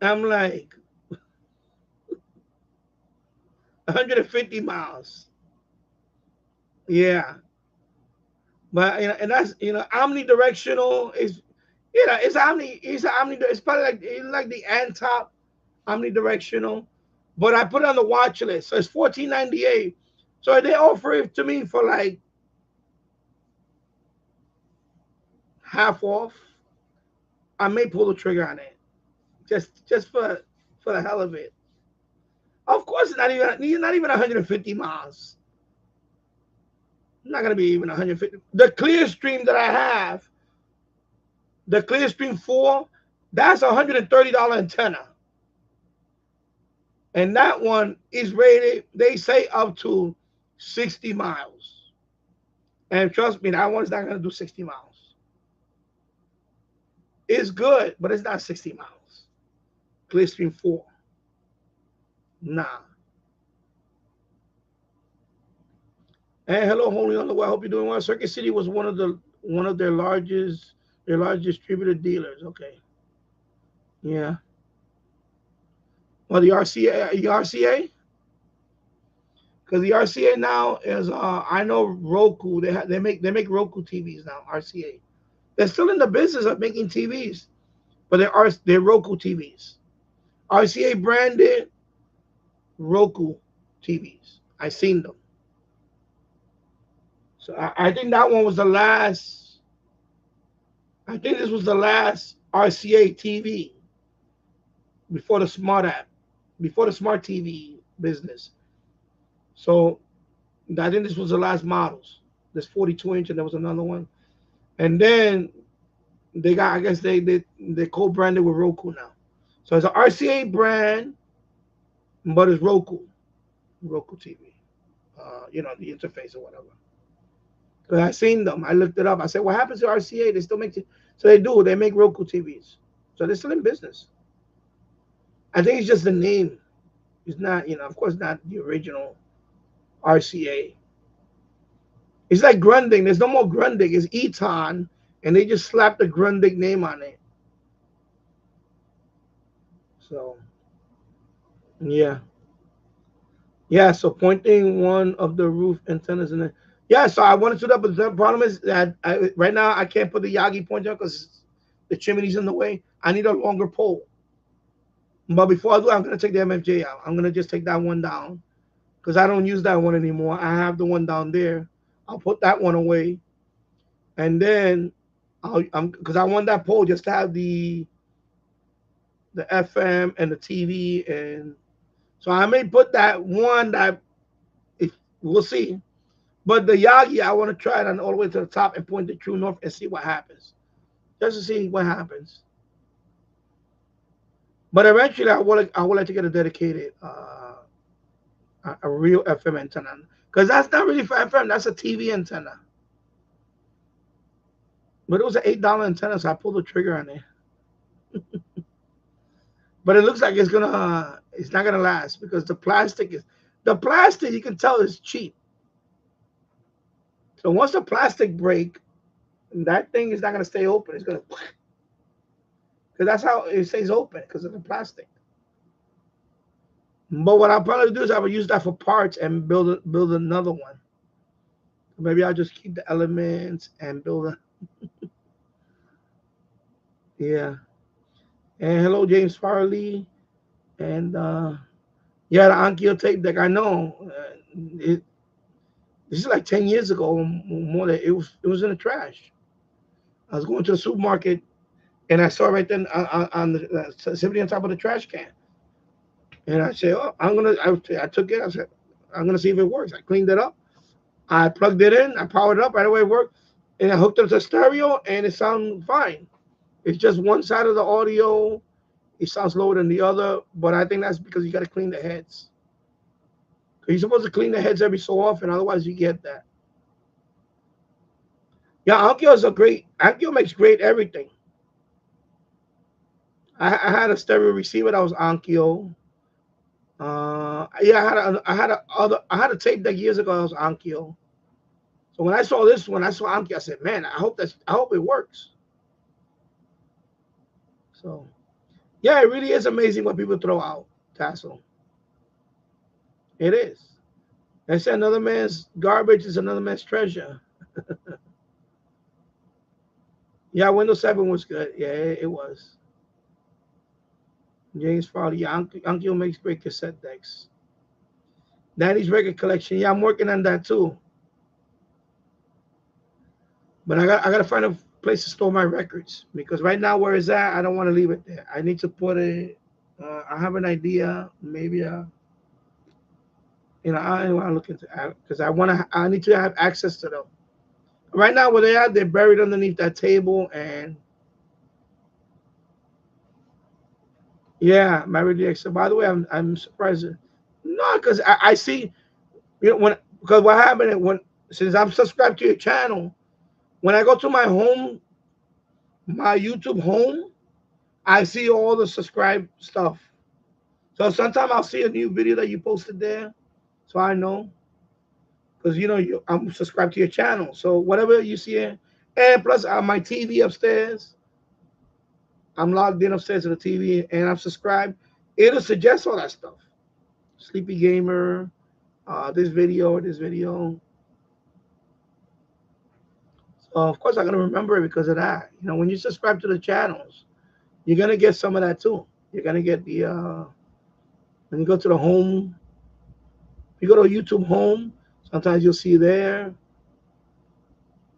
I'm like, 150 miles. Yeah. But and that's omnidirectional is it's probably like the Antop omnidirectional. But I put it on the watch list. So it's $14.98. So they offer it to me for like half off. I may pull the trigger on it. Just for the hell of it. Of course, not even 150 miles. not gonna be even 150. The clear stream that I have, the clear stream 4, that's $130 antenna, and that one is rated. They say up to 60 miles, and trust me, that one's not gonna do 60 miles. It's good, but it's not 60 miles. Clear stream 4, nah. And hello, Holy on the Way. I hope you're doing well. Circuit City was one of their large distributor dealers. Okay, yeah. Well, the RCA, because the RCA now is I know Roku. They make Roku TVs now. RCA. They're still in the business of making TVs, but they're Roku TVs. RCA branded Roku TVs. I seen them. So I think that one was the last. I think this was the last RCA TV before the smart app, before the smart TV business. So I think this was the last models. There's 42-inch, and there was another one. And then they got, I guess they co-branded with Roku now. So it's an RCA brand, but it's Roku TV. The interface or whatever. Because I seen them, I looked it up. I said, "What happens to RCA? They still make it." So they do. They make Roku TVs. So they're still in business. I think it's just the name. It's not, of course, not the original RCA. It's like Grundig. There's no more Grundig. It's Eton, and they just slapped the Grundig name on it. So, yeah. Yeah, so pointing one of the roof antennas in there. Yeah, so I wanted to do that, but the problem is that right now I can't put the Yagi pointer because the chimney's in the way. I need a longer pole. But before I do, I'm going to take the MFJ out. I'm going to just take that one down because I don't use that one anymore. I have the one down there. I'll put that one away. And then because I want that pole just to have the FM and the TV, and so I may put that one that if we'll see. But the Yagi, I want to try it on all the way to the top and point it true north and see what happens, just to see what happens. But eventually, I would like to get a dedicated, a real FM antenna, because that's not really for FM. That's a TV antenna. But it was an $8 antenna, so I pulled the trigger on it. But it looks like it's not gonna last because the plastic. You can tell is cheap. So once the plastic break, that thing is not gonna stay open. It's gonna because that's how it stays open because of the plastic. But what I'll probably do is I will use that for parts and build another one. Maybe I'll just keep the elements and build a yeah. And hello, James Farley. And yeah, the Onkyo tape deck. I know this is like 10 years ago. More than it was in the trash. I was going to the supermarket and I saw right then on the simply on top of the trash can. And I said, "Oh, I took it. I said, I'm gonna see if it works." I cleaned it up. I plugged it in. I powered it up right away. It worked, and I hooked it to stereo, and it sounded fine. It's just one side of the audio. It sounds lower than the other, but I think that's because you got to clean the heads. You're supposed to clean the heads every so often, otherwise you get that. Yeah, Onkyo makes great everything. I had a stereo receiver that was Onkyo. Yeah, I had a tape deck years ago that was Onkyo. So when I saw this one, I saw Onkyo. I said, "Man, I hope it works." So yeah, it really is amazing what people throw out, Tassel. It is. They say another man's garbage is another man's treasure. Yeah, Windows 7 was good. Yeah, it was. James Farley. Yeah, Onkyo makes great cassette decks. Daddy's record collection. Yeah, I'm working on that too. But I gotta find a place to store my records because right now where it's at, I don't want to leave it there. I need to put it. I have an idea, maybe I want to look into because I need to have access to them. Right now, where they are, they're buried underneath that table, and yeah, married the ex. So by the way, I'm surprised. No, because I see when because what happened when since I'm subscribed to your channel, when I go to my YouTube home, I see all the subscribe stuff. So sometimes I'll see a new video that you posted there, so I know because I'm subscribed to your channel. So whatever you see, and plus my TV upstairs, I'm logged in upstairs to the TV, and I'm subscribed. It'll suggest all that stuff. Sleepy Gamer, this video. So of course I'm gonna remember it because of that. When you subscribe to the channels, you're gonna get some of that too. You're gonna get the when you go to the home, you go to YouTube home. Sometimes you'll see there.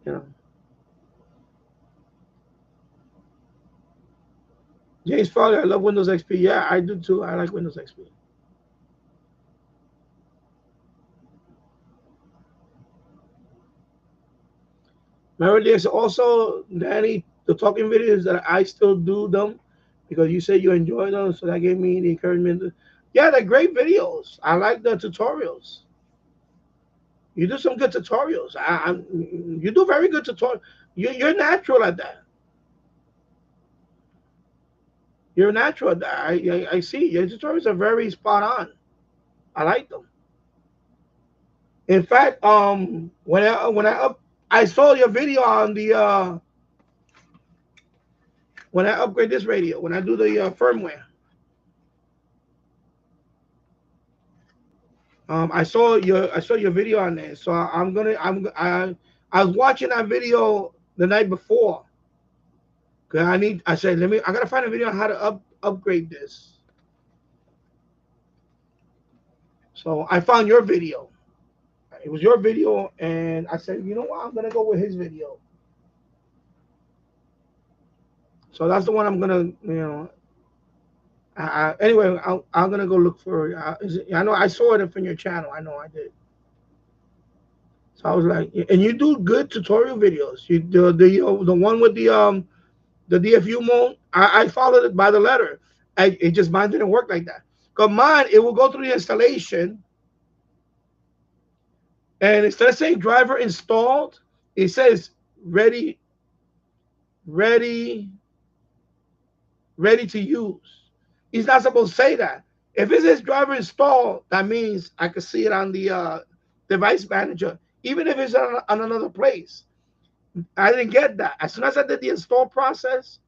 You know, James Farley, I love Windows XP. Yeah, I do too. I like Windows XP. Remember, there's also Danny the talking videos that I still do them because you said you enjoy them, so that gave me the encouragement. Yeah, they're great videos. I like the tutorials. You do some good tutorials. You do very good tutorials. You're natural at that. You're natural at that. I see your tutorials are very spot on. I like them. In fact, I saw your video on the when I upgrade this radio when I do the firmware. I saw your video on there, so I was watching that video the night before. Cause I said I gotta find a video on how to upgrade this. So I found your video. It was your video, and I said, you know what, I'm gonna go with his video. So that's the one I'm gonna. Anyway, I'm gonna go look for it. I know I saw it from your channel. I know I did. So I was like, and you do good tutorial videos. You do the one with the DFU mode. I followed it by the letter. It just mine didn't work like that. Cause mine it will go through the installation, and instead of saying driver installed, it says ready, ready, ready to use. It's not supposed to say that. If it says driver installed, that means I can see it on the device manager, even if it's on another place. I didn't get that. As soon as I did the install process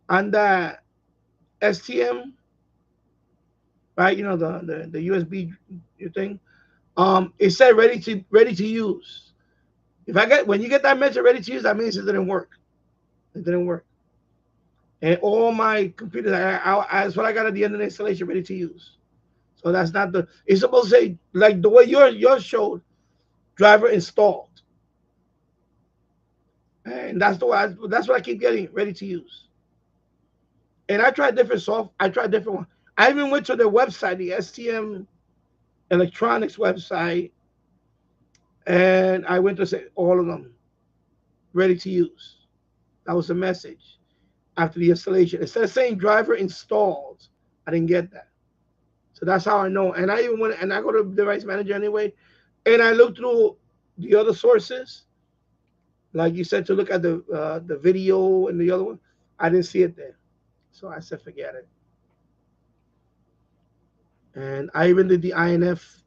on the STM, right? The USB thing. It said ready to use. When you get that message ready to use, that means it didn't work. It didn't work. And all my computers, that's what I got at the end of the installation, ready to use. So that's not the. It's supposed to say like the way yours showed, driver installed, and that's what I keep getting ready to use. And I tried different soft. I tried different ones. I even went to their website, the STM Electronics website, and I went to say all of them ready to use. That was the message after the installation. Instead of saying driver installed, I didn't get that. So that's how I know. And I even went and I go to device manager anyway, and I look through the other sources, like you said, to look at the video and the other one. I didn't see it there, so I said forget it. And I even did the INF.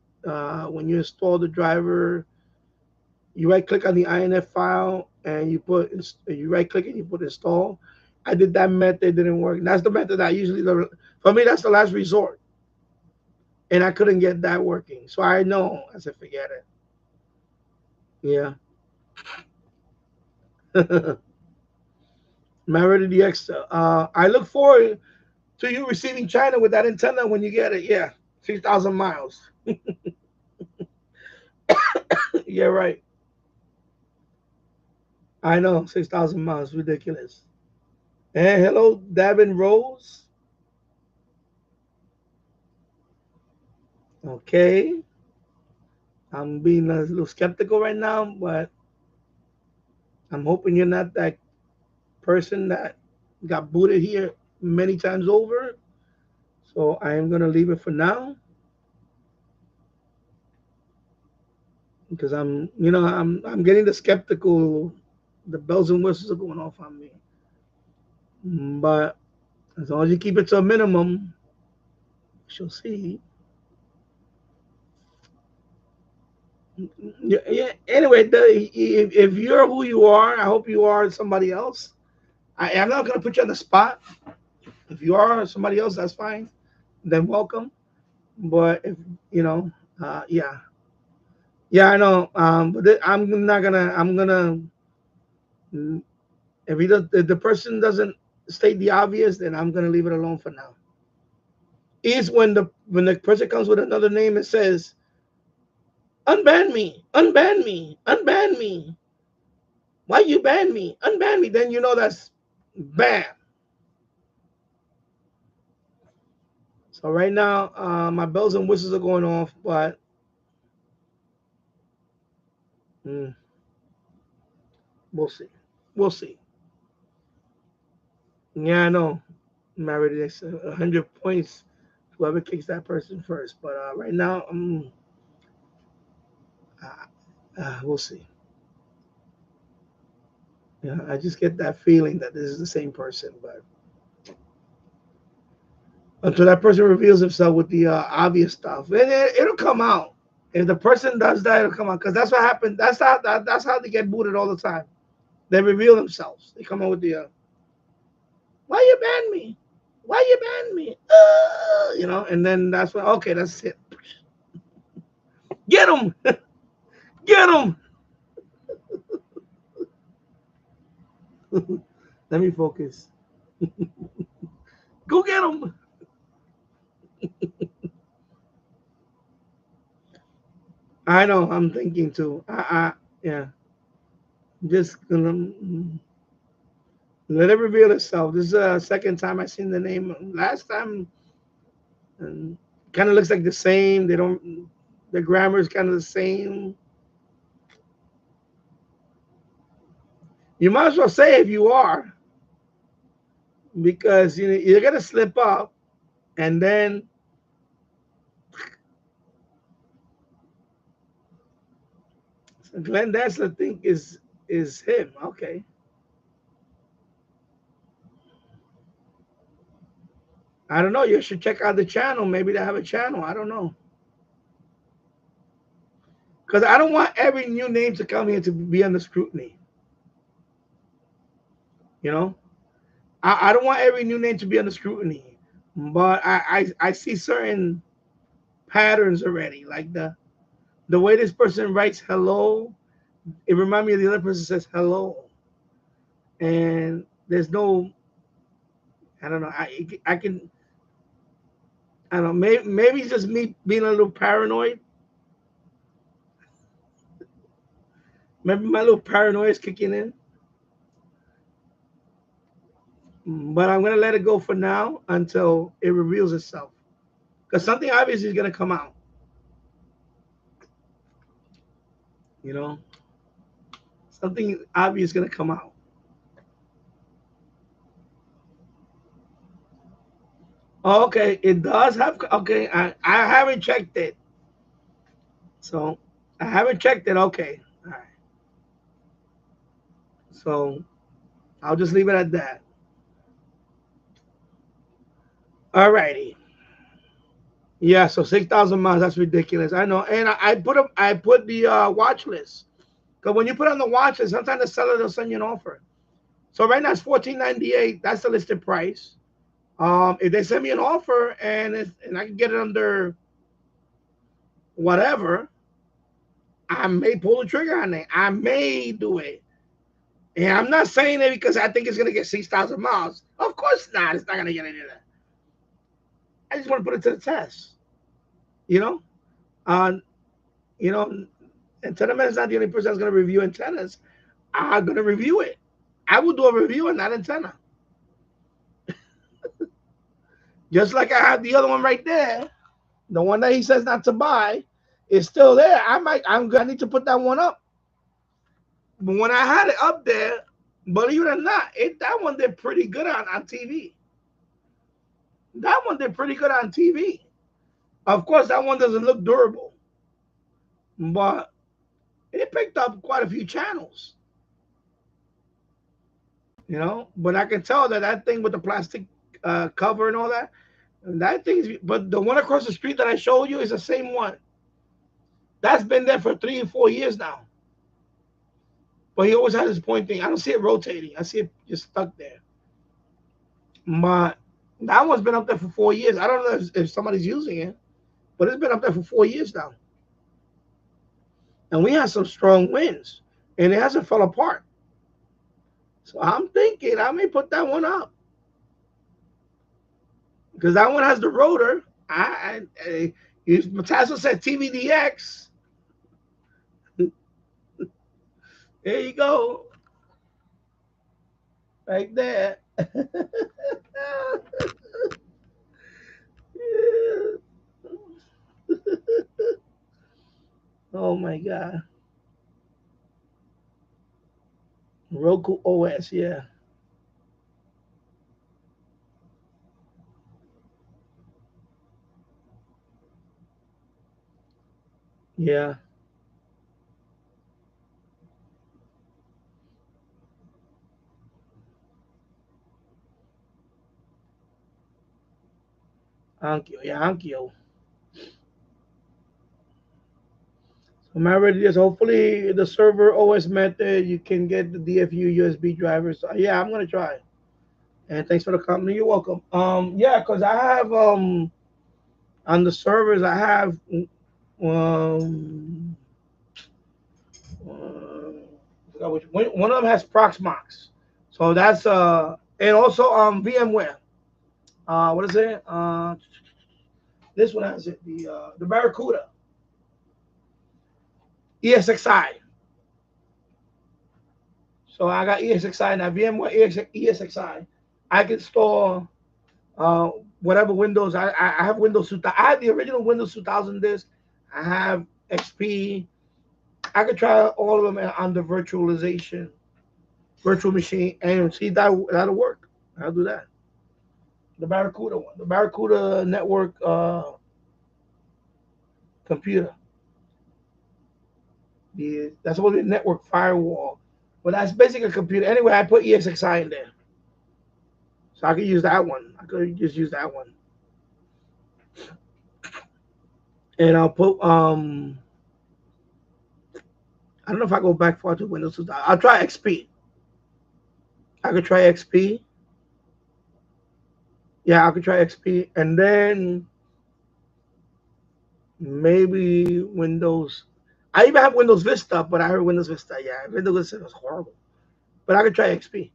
When you install the driver, you right click on the INF file and you right click and you put install. I did that method, it didn't work. That's the method I usually for me that's the last resort. And I couldn't get that working. So I know. I said forget it. Yeah. Married to the X. I look forward to you receiving China with that antenna when you get it. Yeah. 6,000 miles. Yeah, right. I know. 6,000 miles. Ridiculous. And hello, Davin Rose. Okay. I'm being a little skeptical right now, but I'm hoping you're not that person that got booted here many times over. So I am gonna leave it for now because I'm getting the skeptical. The bells and whistles are going off on me. But as long as you keep it to a minimum, she'll see. Yeah, yeah. Anyway, if you're who you are, I hope you are somebody else. I'm not gonna put you on the spot. If you are somebody else, that's fine. Then welcome. But if you know, yeah, yeah, I know. But I'm not gonna. I'm gonna. mm, If he does, if the person doesn't state the obvious, then I'm gonna leave it alone for now. Is when the person comes with another name and says, "Unban me, unban me, unban me. Why you ban me? Unban me." Then you know that's bam. So right now, my bells and whistles are going off, but mm, we'll see. We'll see. Yeah, I know. Married this 100 points. Whoever kicks that person first. But right now, we'll see. Yeah, I just get that feeling that this is the same person, but until that person reveals himself with the obvious stuff, and it'll come out. If the person does that, it'll come out because that's what happened. That's how they get booted all the time. They reveal themselves. They come out with the why you ban me? Why you ban me? And then that's when okay, that's it. Get him, get him. Let me focus. Go get him. I know. I'm thinking too. Yeah. Just gonna let it reveal itself. This is the second time I seen the name. Last time, kind of looks like the same. They don't. The grammar is kind of the same. You might as well say if you are, because you're gonna slip up, and then Glenn Dassler think is him. Okay. I don't know. You should check out the channel. Maybe they have a channel. I don't know. Because I don't want every new name to come here to be under scrutiny. You know, I don't want every new name to be under scrutiny. But I see certain patterns already. Like the way this person writes hello, it reminds me of the other person says hello, and there's no. I don't know. I can. I don't know. Maybe it's just me being a little paranoid. Maybe my little paranoia is kicking in. But I'm gonna let it go for now until it reveals itself. Because something obvious is gonna come out. You know, something obvious is gonna come out. Oh, okay, it does have. Okay, I haven't checked it, so I haven't checked it. Okay, all right. So I'll just leave it at that. All righty. Yeah. So 6,000 miles. That's ridiculous. I know. And I put the watch list. Because when you put on the watch list, sometimes the seller will send you an offer. So right now it's 14.98. That's the listed price. If they send me an offer and I can get it under whatever, I may pull the trigger on it. I may do it. And I'm not saying it because I think it's gonna get 6,000 miles. Of course not. It's not gonna get any of that. I just want to put it to the test. You know, uh, you know, antenna man is not the only person that's gonna review antennas. I'm gonna review it. I will do a review on that antenna, just like I have the other one right there, the one that he says not to buy. It's still there. I need to put that one up. But when I had it up there, believe it or not, that one did pretty good on TV. That one did pretty good on TV. Of course, that one doesn't look durable, but it picked up quite a few channels. But I can tell that thing with the plastic cover and all that, that thing's. But the one across the street that I showed you is the same one. That's been there for 3 or 4 years now. But he always has his pointing. I don't see it rotating. I see it just stuck there. But that one's been up there for 4 years. I don't know if somebody's using it, but it's been up there for 4 years now. And we had some strong winds, and it hasn't fell apart. So I'm thinking I may put that one up because that one has the rotor. Matasso said TVDX. There you go, right there. Oh my God. Roku OS, yeah. Yeah. Ankyo. Yeah, Ankyo. So I'm already just hopefully the server OS method you can get the DFU USB drivers. So, yeah, I'm gonna try. And thanks for the compliment. You're welcome. Yeah, because I have on the servers I have um one of them has Proxmox. So that's and also VMware. What is it? This one has it, the Barracuda ESXi. So I got ESXi now. VMware ESXi. I can store uh, whatever Windows. I have Windows 2000. I have the original Windows 2000 disk. I have XP. I could try all of them on the virtual machine, and see that'll work. I'll do that. The Barracuda one, the Barracuda network computer. That's supposed to be a network firewall, but that's basically a computer. Anyway, I put ESXi in there, so I could use that one. I could just use that one, and I'll put I don't know if I go back far to Windows 2000. I'll try XP. I could try XP. Yeah, I could try XP, and then maybe Windows. I even have Windows Vista, but I heard Windows Vista. Yeah, Windows Vista was horrible. But I could try XP. See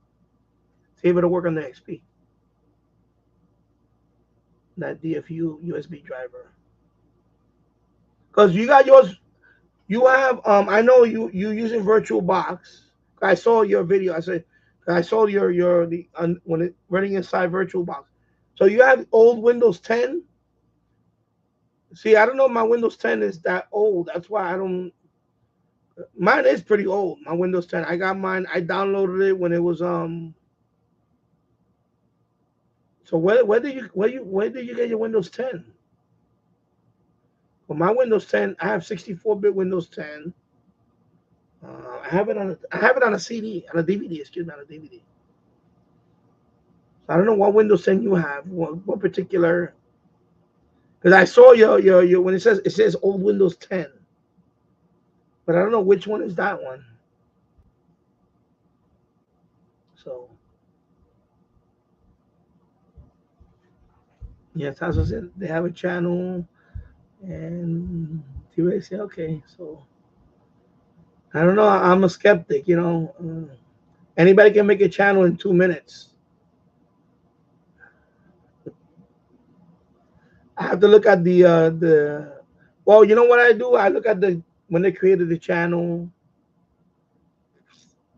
if it'll work on the XP. That DFU USB driver. Because you got yours. You have I know you using VirtualBox. I saw your video. I saw your the when it running inside VirtualBox. So you have old Windows 10. See, I don't know if my Windows 10 is that old. That's why I don't. Mine is pretty old. My Windows 10. I got mine. I downloaded it when it was. So where did you get your Windows 10? Well, my Windows 10. I have 64-bit Windows 10. I have it on a CD, on a DVD. Excuse me, on a DVD. So I don't know what Windows 10 you have. What particular? Because I saw your when it says old Windows 10, but I don't know which one is that one. So yes, as I said, they have a channel, and TV say okay. So I don't know. I'm a skeptic. Anybody can make a channel in 2 minutes. I have to look at the. Well, you know what I do? I look at the when they created the channel.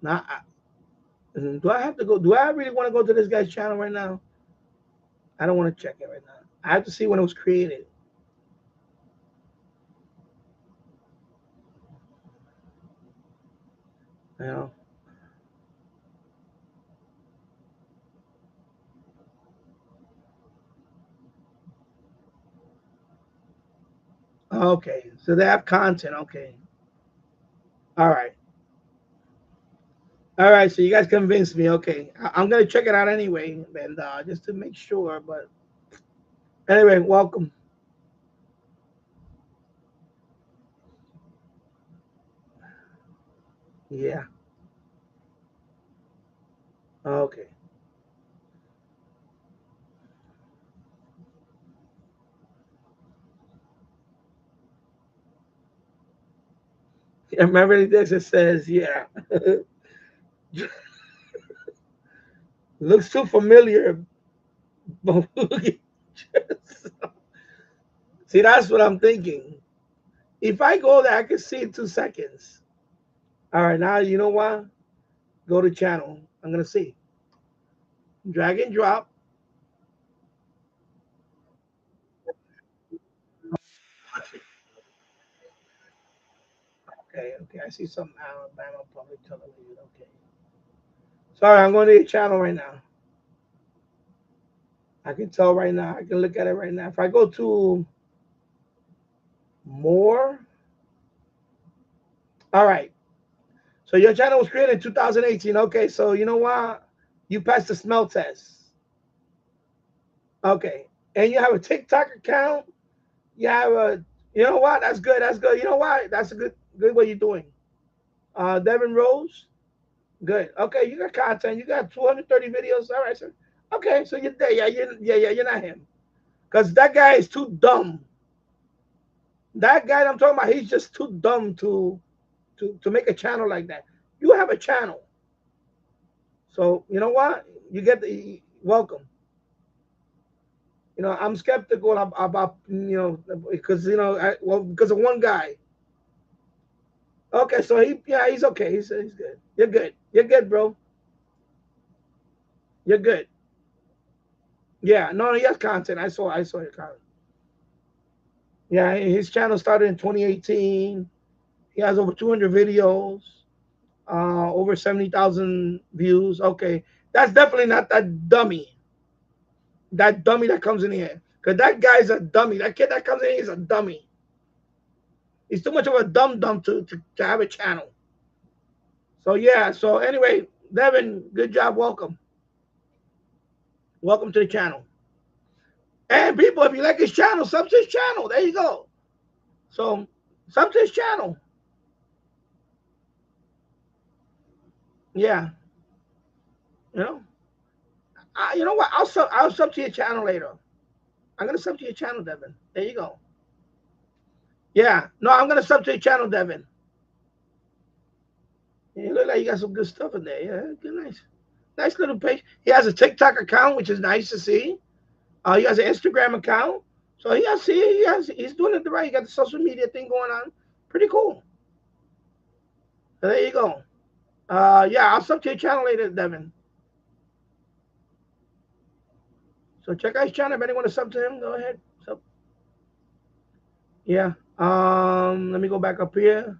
Now, do I have to go? Do I really want to go to this guy's channel right now? I don't want to check it right now. I have to see when it was created. You know. Okay, so they have content. Okay, all right, all right. So you guys convinced me. Okay, I'm gonna check it out anyway, and just to make sure. But anyway, welcome. Yeah. Okay. Yeah, remember this? It says, yeah. Looks too familiar. But see, that's what I'm thinking. If I go there, I can see in 2 seconds. All right, now you know what? Go to channel. I'm gonna see. Drag and drop. Okay, okay. I see some Alabama public television. Okay. Sorry, I'm going to the channel right now. I can tell right now. I can look at it right now. If I go to more, all right. So your channel was created in 2018. Okay, so you know what? You passed the smell test. Okay, and you have a TikTok account. You have a, you know what? That's good. That's good. You know what? That's a good what you're doing. Devin Rose, good. Okay, you got content. You got 230 videos. All right, sir. Okay, so you're there. Yeah, yeah. You're not him, because that guy is too dumb. That guy that I'm talking about, he's just too dumb to make a channel like that. You have a channel, so you know what? You get the welcome. You know, I'm skeptical about because well, because of one guy. Okay, so yeah, he's okay. He's good. You're good. You're good, bro. You're good. Yeah, no, he has content. I saw your content. Yeah, his channel started in 2018. He has over 200 videos, over 70,000 views. Okay, that's definitely not that dummy. That dummy that comes in here, because that guy's a dummy. That kid that comes in here is a dummy. He's too much of a dumb to have a channel. So yeah. So anyway, Devin, good job. Welcome. Welcome to the channel. And people, if you like his channel, sub to his channel. There you go. So sub to his channel. Yeah. You know. You know what? I'll sub to your channel later. I'm gonna sub to your channel, Devin. There you go. Yeah. No, I'm gonna sub to your channel, Devin. You look like you got some good stuff in there. Yeah, good, nice. Nice little page. He has a TikTok account, which is nice to see. He has an Instagram account. So he's doing it the right. He got the social media thing going on. Pretty cool. So there you go. Yeah, I'll sub to your channel later, Devin. So check out his channel. If anyone to sub to him, go ahead. So yeah. Let me go back up here.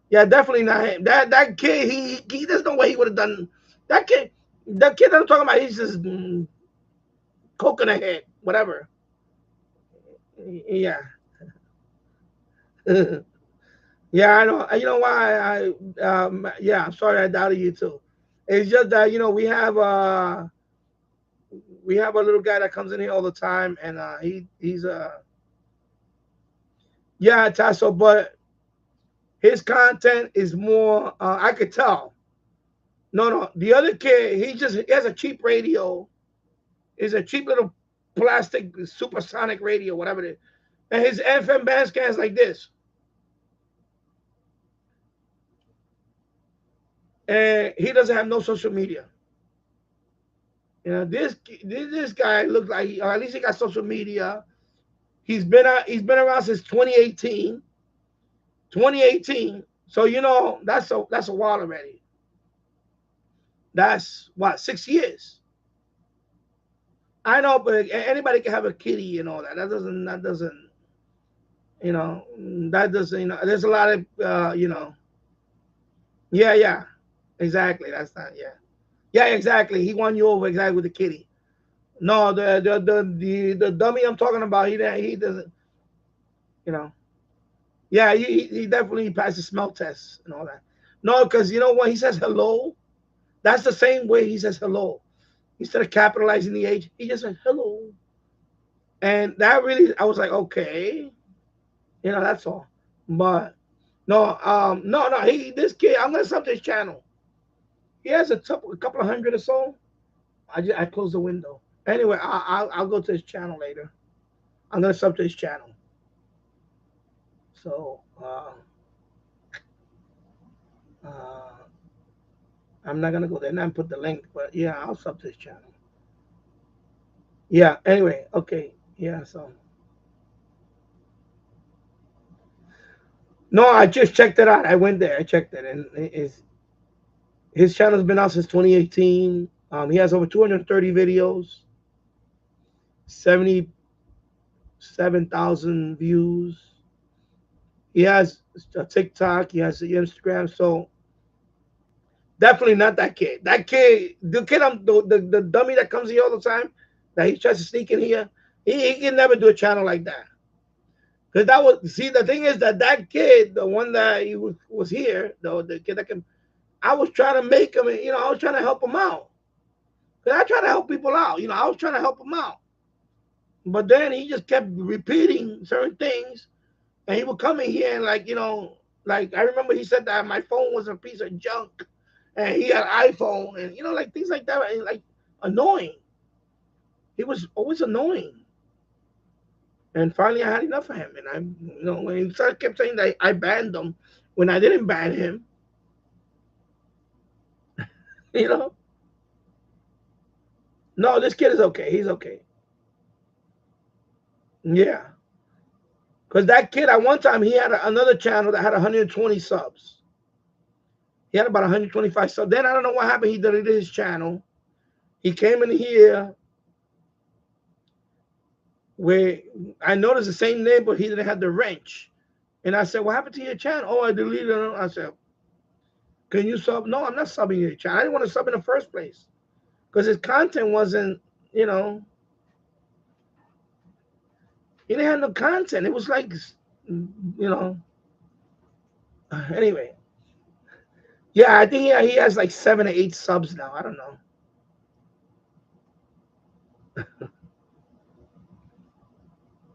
Yeah, definitely not him. That kid, there's no way he would have done that kid. That kid that I'm talking about, he's just coconut head, whatever. Yeah. Yeah, I know. You know why yeah, I'm sorry I doubted you too. It's just that we have a little guy that comes in here all the time, and he's yeah, Tasso, but his content is more. I could tell. No, the other kid, he has a cheap radio. It's a cheap little plastic supersonic radio, whatever it is, and his FM band scans like this, and he doesn't have no social media. You know, this guy looks like, or at least he got social media. He's been around since 2018. 2018. So that's a while already. That's what, 6 years. I know, but anybody can have a kitty and all that. That doesn't. There's a lot of yeah, yeah. Exactly. That's not. Yeah. Yeah. Exactly. He won you over exactly with the kitty. No, the dummy I'm talking about. He doesn't. You know. Yeah. He definitely passed the smell test and all that. No, because you know what he says hello. That's the same way he says hello. Instead of capitalizing the H, he just says hello. And that really, I was like, okay, that's all. But no, no. This kid, I'm gonna sub to his channel. He has a couple of hundred or so. I closed the window. Anyway, I'll go to his channel later. I'm gonna sub to his channel. So uh, I'm not gonna go there and put the link, but yeah, I'll sub to his channel. Yeah. Anyway, okay. Yeah. So no, I just checked it out. I went there. I checked it, and his channel's been out since 2018. He has over 230 videos, 77,000 views. He has a TikTok. He has the Instagram. So definitely not that kid. That kid, the kid, the dummy that comes here all the time, that he tries to sneak in here. He can never do a channel like that. Because that was, see, the thing is that kid, the one that he was here, the kid that can, I was trying to make him, I was trying to help him out. Because I try to help people out. I was trying to help him out. But then he just kept repeating certain things, and he would come in here and like I remember he said that my phone was a piece of junk, and he had an iPhone, and like things like that, and like annoying. He was always annoying, and finally I had enough of him, and when he kept saying that I banned him, when I didn't ban him, you know. No, this kid is okay. He's okay. Yeah, because that kid at one time he had another channel that had 120 subs. He had about 125 subs. Then I don't know what happened. He deleted his channel. He came in here where I noticed the same name, but he didn't have the wrench. And I said, "What happened to your channel?" Oh, I deleted it. I said, "Can you sub?" No, I'm not subbing your channel. I didn't want to sub in the first place because his content wasn't, you know, he didn't have no content. It was like, know. Anyway, yeah, I think he has like 7 or 8 subs now. I don't know.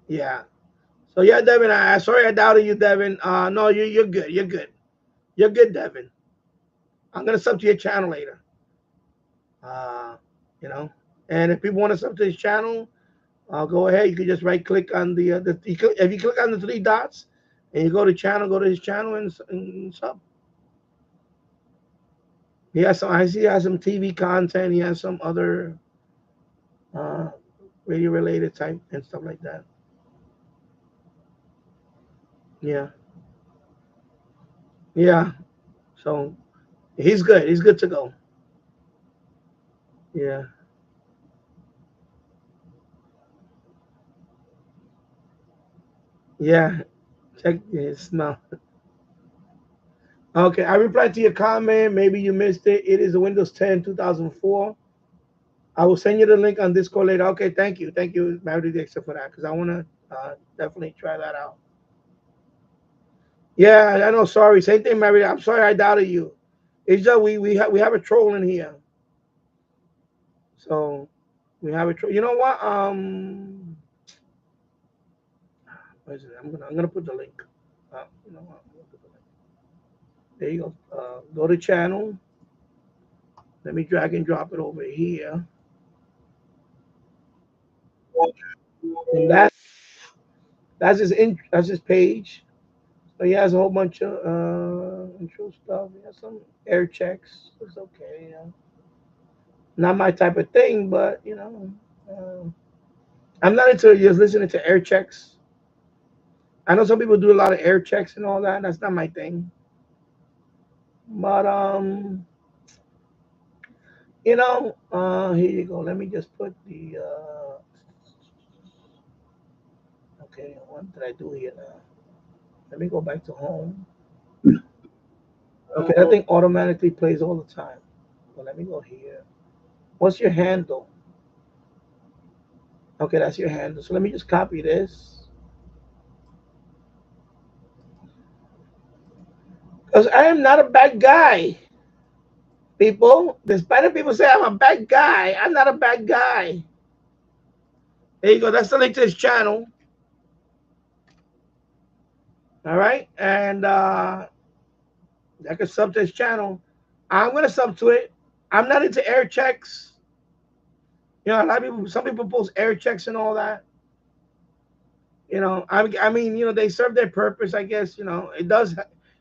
Yeah. So yeah, Devin. I sorry I doubted you, Devin. No, you're good. You're good. You're good, Devin. I'm gonna sub to your channel later. Uh, you know, and if people want to sub to his channel, go ahead. You can just right click on if you click on the 3 dots and you go to channel, go to his channel and sub. He has some. I see he has some TV content. He has some other uh, radio related type and stuff like that. Yeah, yeah. So he's good. He's good to go. Yeah, yeah. Check his smell. Okay, I replied to your comment. Maybe you missed it. It is a Windows 10 2004. I will send you the link on Discord later. Okay, thank you, Mary Dixon, for that because I want to definitely try that out. Yeah, I know. Sorry, same thing, Mary. I'm sorry I doubted you. It's just we have a troll in here, so we have a troll. You know what? What is it? I'm gonna put the link. You know what? I'm gonna put the link. There you go. Go to channel. Let me drag and drop it over here. And that's his page. So he has a whole bunch of intro stuff. He has some air checks. It's okay. Not my type of thing, but I'm not into just listening to air checks. I know some people do a lot of air checks and all that. That's not my thing. But here you go. Let me just put the okay, what did I do here now? Let me go back to home. Okay, that thing automatically plays all the time. But let me go here. What's your handle? Okay, that's your handle. So let me just copy this. Because I am not a bad guy, people. Despite the people say I'm a bad guy, I'm not a bad guy. There you go. That's the link to his channel. All right. And I can sub to his channel. I'm going to sub to it. I'm not into air checks. You know, a lot of people, some people post air checks and all that. You know, I mean, you know, they serve their purpose, I guess. You know, it does.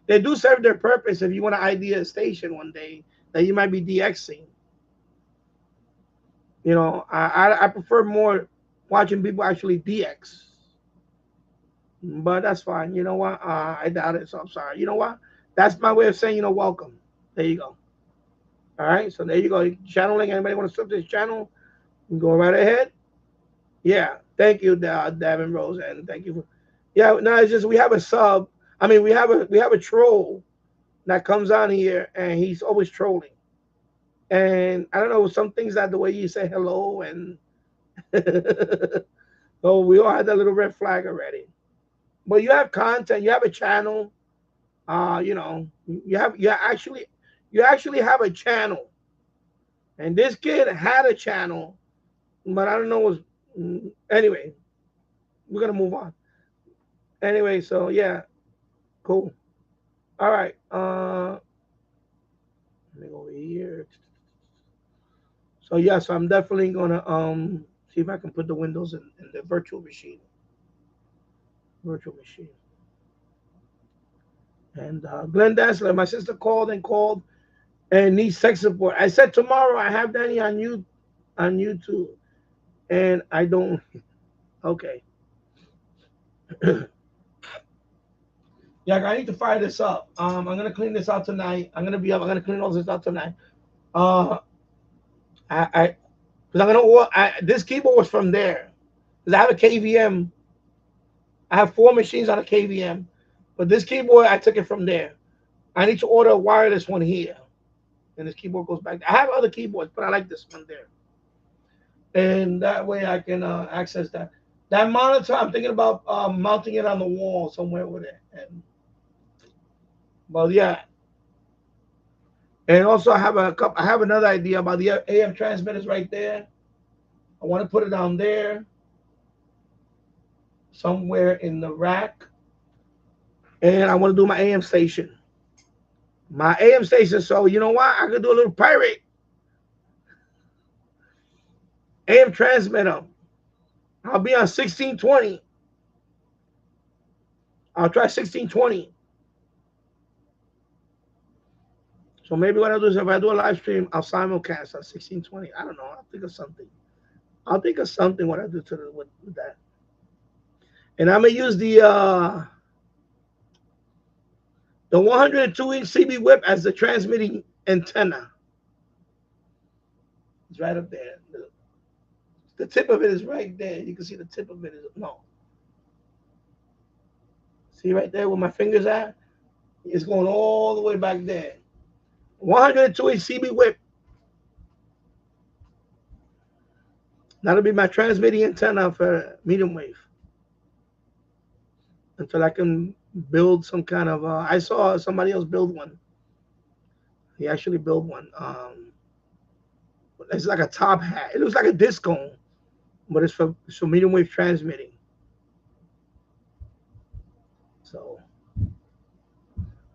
They do serve their purpose if you want to ID a station one day that you might be DXing. You know, I prefer more watching people actually DX, but that's fine. You know what? I doubt it, so I'm sorry. You know what? That's my way of saying, you know, welcome. There you go. All right, so there you go. Channeling. Anybody want to sub this channel? Go right ahead. Yeah, thank you, Davin Rose, and thank you for. Yeah, no, it's just we have a sub. I mean, we have a troll that comes on here, and he's always trolling. And I don't know, some things that the way you say hello, and so we all had that little red flag already. But you have content, you have a channel. You know, you actually have a channel, and this kid had a channel, but I don't know what's. Anyway, we're gonna move on. Anyway, so yeah, cool. All right. Let me go over here. So yeah, so I'm definitely gonna see if I can put the windows in the virtual machine. Virtual machine. And Glenn Dassler, my sister called and called and needs tech support. I said tomorrow I have Danny on YouTube, and I don't. Okay. Yeah, I need to fire this up. I'm gonna clean this out tonight. I'm gonna be up. I'm gonna clean all this out tonight. Uh, I because I'm gonna. This keyboard was from there. Because I have a KVM. I have four machines on a KVM, but this keyboard I took it from there. I need to order a wireless one here, and this keyboard goes back. I have other keyboards, but I like this one there, and that way I can access that. That monitor, I'm thinking about mounting it on the wall somewhere with it. And but yeah, and also I have a couple. I have another idea about the AM transmitters right there. I want to put it down there somewhere in the rack, and I want to do my AM station. My AM station. So you know what? I could do a little pirate AM transmitter. I'll be on 1620. I'll try 1620. So maybe what I'll do is if I do a live stream, I'll simulcast on 1620. I don't know. I'll think of something. I'll think of something what I do to with that. And I'm gonna use the 102-inch CB whip as the transmitting antenna. It's right up there. The tip of it is right there. You can see the tip of it is no. See right there where my fingers at? It's going all the way back there. 102-inch CB whip. That'll be my transmitting antenna for medium wave until I can build some kind of. I saw somebody else build one. He actually built one. It's like a top hat. It looks like a disc cone, but it's for medium wave transmitting. So,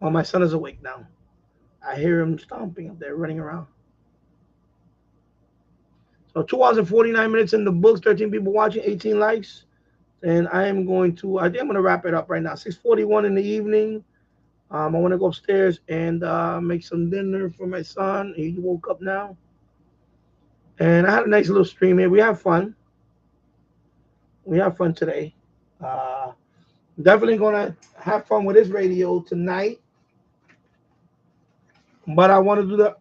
oh, my son is awake now. I hear him stomping up there, running around. So 2 hours and 49 minutes in the books, 13 people watching, 18 likes. And I am going to, I think I'm going to wrap it up right now. 6:41 in the evening. I want to go upstairs and make some dinner for my son. He woke up now. And I had a nice little stream here. We have fun. We have fun today. Uh, Definitely going to have fun with this radio tonight. But I want to do the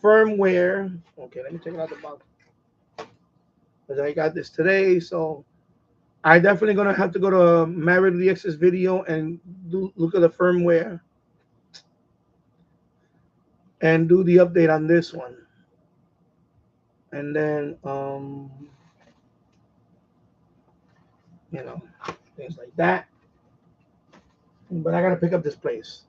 firmware. Okay, let me take it out the box. Because I got this today. So I definitely going to have to go to Married to the X's video and look at the firmware. and do the update on this one, and then you know, things like that. But I gotta pick up this place.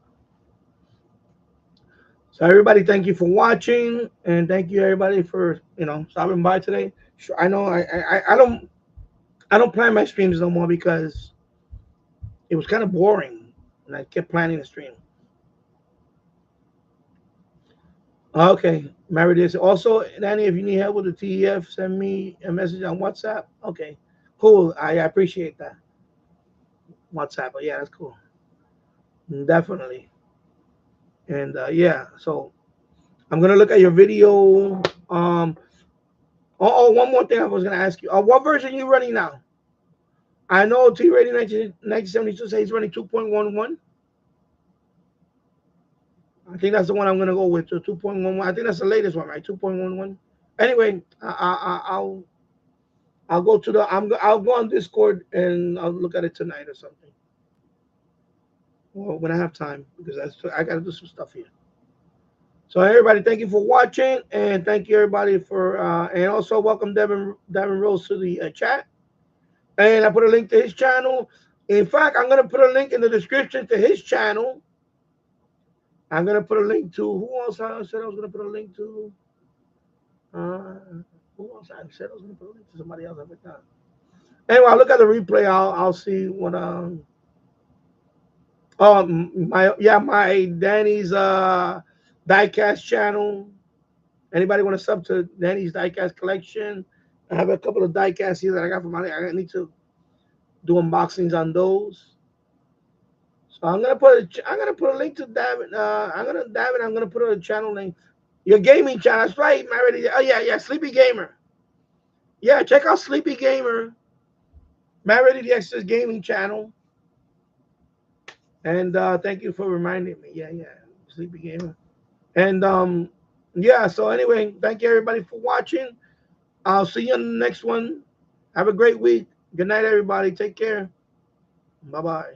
So everybody, thank you for watching, and thank you everybody for stopping by today. Sure, I know I don't plan my streams no more because it was kind of boring, and I kept planning the stream. Okay, married is also Danny. If you need help with the TEF, send me a message on WhatsApp. Okay, cool. I appreciate that. WhatsApp, but yeah, that's cool. Definitely. And yeah, so I'm gonna look at your video. One more thing I was gonna ask you. What version are you running now? I know T Rating 1972 says he's running 2.11. I think that's the one I'm gonna go with. So 2.11. I think that's the latest one, right? 2.11. Anyway, I'll go to I'll go on Discord and I'll look at it tonight or something. Well, when I have time because I gotta do some stuff here. So everybody, thank you for watching, and thank you everybody for and also welcome Devin Rose to the chat. And I put a link to his channel. In fact, I'm gonna put a link in the description to his channel. I'm gonna put a link to who else I said I was gonna put a link to. Uh, who else I said I was gonna put a link to? Somebody else I forgot. Anyway, I'll look at the replay. I'll see what my Danny's diecast channel. Anybody want to sub to Danny's diecast collection? I have a couple of diecasts here that I got from my. I need to do unboxings on those. So I'm gonna put a link to David. I'm gonna put a channel link. Your gaming channel. That's right, Marity. Oh yeah, Sleepy Gamer. Yeah, check out Sleepy Gamer, Marity the Extra's gaming channel. And thank you for reminding me. Yeah, Sleepy Gamer. And yeah. So anyway, thank you everybody for watching. I'll see you on the next one. Have a great week. Good night, everybody. Take care. Bye bye.